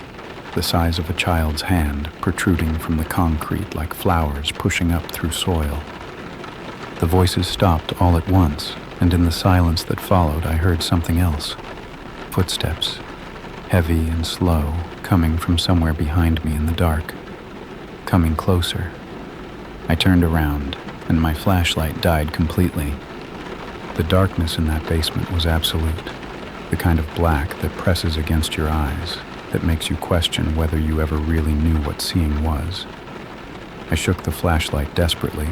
the size of a child's hand, protruding from the concrete like flowers pushing up through soil. The voices stopped all at once, and in the silence that followed I heard something else. Footsteps, heavy and slow, coming from somewhere behind me in the dark. Coming closer. I turned around, and my flashlight died completely. The darkness in that basement was absolute, the kind of black that presses against your eyes, that makes you question whether you ever really knew what seeing was. I shook the flashlight desperately,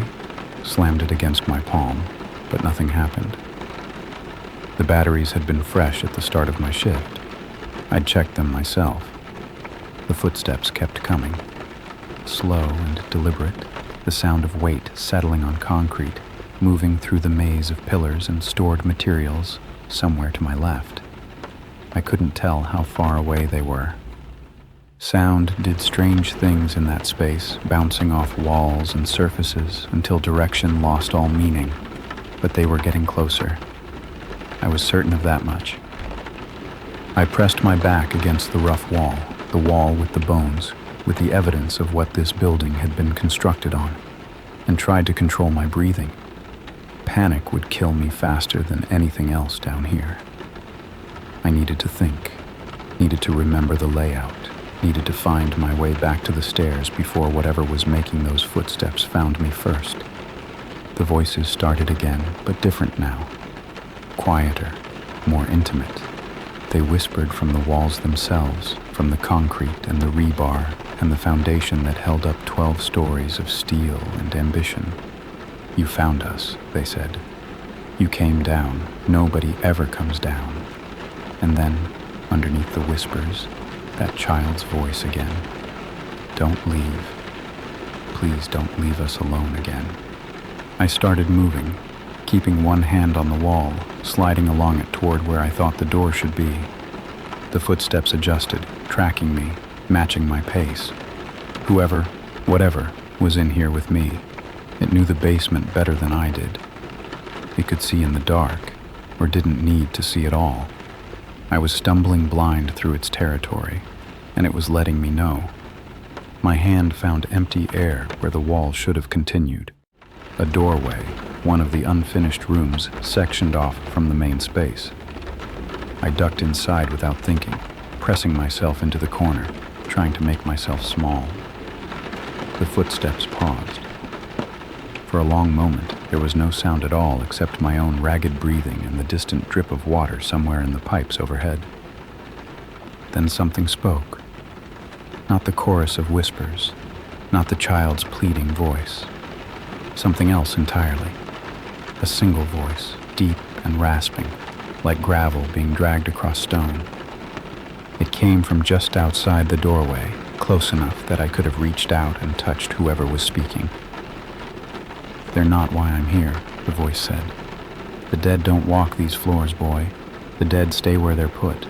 slammed it against my palm, but nothing happened. The batteries had been fresh at the start of my shift. I'd checked them myself. The footsteps kept coming, slow and deliberate, the sound of weight settling on concrete, moving through the maze of pillars and stored materials somewhere to my left. I couldn't tell how far away they were. Sound did strange things in that space, bouncing off walls and surfaces until direction lost all meaning, but they were getting closer. I was certain of that much. I pressed my back against the rough wall, the wall with the bones, with the evidence of what this building had been constructed on, and tried to control my breathing. Panic would kill me faster than anything else down here. I needed to think, needed to remember the layout, needed to find my way back to the stairs before whatever was making those footsteps found me first. The voices started again, but different now. Quieter, more intimate. They whispered from the walls themselves, from the concrete and the rebar and the foundation that held up 12 stories of steel and ambition. "You found us," they said. "You came down. Nobody ever comes down." And then, underneath the whispers, that child's voice again. "Don't leave. Please don't leave us alone again." I started moving, keeping one hand on the wall, sliding along it toward where I thought the door should be. The footsteps adjusted, tracking me, matching my pace. Whoever, whatever, was in here with me. It knew the basement better than I did. It could see in the dark, or didn't need to see at all. I was stumbling blind through its territory, and it was letting me know. My hand found empty air where the wall should have continued. A doorway, one of the unfinished rooms sectioned off from the main space. I ducked inside without thinking, pressing myself into the corner, trying to make myself small. The footsteps paused. For a long moment, there was no sound at all except my own ragged breathing and the distant drip of water somewhere in the pipes overhead. Then something spoke. Not the chorus of whispers, not the child's pleading voice. Something else entirely. A single voice, deep and rasping, like gravel being dragged across stone. It came from just outside the doorway, close enough that I could have reached out and touched whoever was speaking. "They're not why I'm here," the voice said. "The dead don't walk these floors, boy. The dead stay where they're put,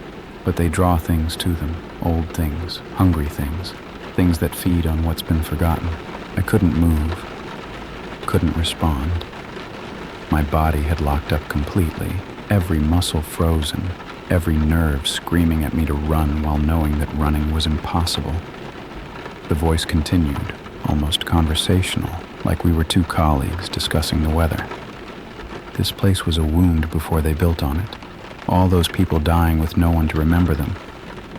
but they draw things to them, old things, hungry things, things that feed on what's been forgotten." I couldn't move, couldn't respond. My body had locked up completely, every muscle frozen, every nerve screaming at me to run while knowing that running was impossible. The voice continued, almost conversational, like we were two colleagues discussing the weather. This place was a wound before they built on it. All those people dying with no one to remember them.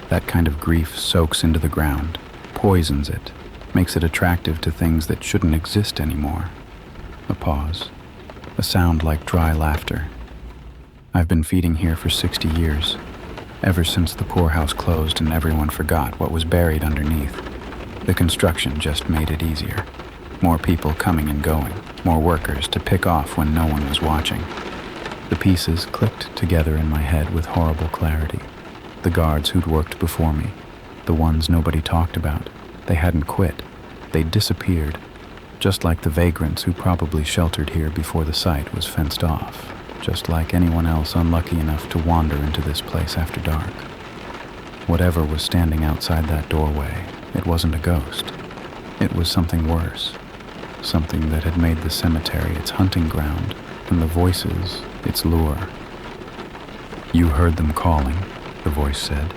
That kind of grief soaks into the ground, poisons it, makes it attractive to things that shouldn't exist anymore. A pause. A sound like dry laughter. I've been feeding here for 60 years, ever since the poorhouse closed and everyone forgot what was buried underneath. The construction just made it easier. More people coming and going, more workers to pick off when no one was watching. The pieces clicked together in my head with horrible clarity. The guards who'd worked before me, the ones nobody talked about, they hadn't quit. They'd disappeared, just like the vagrants who probably sheltered here before the site was fenced off, just like anyone else unlucky enough to wander into this place after dark. Whatever was standing outside that doorway, it wasn't a ghost. It was something worse, something that had made the cemetery its hunting ground and the voices its lure. "You heard them calling," the voice said.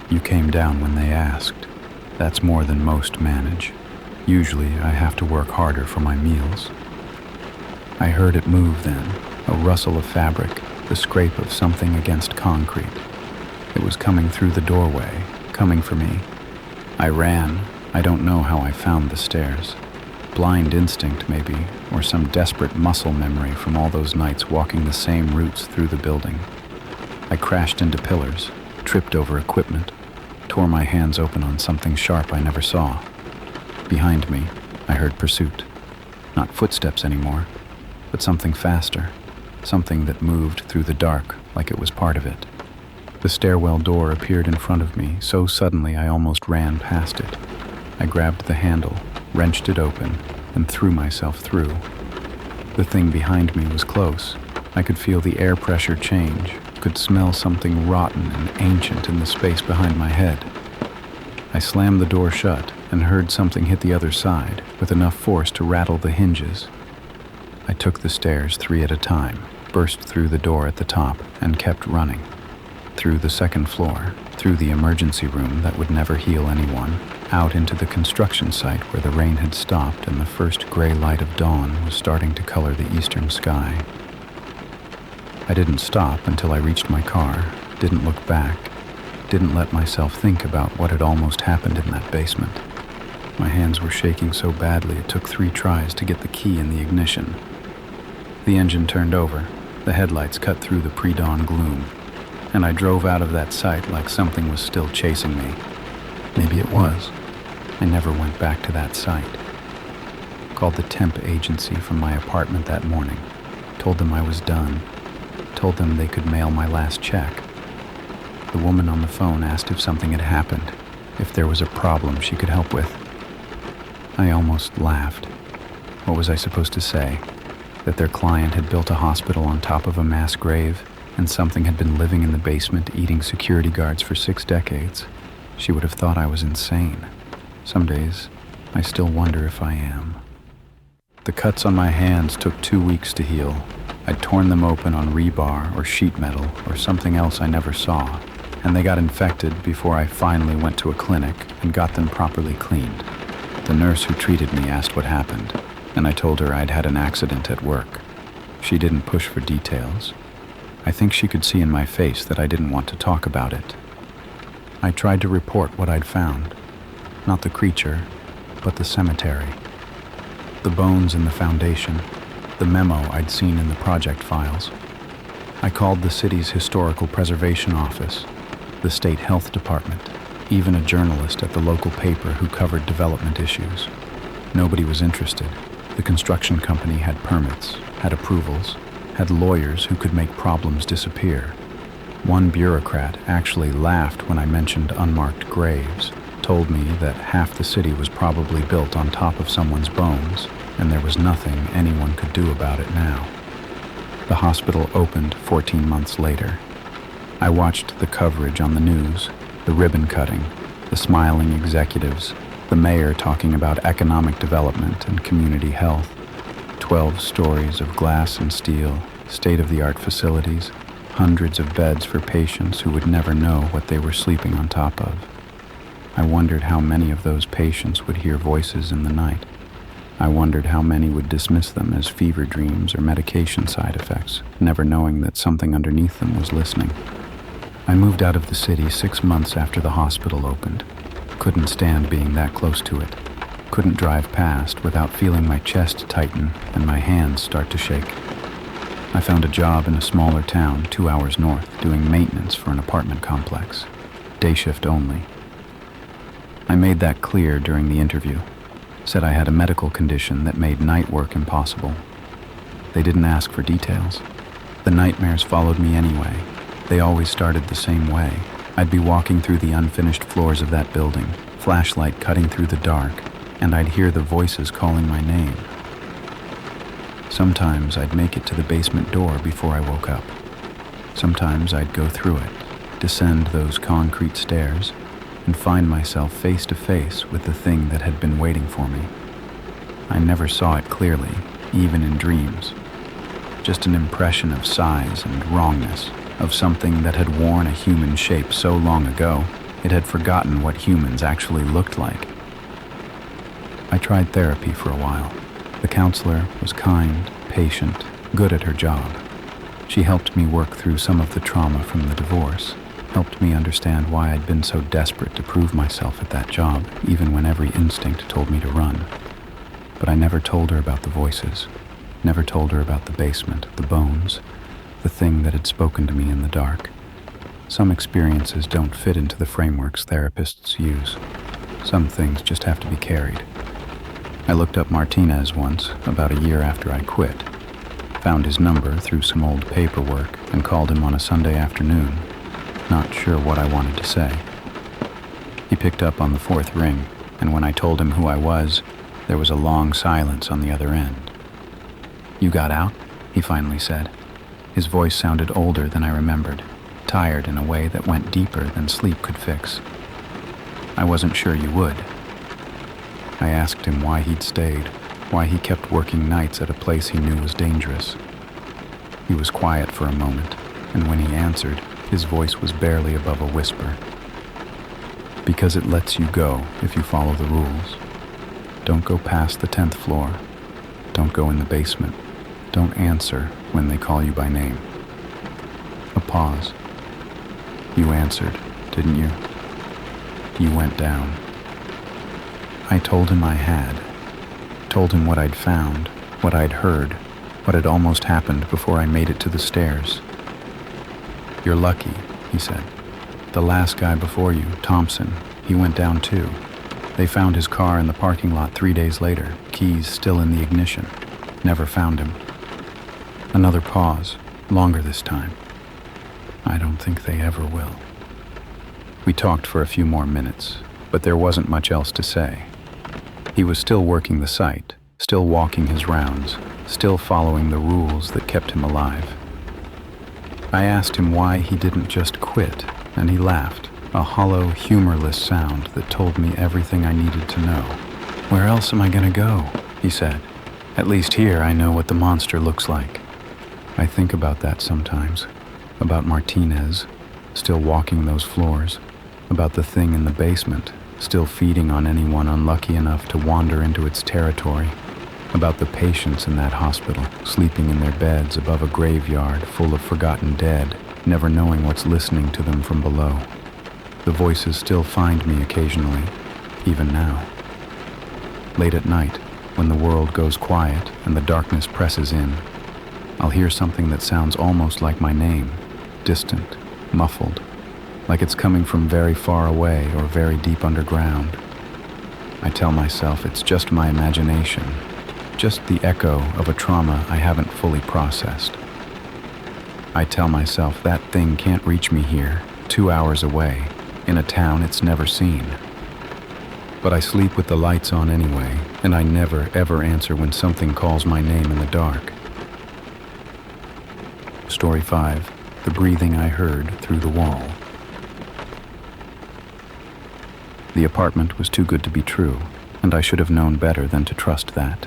"You came down when they asked. That's more than most manage. Usually I have to work harder for my meals." I heard it move then, a rustle of fabric, the scrape of something against concrete. It was coming through the doorway, coming for me. I ran. I don't know how I found the stairs. Blind instinct, maybe, or some desperate muscle memory from all those nights walking the same routes through the building. I crashed into pillars, tripped over equipment, tore my hands open on something sharp I never saw. Behind me, I heard pursuit. Not footsteps anymore, but something faster, something that moved through the dark like it was part of it. The stairwell door appeared in front of me so suddenly I almost ran past it. I grabbed the handle, wrenched it open, and threw myself through. The thing behind me was close. I could feel the air pressure change, could smell something rotten and ancient in the space behind my head. I slammed the door shut and heard something hit the other side with enough force to rattle the hinges. I took the stairs 3 at a time, burst through the door at the top, and kept running. Through the second floor, through the emergency room that would never heal anyone, out into the construction site where the rain had stopped and the first gray light of dawn was starting to color the eastern sky. I didn't stop until I reached my car, didn't look back, didn't let myself think about what had almost happened in that basement. My hands were shaking so badly it took 3 tries to get the key in the ignition. The engine turned over, the headlights cut through the pre-dawn gloom, and I drove out of that site like something was still chasing me. Maybe it was. I never went back to that site. Called the temp agency from my apartment that morning, told them I was done, told them they could mail my last check. The woman on the phone asked if something had happened, if there was a problem she could help with. I almost laughed. What was I supposed to say? That their client had built a hospital on top of a mass grave, and something had been living in the basement eating security guards for 6 decades. She would have thought I was insane. Some days, I still wonder if I am. The cuts on my hands took 2 weeks to heal. I'd torn them open on rebar or sheet metal or something else I never saw. and they got infected before I finally went to a clinic and got them properly cleaned. The nurse who treated me asked what happened, and I told her I'd had an accident at work. She didn't push for details. I think she could see in my face that I didn't want to talk about it. I tried to report what I'd found. Not the creature, but the cemetery. The bones in the foundation, the memo I'd seen in the project files. I called the city's historical preservation office, the state health department, even a journalist at the local paper who covered development issues. Nobody was interested. The construction company had permits, had approvals, had lawyers who could make problems disappear. One bureaucrat actually laughed when I mentioned unmarked graves, told me that half the city was probably built on top of someone's bones, and there was nothing anyone could do about it now. The hospital opened 14 months later. I watched the coverage on the news, the ribbon cutting, the smiling executives, the mayor talking about economic development and community health, 12 stories of glass and steel, state-of-the-art facilities, hundreds of beds for patients who would never know what they were sleeping on top of. I wondered how many of those patients would hear voices in the night. I wondered how many would dismiss them as fever dreams or medication side effects, never knowing that something underneath them was listening. I moved out of the city 6 months after the hospital opened. Couldn't stand being that close to it. Couldn't drive past without feeling my chest tighten and my hands start to shake. I found a job in a smaller town 2 hours north doing maintenance for an apartment complex. Day shift only. I made that clear during the interview. Said I had a medical condition that made night work impossible. They didn't ask for details. The nightmares followed me anyway. They always started the same way. I'd be walking through the unfinished floors of that building, flashlight cutting through the dark, and I'd hear the voices calling my name. Sometimes I'd make it to the basement door before I woke up. Sometimes I'd go through it, descend those concrete stairs, and find myself face to face with the thing that had been waiting for me. I never saw it clearly, even in dreams. Just an impression of size and wrongness, of something that had worn a human shape so long ago, it had forgotten what humans actually looked like. I tried therapy for a while. The counselor was kind, patient, good at her job. She helped me work through some of the trauma from the divorce, helped me understand why I'd been so desperate to prove myself at that job, even when every instinct told me to run. But I never told her about the voices, never told her about the basement, the bones, the thing that had spoken to me in the dark. Some experiences don't fit into the frameworks therapists use. Some things just have to be carried. I looked up Martinez once, about a year after I quit, found his number through some old paperwork, and called him on a Sunday afternoon, not sure what I wanted to say. He picked up on the fourth ring, and when I told him who I was, there was a long silence on the other end. "You got out?" he finally said. His voice sounded older than I remembered, tired in a way that went deeper than sleep could fix. "I wasn't sure you would." I asked him why he'd stayed, why he kept working nights at a place he knew was dangerous. He was quiet for a moment, and when he answered, his voice was barely above a whisper. "Because it lets you go if you follow the rules. Don't go past the 10th floor. Don't go in the basement. Don't answer when they call you by name." A pause. "You answered, didn't you? You went down." I told him I had. Told him what I'd found, what I'd heard, what had almost happened before I made it to the stairs. "You're lucky," he said. "The last guy before you, Thompson, he went down too. They found his car in the parking lot 3 days later, keys still in the ignition. Never found him." Another pause, longer this time. "I don't think they ever will." We talked for a few more minutes, but there wasn't much else to say. He was still working the site, still walking his rounds, still following the rules that kept him alive. I asked him why he didn't just quit, and he laughed, a hollow, humorless sound that told me everything I needed to know. "Where else am I gonna go?" he said. "At least here I know what the monster looks like." I think about that sometimes, about Martinez, still walking those floors, about the thing in the basement, still feeding on anyone unlucky enough to wander into its territory, about the patients in that hospital, sleeping in their beds above a graveyard full of forgotten dead, never knowing what's listening to them from below. The voices still find me occasionally, even now. Late at night, when the world goes quiet and the darkness presses in, I'll hear something that sounds almost like my name, distant, muffled, like it's coming from very far away or very deep underground. I tell myself it's just my imagination, just the echo of a trauma I haven't fully processed. I tell myself that thing can't reach me here, 2 hours away, in a town it's never seen. But I sleep with the lights on anyway, and I never ever answer when something calls my name in the dark. Story 5. The breathing I heard through the wall. The apartment was too good to be true, and I should have known better than to trust that.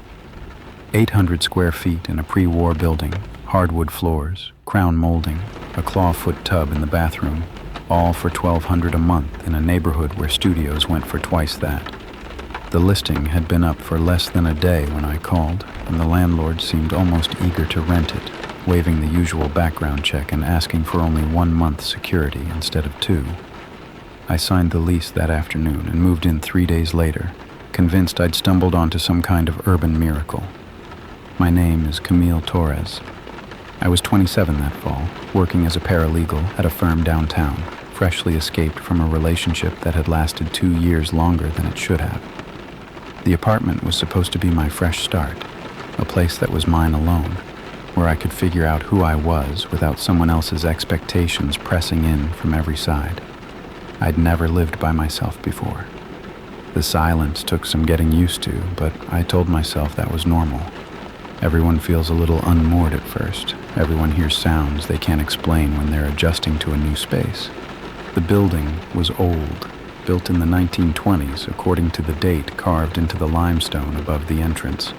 800 square feet in a pre-war building, hardwood floors, crown molding, a clawfoot tub in the bathroom, all for $1,200 a month in a neighborhood where studios went for twice that. The listing had been up for less than a day when I called, and the landlord seemed almost eager to rent it, waiving the usual background check and asking for only 1 month's security instead of 2. I signed the lease that afternoon and moved in 3 days later, convinced I'd stumbled onto some kind of urban miracle. My name is Camille Torres. I was 27 that fall, working as a paralegal at a firm downtown, freshly escaped from a relationship that had lasted 2 years longer than it should have. The apartment was supposed to be my fresh start, a place that was mine alone, where I could figure out who I was without someone else's expectations pressing in from every side. I'd never lived by myself before. The silence took some getting used to, but I told myself that was normal. Everyone feels a little unmoored at first. Everyone hears sounds they can't explain when they're adjusting to a new space. The building was old, built in the 1920s according to the date carved into the limestone above the entrance.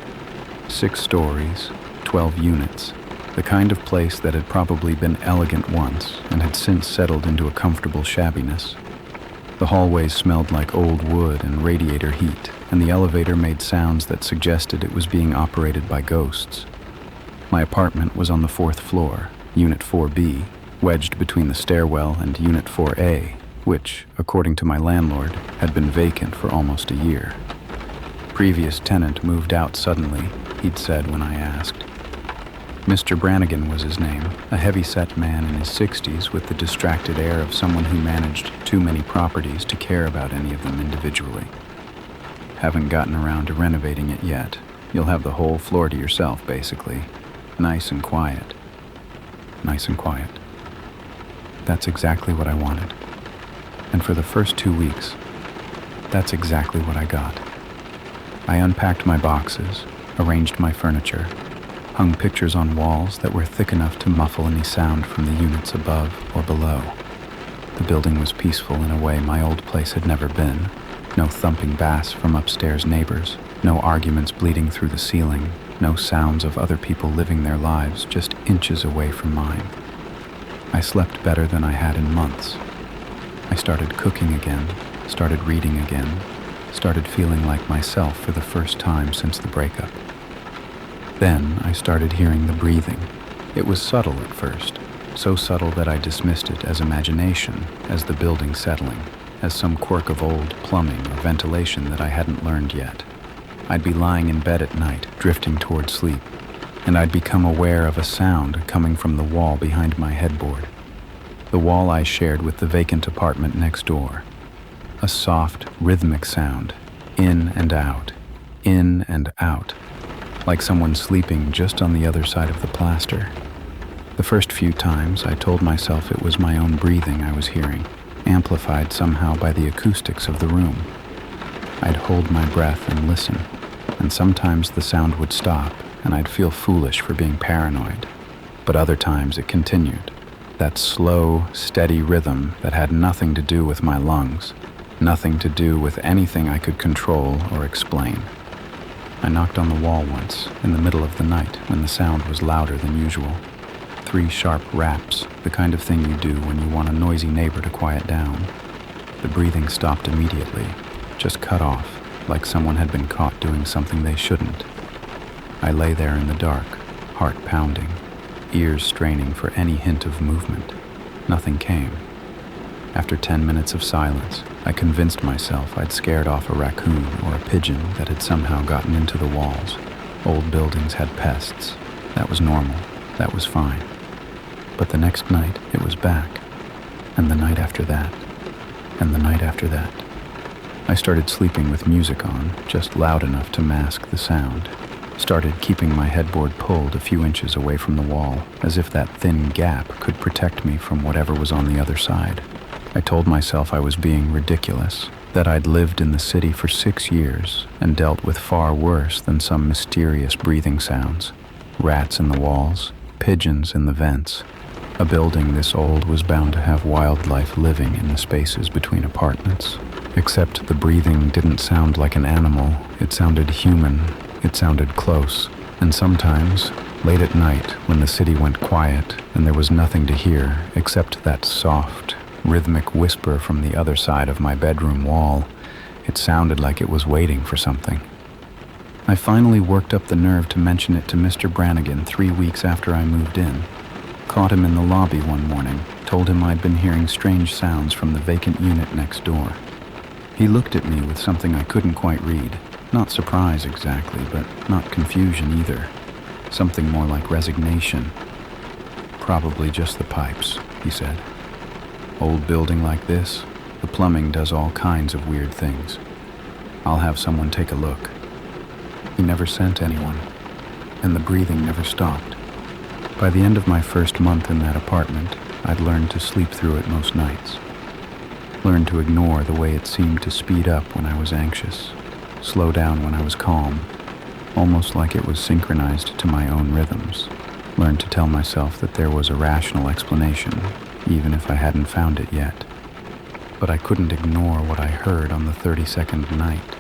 6 stories, 12 units, the kind of place that had probably been elegant once and had since settled into a comfortable shabbiness. The hallways smelled like old wood and radiator heat, and the elevator made sounds that suggested it was being operated by ghosts. My apartment was on the 4th floor, Unit 4B, wedged between the stairwell and Unit 4A, which, according to my landlord, had been vacant for almost a year. Previous tenant moved out suddenly, he'd said when I asked. Mr. Brannigan was his name, a heavy-set man in his 60s with the distracted air of someone who managed too many properties to care about any of them individually. Haven't gotten around to renovating it yet. You'll have the whole floor to yourself, basically. Nice and quiet. Nice and quiet. That's exactly what I wanted. And for the first 2 weeks, that's exactly what I got. I unpacked my boxes, arranged my furniture, hung pictures on walls that were thick enough to muffle any sound from the units above or below. The building was peaceful in a way my old place had never been. No thumping bass from upstairs neighbors, no arguments bleeding through the ceiling, no sounds of other people living their lives just inches away from mine. I slept better than I had in months. I started cooking again, started reading again, started feeling like myself for the first time since the breakup. Then I started hearing the breathing. It was subtle at first, so subtle that I dismissed it as imagination, as the building settling, as some quirk of old plumbing or ventilation that I hadn't learned yet. I'd be lying in bed at night, drifting toward sleep, and I'd become aware of a sound coming from the wall behind my headboard, the wall I shared with the vacant apartment next door. A soft, rhythmic sound, in and out, like someone sleeping just on the other side of the plaster. The first few times, I told myself it was my own breathing I was hearing, amplified somehow by the acoustics of the room. I'd hold my breath and listen, and sometimes the sound would stop, and I'd feel foolish for being paranoid. But other times it continued, that slow, steady rhythm that had nothing to do with my lungs, nothing to do with anything I could control or explain. I knocked on the wall once, in the middle of the night, when the sound was louder than usual. 3 sharp raps, the kind of thing you do when you want a noisy neighbor to quiet down. The breathing stopped immediately, just cut off, like someone had been caught doing something they shouldn't. I lay there in the dark, heart pounding, ears straining for any hint of movement. Nothing came. After 10 minutes of silence, I convinced myself I'd scared off a raccoon or a pigeon that had somehow gotten into the walls. Old buildings had pests. That was normal. That was fine. But the next night, it was back. And the night after that. And the night after that. I started sleeping with music on, just loud enough to mask the sound. Started keeping my headboard pulled a few inches away from the wall, as if that thin gap could protect me from whatever was on the other side. I told myself I was being ridiculous, that I'd lived in the city for 6 years and dealt with far worse than some mysterious breathing sounds. Rats in the walls, pigeons in the vents. A building this old was bound to have wildlife living in the spaces between apartments. Except the breathing didn't sound like an animal, it sounded human, it sounded close. And sometimes, late at night, when the city went quiet and there was nothing to hear except that soft, rhythmic whisper from the other side of my bedroom wall, it sounded like it was waiting for something. I finally worked up the nerve to mention it to Mr. Brannigan 3 weeks after I moved in. Caught him in the lobby one morning, told him I'd been hearing strange sounds from the vacant unit next door. He looked at me with something I couldn't quite read. Not surprise exactly, but not confusion either. Something more like resignation. Probably just the pipes, he said. Old building like this, the plumbing does all kinds of weird things. I'll have someone take a look. He never sent anyone, and the breathing never stopped. By the end of my first month in that apartment, I'd learned to sleep through it most nights. Learned to ignore the way it seemed to speed up when I was anxious, slow down when I was calm, almost like it was synchronized to my own rhythms. Learned to tell myself that there was a rational explanation, even if I hadn't found it yet. But I couldn't ignore what I heard on the 32nd night,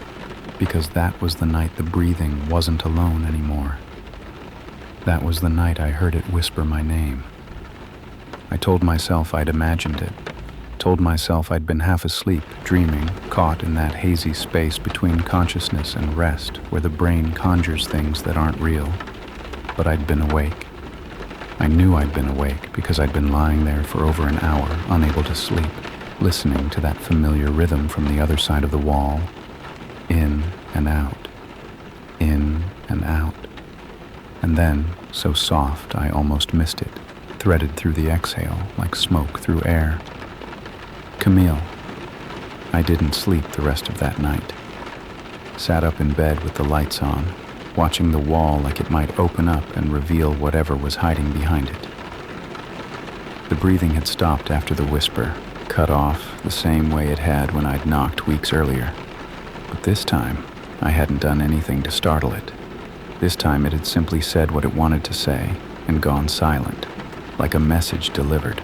because that was the night the breathing wasn't alone anymore. That was the night I heard it whisper my name. I told myself I'd imagined it, told myself I'd been half asleep, dreaming, caught in that hazy space between consciousness and rest, where the brain conjures things that aren't real. But I'd been awake. I knew I'd been awake because I'd been lying there for over an hour, unable to sleep, listening to that familiar rhythm from the other side of the wall. In and out. In and out. And then, so soft I almost missed it, threaded through the exhale like smoke through air. Camille. I didn't sleep the rest of that night. Sat up in bed with the lights on, watching the wall like it might open up and reveal whatever was hiding behind it. The breathing had stopped after the whisper, cut off the same way it had when I'd knocked weeks earlier. But this time, I hadn't done anything to startle it. This time it had simply said what it wanted to say and gone silent, like a message delivered.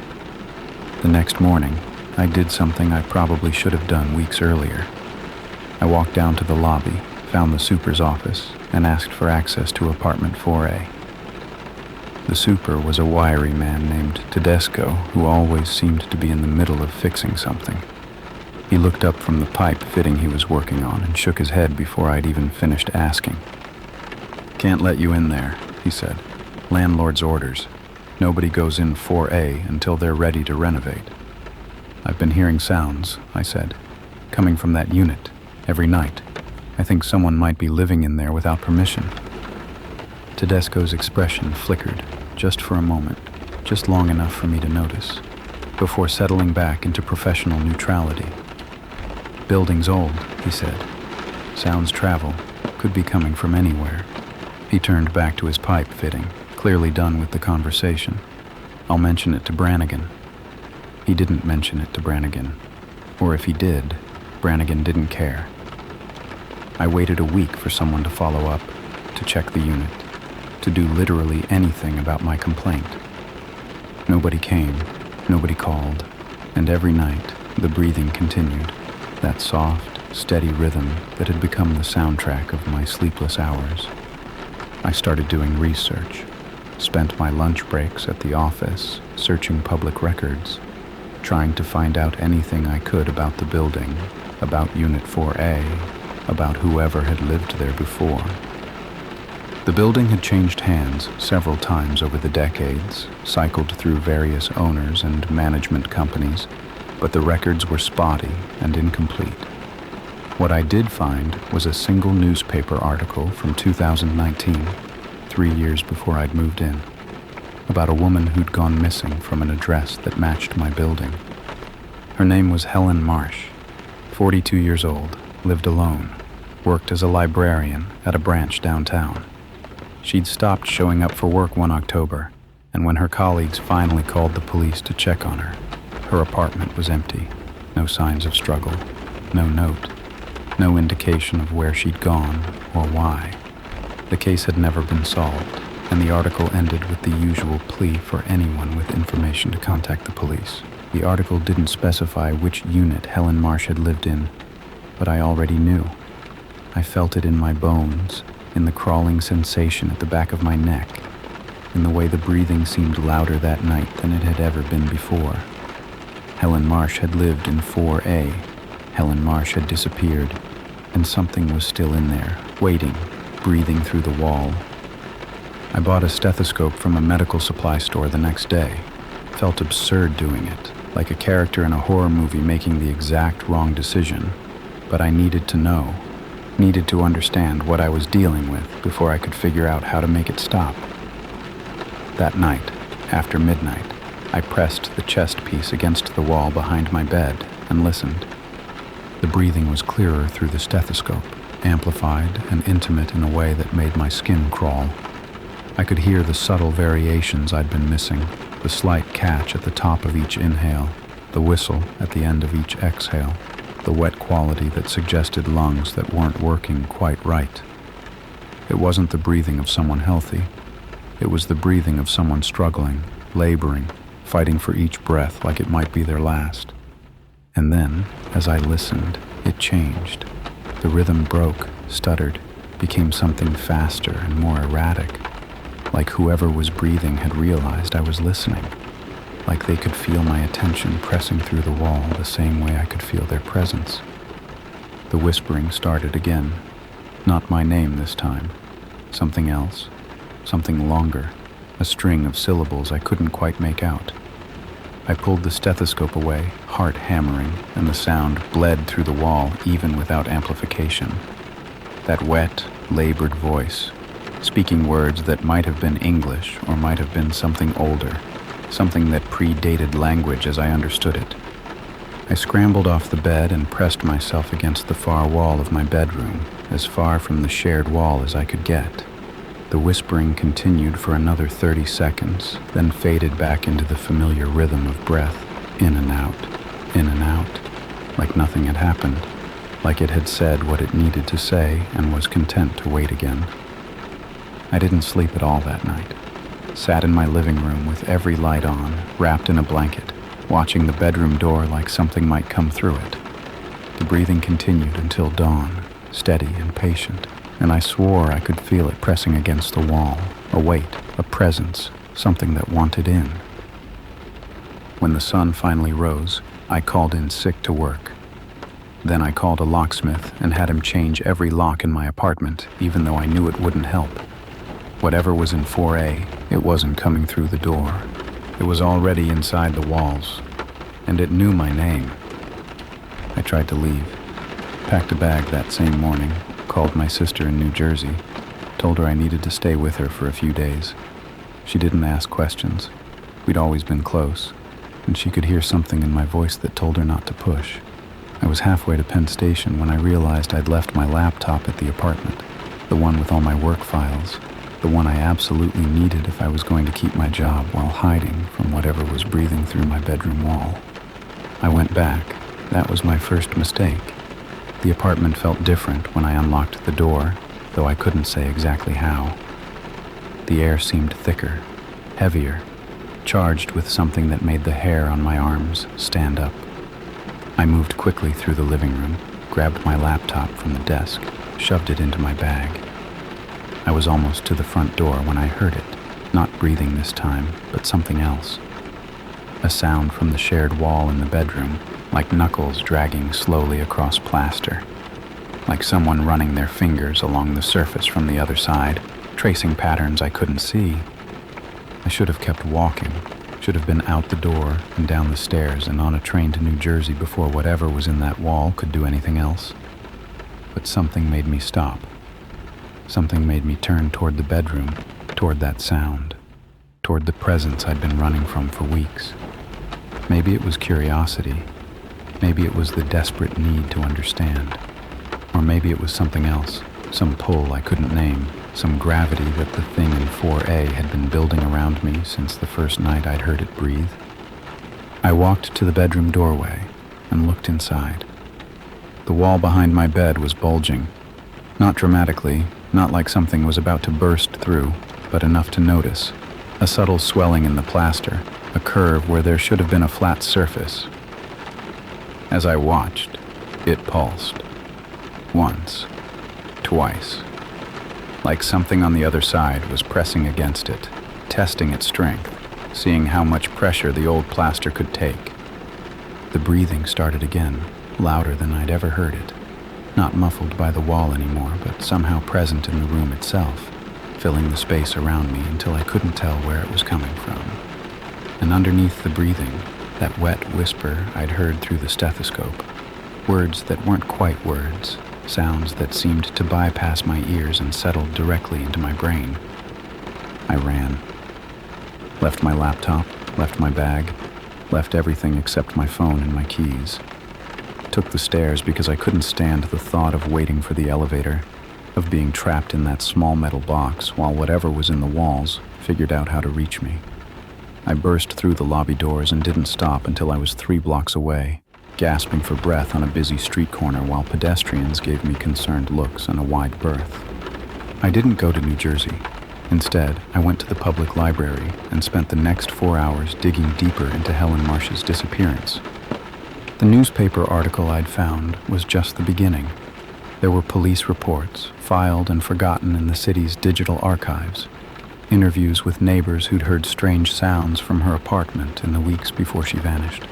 The next morning, I did something I probably should have done weeks earlier. I walked down to the lobby, found the super's office, and asked for access to apartment 4A. The super was a wiry man named Tedesco who always seemed to be in the middle of fixing something. He looked up from the pipe fitting he was working on and shook his head before I'd even finished asking. "Can't let you in there," he said. "Landlord's orders. Nobody goes in 4A until they're ready to renovate." "I've been hearing sounds," I said, "coming from that unit, every night. I think someone might be living in there without permission." Tedesco's expression flickered, just for a moment, just long enough for me to notice, before settling back into professional neutrality. "Building's old," he said. "Sounds travel, could be coming from anywhere." He turned back to his pipe fitting, clearly done with the conversation. "I'll mention it to Brannigan." He didn't mention it to Brannigan. Or if he did, Brannigan didn't care. I waited a week for someone to follow up, to check the unit, to do literally anything about my complaint. Nobody came, nobody called, and every night the breathing continued, that soft, steady rhythm that had become the soundtrack of my sleepless hours. I started doing research, spent my lunch breaks at the office searching public records, trying to find out anything I could about the building, about Unit 4A, about whoever had lived there before. The building had changed hands several times over the decades, cycled through various owners and management companies, but the records were spotty and incomplete. What I did find was a single newspaper article from 2019, 3 years before I'd moved in, about a woman who'd gone missing from an address that matched my building. Her name was Helen Marsh, 42 years old, lived alone, worked as a librarian at a branch downtown. She'd stopped showing up for work one October, and when her colleagues finally called the police to check on her, her apartment was empty. No signs of struggle, no note, no indication of where she'd gone or why. The case had never been solved, and the article ended with the usual plea for anyone with information to contact the police. The article didn't specify which unit Helen Marsh had lived in, but I already knew. I felt it in my bones, in the crawling sensation at the back of my neck, in the way the breathing seemed louder that night than it had ever been before. Helen Marsh had lived in 4A. Helen Marsh had disappeared, and something was still in there, waiting, breathing through the wall. I bought a stethoscope from a medical supply store the next day. Felt absurd doing it, like a character in a horror movie making the exact wrong decision, but I needed to know. Needed to understand what I was dealing with before I could figure out how to make it stop. That night, after midnight, I pressed the chest piece against the wall behind my bed and listened. The breathing was clearer through the stethoscope, amplified and intimate in a way that made my skin crawl. I could hear the subtle variations I'd been missing, the slight catch at the top of each inhale, the whistle at the end of each exhale, the wet quality that suggested lungs that weren't working quite right. It wasn't the breathing of someone healthy. It was the breathing of someone struggling, laboring, fighting for each breath like it might be their last. And then, as I listened, it changed. The rhythm broke, stuttered, became something faster and more erratic, like whoever was breathing had realized I was listening. Like they could feel my attention pressing through the wall the same way I could feel their presence. The whispering started again. Not my name this time. Something else. Something longer. A string of syllables I couldn't quite make out. I pulled the stethoscope away, heart hammering, and the sound bled through the wall even without amplification. That wet, labored voice, speaking words that might have been English or might have been something older. Something that predated language as I understood it. I scrambled off the bed and pressed myself against the far wall of my bedroom, as far from the shared wall as I could get. The whispering continued for another 30 seconds, then faded back into the familiar rhythm of breath, in and out, like nothing had happened, like it had said what it needed to say and was content to wait again. I didn't sleep at all that night. Sat in my living room with every light on, wrapped in a blanket, watching the bedroom door like something might come through it. The breathing continued until dawn, steady and patient, and I swore I could feel it pressing against the wall, a weight, a presence, something that wanted in. When the sun finally rose, I called in sick to work. Then I called a locksmith and had him change every lock in my apartment, even though I knew it wouldn't help. Whatever was in 4A, it wasn't coming through the door. It was already inside the walls, and it knew my name. I tried to leave, packed a bag that same morning, called my sister in New Jersey, told her I needed to stay with her for a few days. She didn't ask questions. We'd always been close, and she could hear something in my voice that told her not to push. I was halfway to Penn Station when I realized I'd left my laptop at the apartment, the one with all my work files, the one I absolutely needed if I was going to keep my job while hiding from whatever was breathing through my bedroom wall. I went back. That was my first mistake. The apartment felt different when I unlocked the door, though I couldn't say exactly how. The air seemed thicker, heavier, charged with something that made the hair on my arms stand up. I moved quickly through the living room, grabbed my laptop from the desk, shoved it into my bag. I was almost to the front door when I heard it, Not breathing this time, but something else. A sound from the shared wall in the bedroom, like knuckles dragging slowly across plaster. Like someone running their fingers along the surface from the other side, tracing patterns I couldn't see. I should have kept walking, should have been out the door and down the stairs and on a train to New Jersey before whatever was in that wall could do anything else. But something made me stop. Something made me turn toward the bedroom, toward that sound, toward the presence I'd been running from for weeks. Maybe it was curiosity. Maybe it was the desperate need to understand. Or maybe it was something else, some pull I couldn't name, some gravity that the thing in 4A had been building around me since the first night I'd heard it breathe. I walked to the bedroom doorway and looked inside. The wall behind my bed was bulging. Not dramatically, not like something was about to burst through, but enough to notice. A subtle swelling in the plaster, a curve where there should have been a flat surface. As I watched, it pulsed. Once, twice. Like something on the other side was pressing against it, testing its strength, seeing how much pressure the old plaster could take. The breathing started again, louder than I'd ever heard it. Not muffled by the wall anymore, but somehow present in the room itself, filling the space around me until I couldn't tell where it was coming from. And underneath the breathing, that wet whisper I'd heard through the stethoscope, words that weren't quite words, sounds that seemed to bypass my ears and settled directly into my brain. I ran. Left my laptop, left my bag, left everything except my phone and my keys. Took the stairs because I couldn't stand the thought of waiting for the elevator, of being trapped in that small metal box while whatever was in the walls figured out how to reach me. I burst through the lobby doors and didn't stop until I was 3 blocks away, gasping for breath on a busy street corner while pedestrians gave me concerned looks and a wide berth. I didn't go to New Jersey. Instead, I went to the public library and spent the next 4 hours digging deeper into Helen Marsh's disappearance. The newspaper article I'd found was just the beginning. There were police reports, filed and forgotten in the city's digital archives, interviews with neighbors who'd heard strange sounds from her apartment in the weeks before she vanished.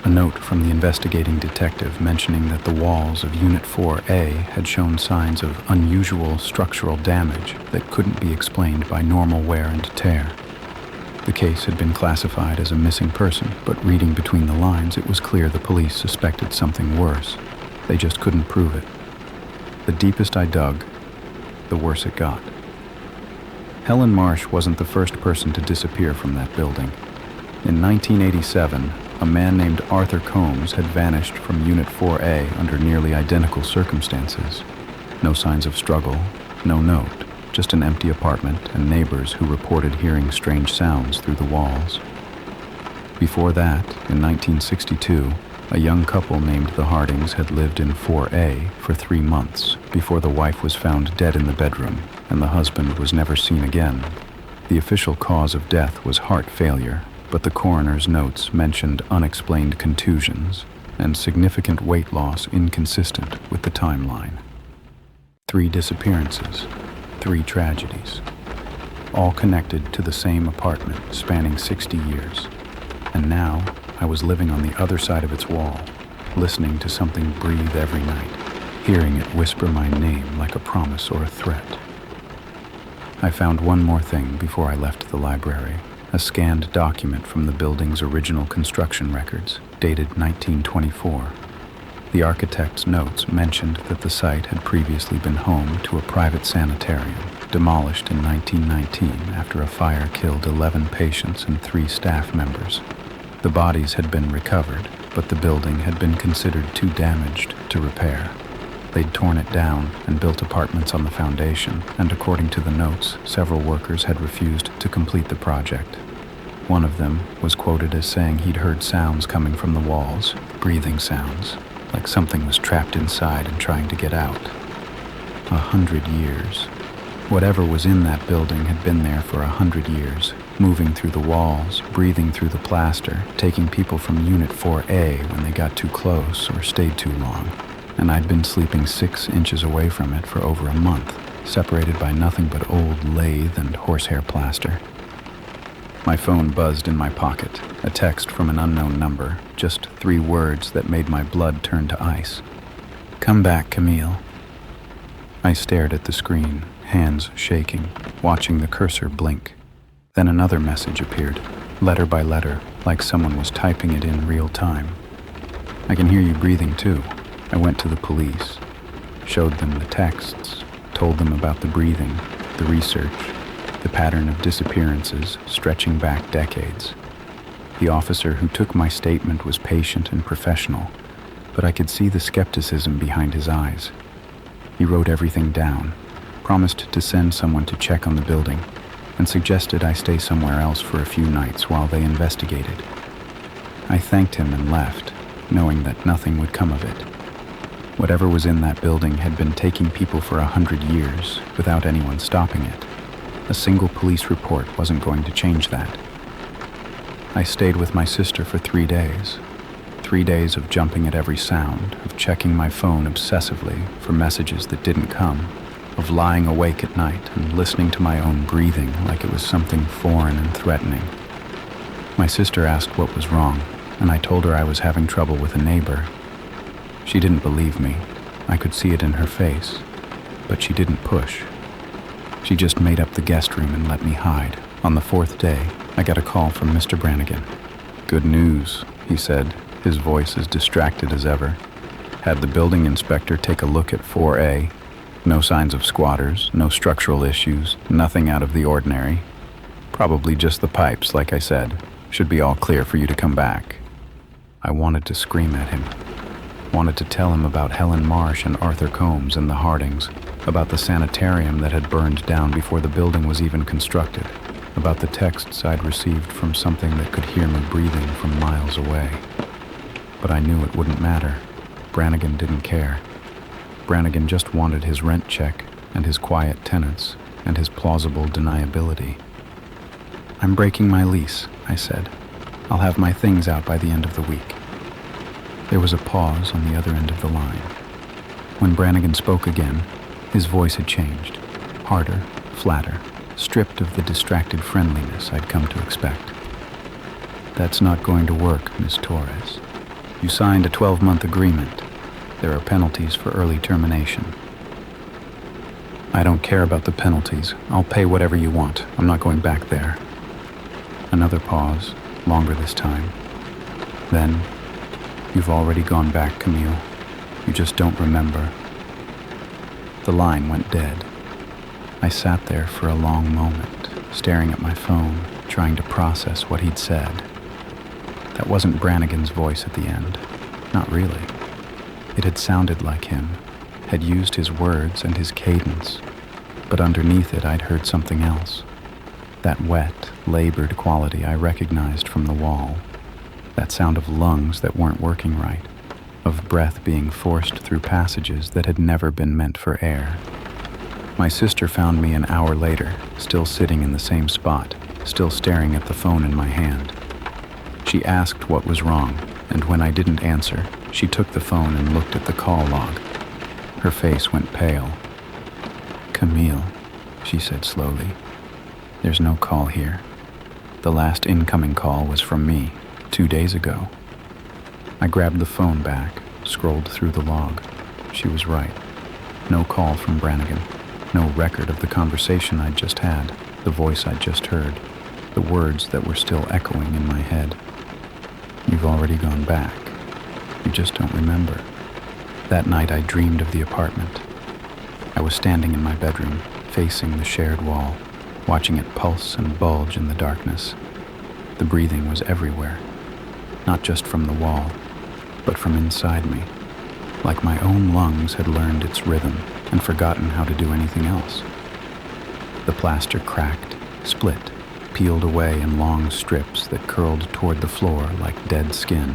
A note from the investigating detective mentioning that the walls of Unit 4A had shown signs of unusual structural damage that couldn't be explained by normal wear and tear. The case had been classified as a missing person, but reading between the lines, it was clear the police suspected something worse. They just couldn't prove it. The deepest I dug, the worse it got. Helen Marsh wasn't the first person to disappear from that building. In 1987, a man named Arthur Combs had vanished from Unit 4A under nearly identical circumstances. No signs of struggle, no note, just an empty apartment and neighbors who reported hearing strange sounds through the walls. Before that, in 1962, a young couple named the Hardings had lived in 4A for 3 months before the wife was found dead in the bedroom and the husband was never seen again. The official cause of death was heart failure, but the coroner's notes mentioned unexplained contusions and significant weight loss inconsistent with the timeline. 3 disappearances, 3 tragedies, all connected to the same apartment spanning 60 years. And now I was living on the other side of its wall, listening to something breathe every night, hearing it whisper my name like a promise or a threat. I found one more thing before I left the library, a scanned document from the building's original construction records, dated 1924. The architect's notes mentioned that the site had previously been home to a private sanitarium, demolished in 1919 after a fire killed 11 patients and 3 staff members. The bodies had been recovered, but the building had been considered too damaged to repair. They'd torn it down and built apartments on the foundation, and according to the notes, several workers had refused to complete the project. One of them was quoted as saying he'd heard sounds coming from the walls, breathing sounds, like something was trapped inside and trying to get out. 100 years. Whatever was in that building had been there for 100 years, moving through the walls, breathing through the plaster, taking people from Unit 4A when they got too close or stayed too long. And I'd been sleeping 6 inches away from it for over a month, separated by nothing but old lathe and horsehair plaster. My phone buzzed in my pocket, a text from an unknown number, just 3 words that made my blood turn to ice. "Come back, Camille." I stared at the screen, hands shaking, watching the cursor blink. Then another message appeared, letter by letter, like someone was typing it in real time. "I can hear you breathing too." I went to the police, showed them the texts, told them about the breathing, the research, the pattern of disappearances stretching back decades. The officer who took my statement was patient and professional, but I could see the skepticism behind his eyes. He wrote everything down, promised to send someone to check on the building, and suggested I stay somewhere else for a few nights while they investigated. I thanked him and left, knowing that nothing would come of it. Whatever was in that building had been taking people for 100 years without anyone stopping it. A single police report wasn't going to change that. I stayed with my sister for 3 days. 3 days of jumping at every sound, of checking my phone obsessively for messages that didn't come, of lying awake at night and listening to my own breathing like it was something foreign and threatening. My sister asked what was wrong, and I told her I was having trouble with a neighbor. She didn't believe me. I could see it in her face, but she didn't push. She just made up the guest room and let me hide. On the 4th day, I got a call from Mr. Brannigan. "Good news," he said, his voice as distracted as ever. "Had the building inspector take a look at 4A. No signs of squatters, no structural issues, nothing out of the ordinary. Probably just the pipes, like I said. Should be all clear for you to come back." I wanted to scream at him. Wanted to tell him about Helen Marsh and Arthur Combs and the Hardings, about the sanitarium that had burned down before the building was even constructed, about the texts I'd received from something that could hear me breathing from miles away. But I knew it wouldn't matter. Brannigan didn't care. Brannigan just wanted his rent check and his quiet tenants and his plausible deniability. "I'm breaking my lease," I said. "I'll have my things out by the end of the week." There was a pause on the other end of the line. When Brannigan spoke again, his voice had changed, harder, flatter, stripped of the distracted friendliness I'd come to expect. "That's not going to work, Miss Torres. You signed a 12-month agreement. There are penalties for early termination." "I don't care about the penalties. I'll pay whatever you want. I'm not going back there." Another pause, longer this time. Then, "You've already gone back, Camille. You just don't remember." The line went dead. I sat there for a long moment, staring at my phone, trying to process what he'd said. That wasn't Brannigan's voice at the end. Not really. It had sounded like him, had used his words and his cadence, but underneath it I'd heard something else. That wet, labored quality I recognized from the wall. That sound of lungs that weren't working right, of breath being forced through passages that had never been meant for air. My sister found me an hour later, still sitting in the same spot, still staring at the phone in my hand. She asked what was wrong, and when I didn't answer, she took the phone and looked at the call log. Her face went pale. "Camille," she said slowly, "there's no call here. The last incoming call was from me, 2 days ago." I grabbed the phone back, scrolled through the log. She was right. No call from Brannigan. No record of the conversation I'd just had, the voice I'd just heard, the words that were still echoing in my head. "You've already gone back. You just don't remember." That night I dreamed of the apartment. I was standing in my bedroom, facing the shared wall, watching it pulse and bulge in the darkness. The breathing was everywhere, not just from the wall, but from inside me, like my own lungs had learned its rhythm and forgotten how to do anything else. The plaster cracked, split, peeled away in long strips that curled toward the floor like dead skin.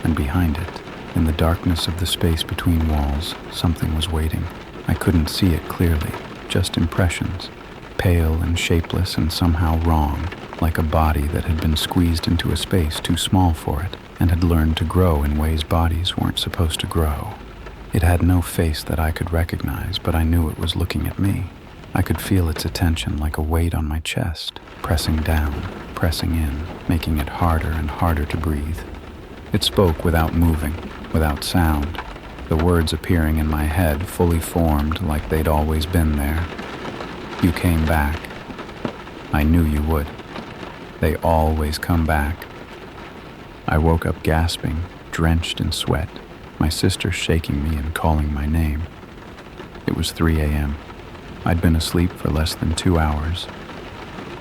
And behind it, in the darkness of the space between walls, something was waiting. I couldn't see it clearly, just impressions, pale and shapeless and somehow wrong, like a body that had been squeezed into a space too small for it and had learned to grow in ways bodies weren't supposed to grow. It had no face that I could recognize, but I knew it was looking at me. I could feel its attention like a weight on my chest, pressing down, pressing in, making it harder and harder to breathe. It spoke without moving, without sound, the words appearing in my head fully formed like they'd always been there. You came back. I knew you would. They always come back. I woke up gasping, drenched in sweat, my sister shaking me and calling my name. It was 3 a.m. I'd been asleep for less than 2 hours,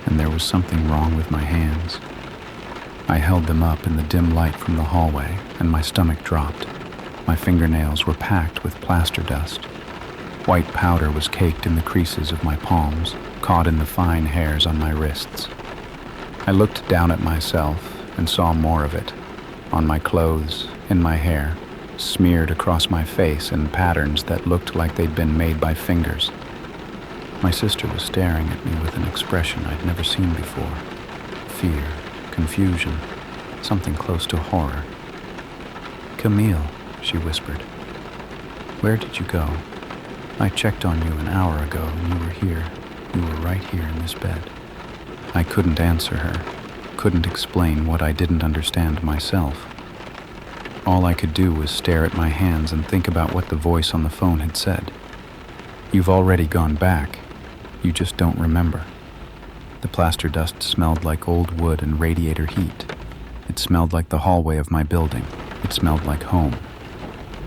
and there was something wrong with my hands. I held them up in the dim light from the hallway, and my stomach dropped. My fingernails were packed with plaster dust. White powder was caked in the creases of my palms, caught in the fine hairs on my wrists. I looked down at myself and saw more of it, on my clothes, in my hair, smeared across my face in patterns that looked like they'd been made by fingers. My sister was staring at me with an expression I'd never seen before. Fear, confusion, something close to horror. "Camille," she whispered. "Where did you go? I checked on you an hour ago and you were here. You were right here in this bed." I couldn't answer her, couldn't explain what I didn't understand myself. All I could do was stare at my hands and think about what the voice on the phone had said. "You've already gone back. You just don't remember." The plaster dust smelled like old wood and radiator heat. It smelled like the hallway of my building. It smelled like home.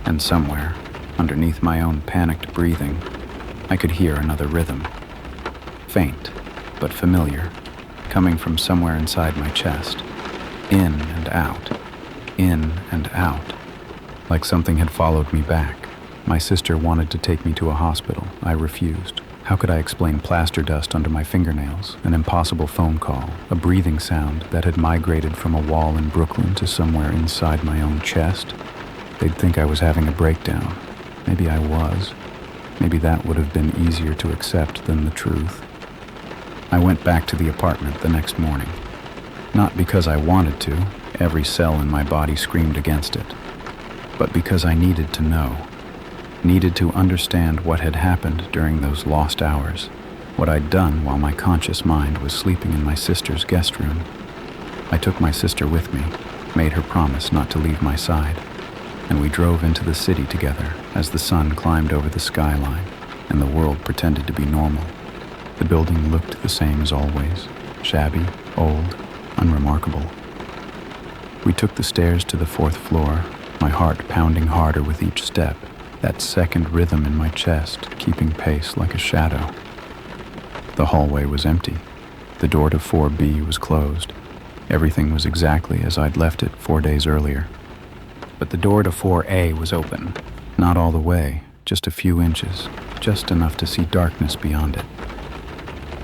And somewhere, underneath my own panicked breathing, I could hear another rhythm. Faint, but familiar, coming from somewhere inside my chest. In and out, in and out, like something had followed me back. My sister wanted to take me to a hospital. I refused. How could I explain plaster dust under my fingernails, an impossible phone call, a breathing sound that had migrated from a wall in Brooklyn to somewhere inside my own chest? They'd think I was having a breakdown. Maybe I was. Maybe that would have been easier to accept than the truth. I went back to the apartment the next morning. Not because I wanted to, every cell in my body screamed against it, but because I needed to know. Needed to understand what had happened during those lost hours, what I'd done while my conscious mind was sleeping in my sister's guest room. I took my sister with me, made her promise not to leave my side, and we drove into the city together as the sun climbed over the skyline and the world pretended to be normal. The building looked the same as always, shabby, old, unremarkable. We took the stairs to the 4th floor, my heart pounding harder with each step, that second rhythm in my chest keeping pace like a shadow. The hallway was empty. The door to 4B was closed. Everything was exactly as I'd left it 4 days earlier. But the door to 4A was open, not all the way, just a few inches, just enough to see darkness beyond it.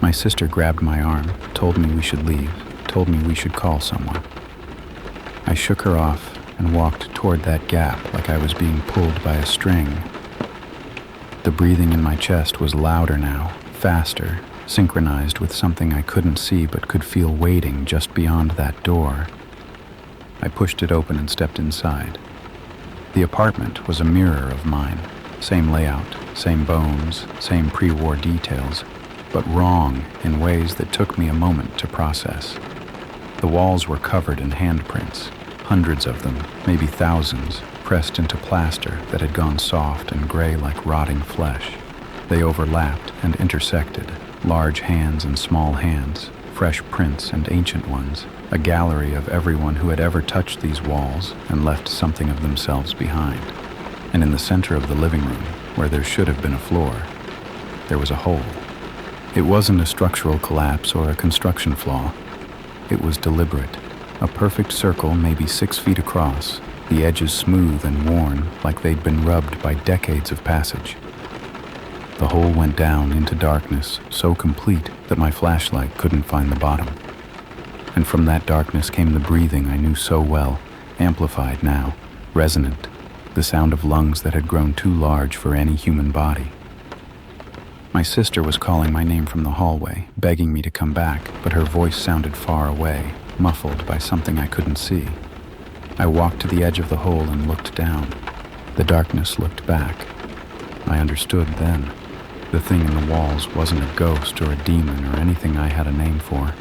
My sister grabbed my arm, told me we should leave, told me we should call someone. I shook her off and walked toward that gap like I was being pulled by a string. The breathing in my chest was louder now, faster, synchronized with something I couldn't see but could feel waiting just beyond that door. I pushed it open and stepped inside. The apartment was a mirror of mine, same layout, same bones, same pre-war details, but wrong in ways that took me a moment to process. The walls were covered in handprints, hundreds of them, maybe thousands, pressed into plaster that had gone soft and gray like rotting flesh. They overlapped and intersected, large hands and small hands, fresh prints and ancient ones, a gallery of everyone who had ever touched these walls and left something of themselves behind. And in the center of the living room, where there should have been a floor, there was a hole. It wasn't a structural collapse or a construction flaw. It was deliberate. A perfect circle maybe 6 feet across, the edges smooth and worn like they'd been rubbed by decades of passage. The hole went down into darkness, so complete that my flashlight couldn't find the bottom. And from that darkness came the breathing I knew so well, amplified now, resonant, the sound of lungs that had grown too large for any human body. My sister was calling my name from the hallway, begging me to come back, but her voice sounded far away, muffled by something I couldn't see. I walked to the edge of the hole and looked down. The darkness looked back. I understood then. The thing in the walls wasn't a ghost or a demon or anything I had a name for.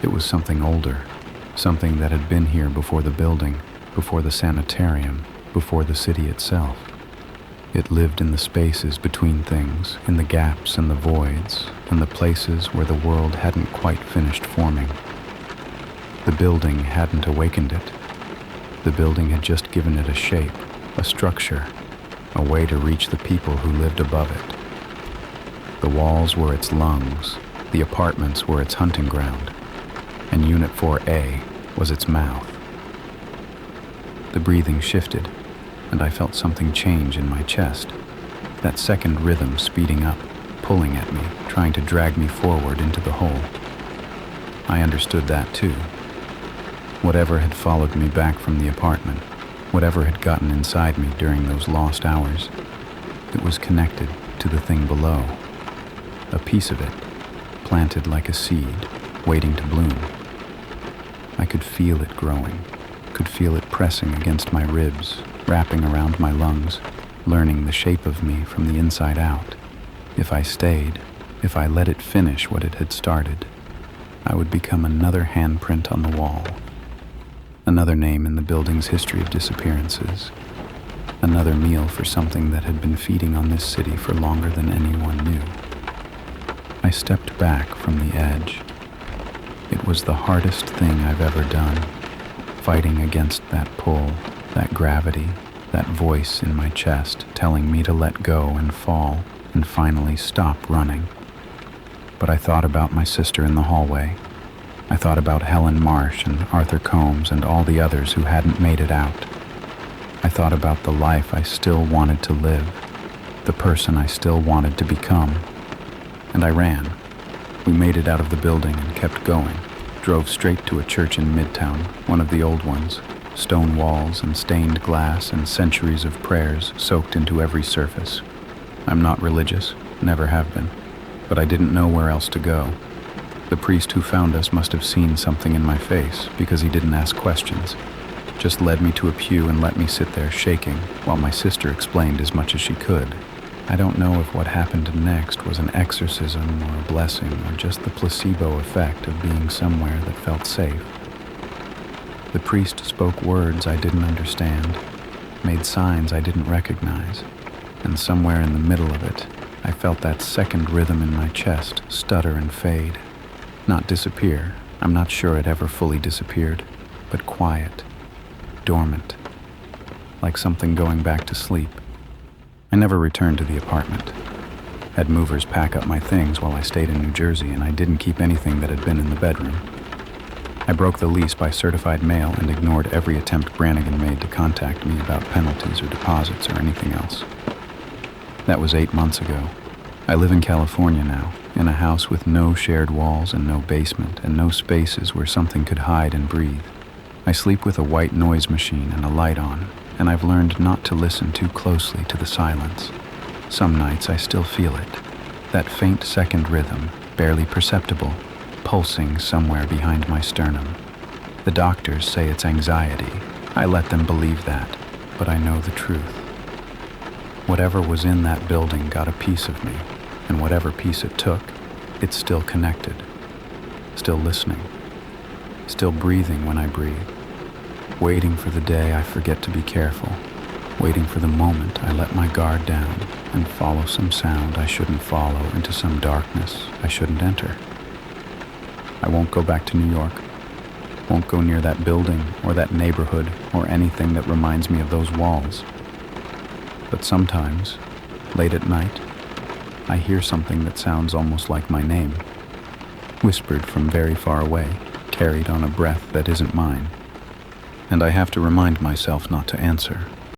It was something older, something that had been here before the building, before the sanitarium, before the city itself. It lived in the spaces between things, in the gaps and the voids, and the places where the world hadn't quite finished forming. The building hadn't awakened it. The building had just given it a shape, a structure, a way to reach the people who lived above it. The walls were its lungs, the apartments were its hunting ground, and Unit 4A was its mouth. The breathing shifted, and I felt something change in my chest, that second rhythm speeding up, pulling at me, trying to drag me forward into the hole. I understood that too. Whatever had followed me back from the apartment, whatever had gotten inside me during those lost hours, it was connected to the thing below. A piece of it, planted like a seed, waiting to bloom. I could feel it growing, could feel it pressing against my ribs, wrapping around my lungs, learning the shape of me from the inside out. If I stayed, if I let it finish what it had started, I would become another handprint on the wall, another name in the building's history of disappearances, another meal for something that had been feeding on this city for longer than anyone knew. I stepped back from the edge. It was the hardest thing I've ever done, fighting against that pull, that gravity, that voice in my chest telling me to let go and fall and finally stop running. But I thought about my sister in the hallway. I thought about Helen Marsh and Arthur Combs and all the others who hadn't made it out. I thought about the life I still wanted to live, the person I still wanted to become. And I ran. We made it out of the building and kept going, drove straight to a church in Midtown, one of the old ones, stone walls and stained glass and centuries of prayers soaked into every surface. I'm not religious, never have been, but I didn't know where else to go. The priest who found us must have seen something in my face because he didn't ask questions, just led me to a pew and let me sit there shaking while my sister explained as much as she could. I don't know if what happened next was an exorcism or a blessing or just the placebo effect of being somewhere that felt safe. The priest spoke words I didn't understand, made signs I didn't recognize, and somewhere in the middle of it, I felt that second rhythm in my chest stutter and fade. Not disappear, I'm not sure it ever fully disappeared, but quiet, dormant, like something going back to sleep. I never returned to the apartment. Had movers pack up my things while I stayed in New Jersey, and I didn't keep anything that had been in the bedroom. I broke the lease by certified mail and ignored every attempt Brannigan made to contact me about penalties or deposits or anything else. That was 8 months ago. I live in California now, in a house with no shared walls and no basement and no spaces where something could hide and breathe. I sleep with a white noise machine and a light on, and I've learned not to listen too closely to the silence. Some nights I still feel it, that faint second rhythm, barely perceptible, pulsing somewhere behind my sternum. The doctors say it's anxiety. I let them believe that, but I know the truth. Whatever was in that building got a piece of me, and whatever piece it took, it's still connected, still listening, still breathing when I breathe, waiting for the day I forget to be careful, waiting for the moment I let my guard down and follow some sound I shouldn't follow into some darkness I shouldn't enter. I won't go back to New York, won't go near that building or that neighborhood or anything that reminds me of those walls. But sometimes, late at night, I hear something that sounds almost like my name, whispered from very far away, carried on a breath that isn't mine. And I have to remind myself not to answer,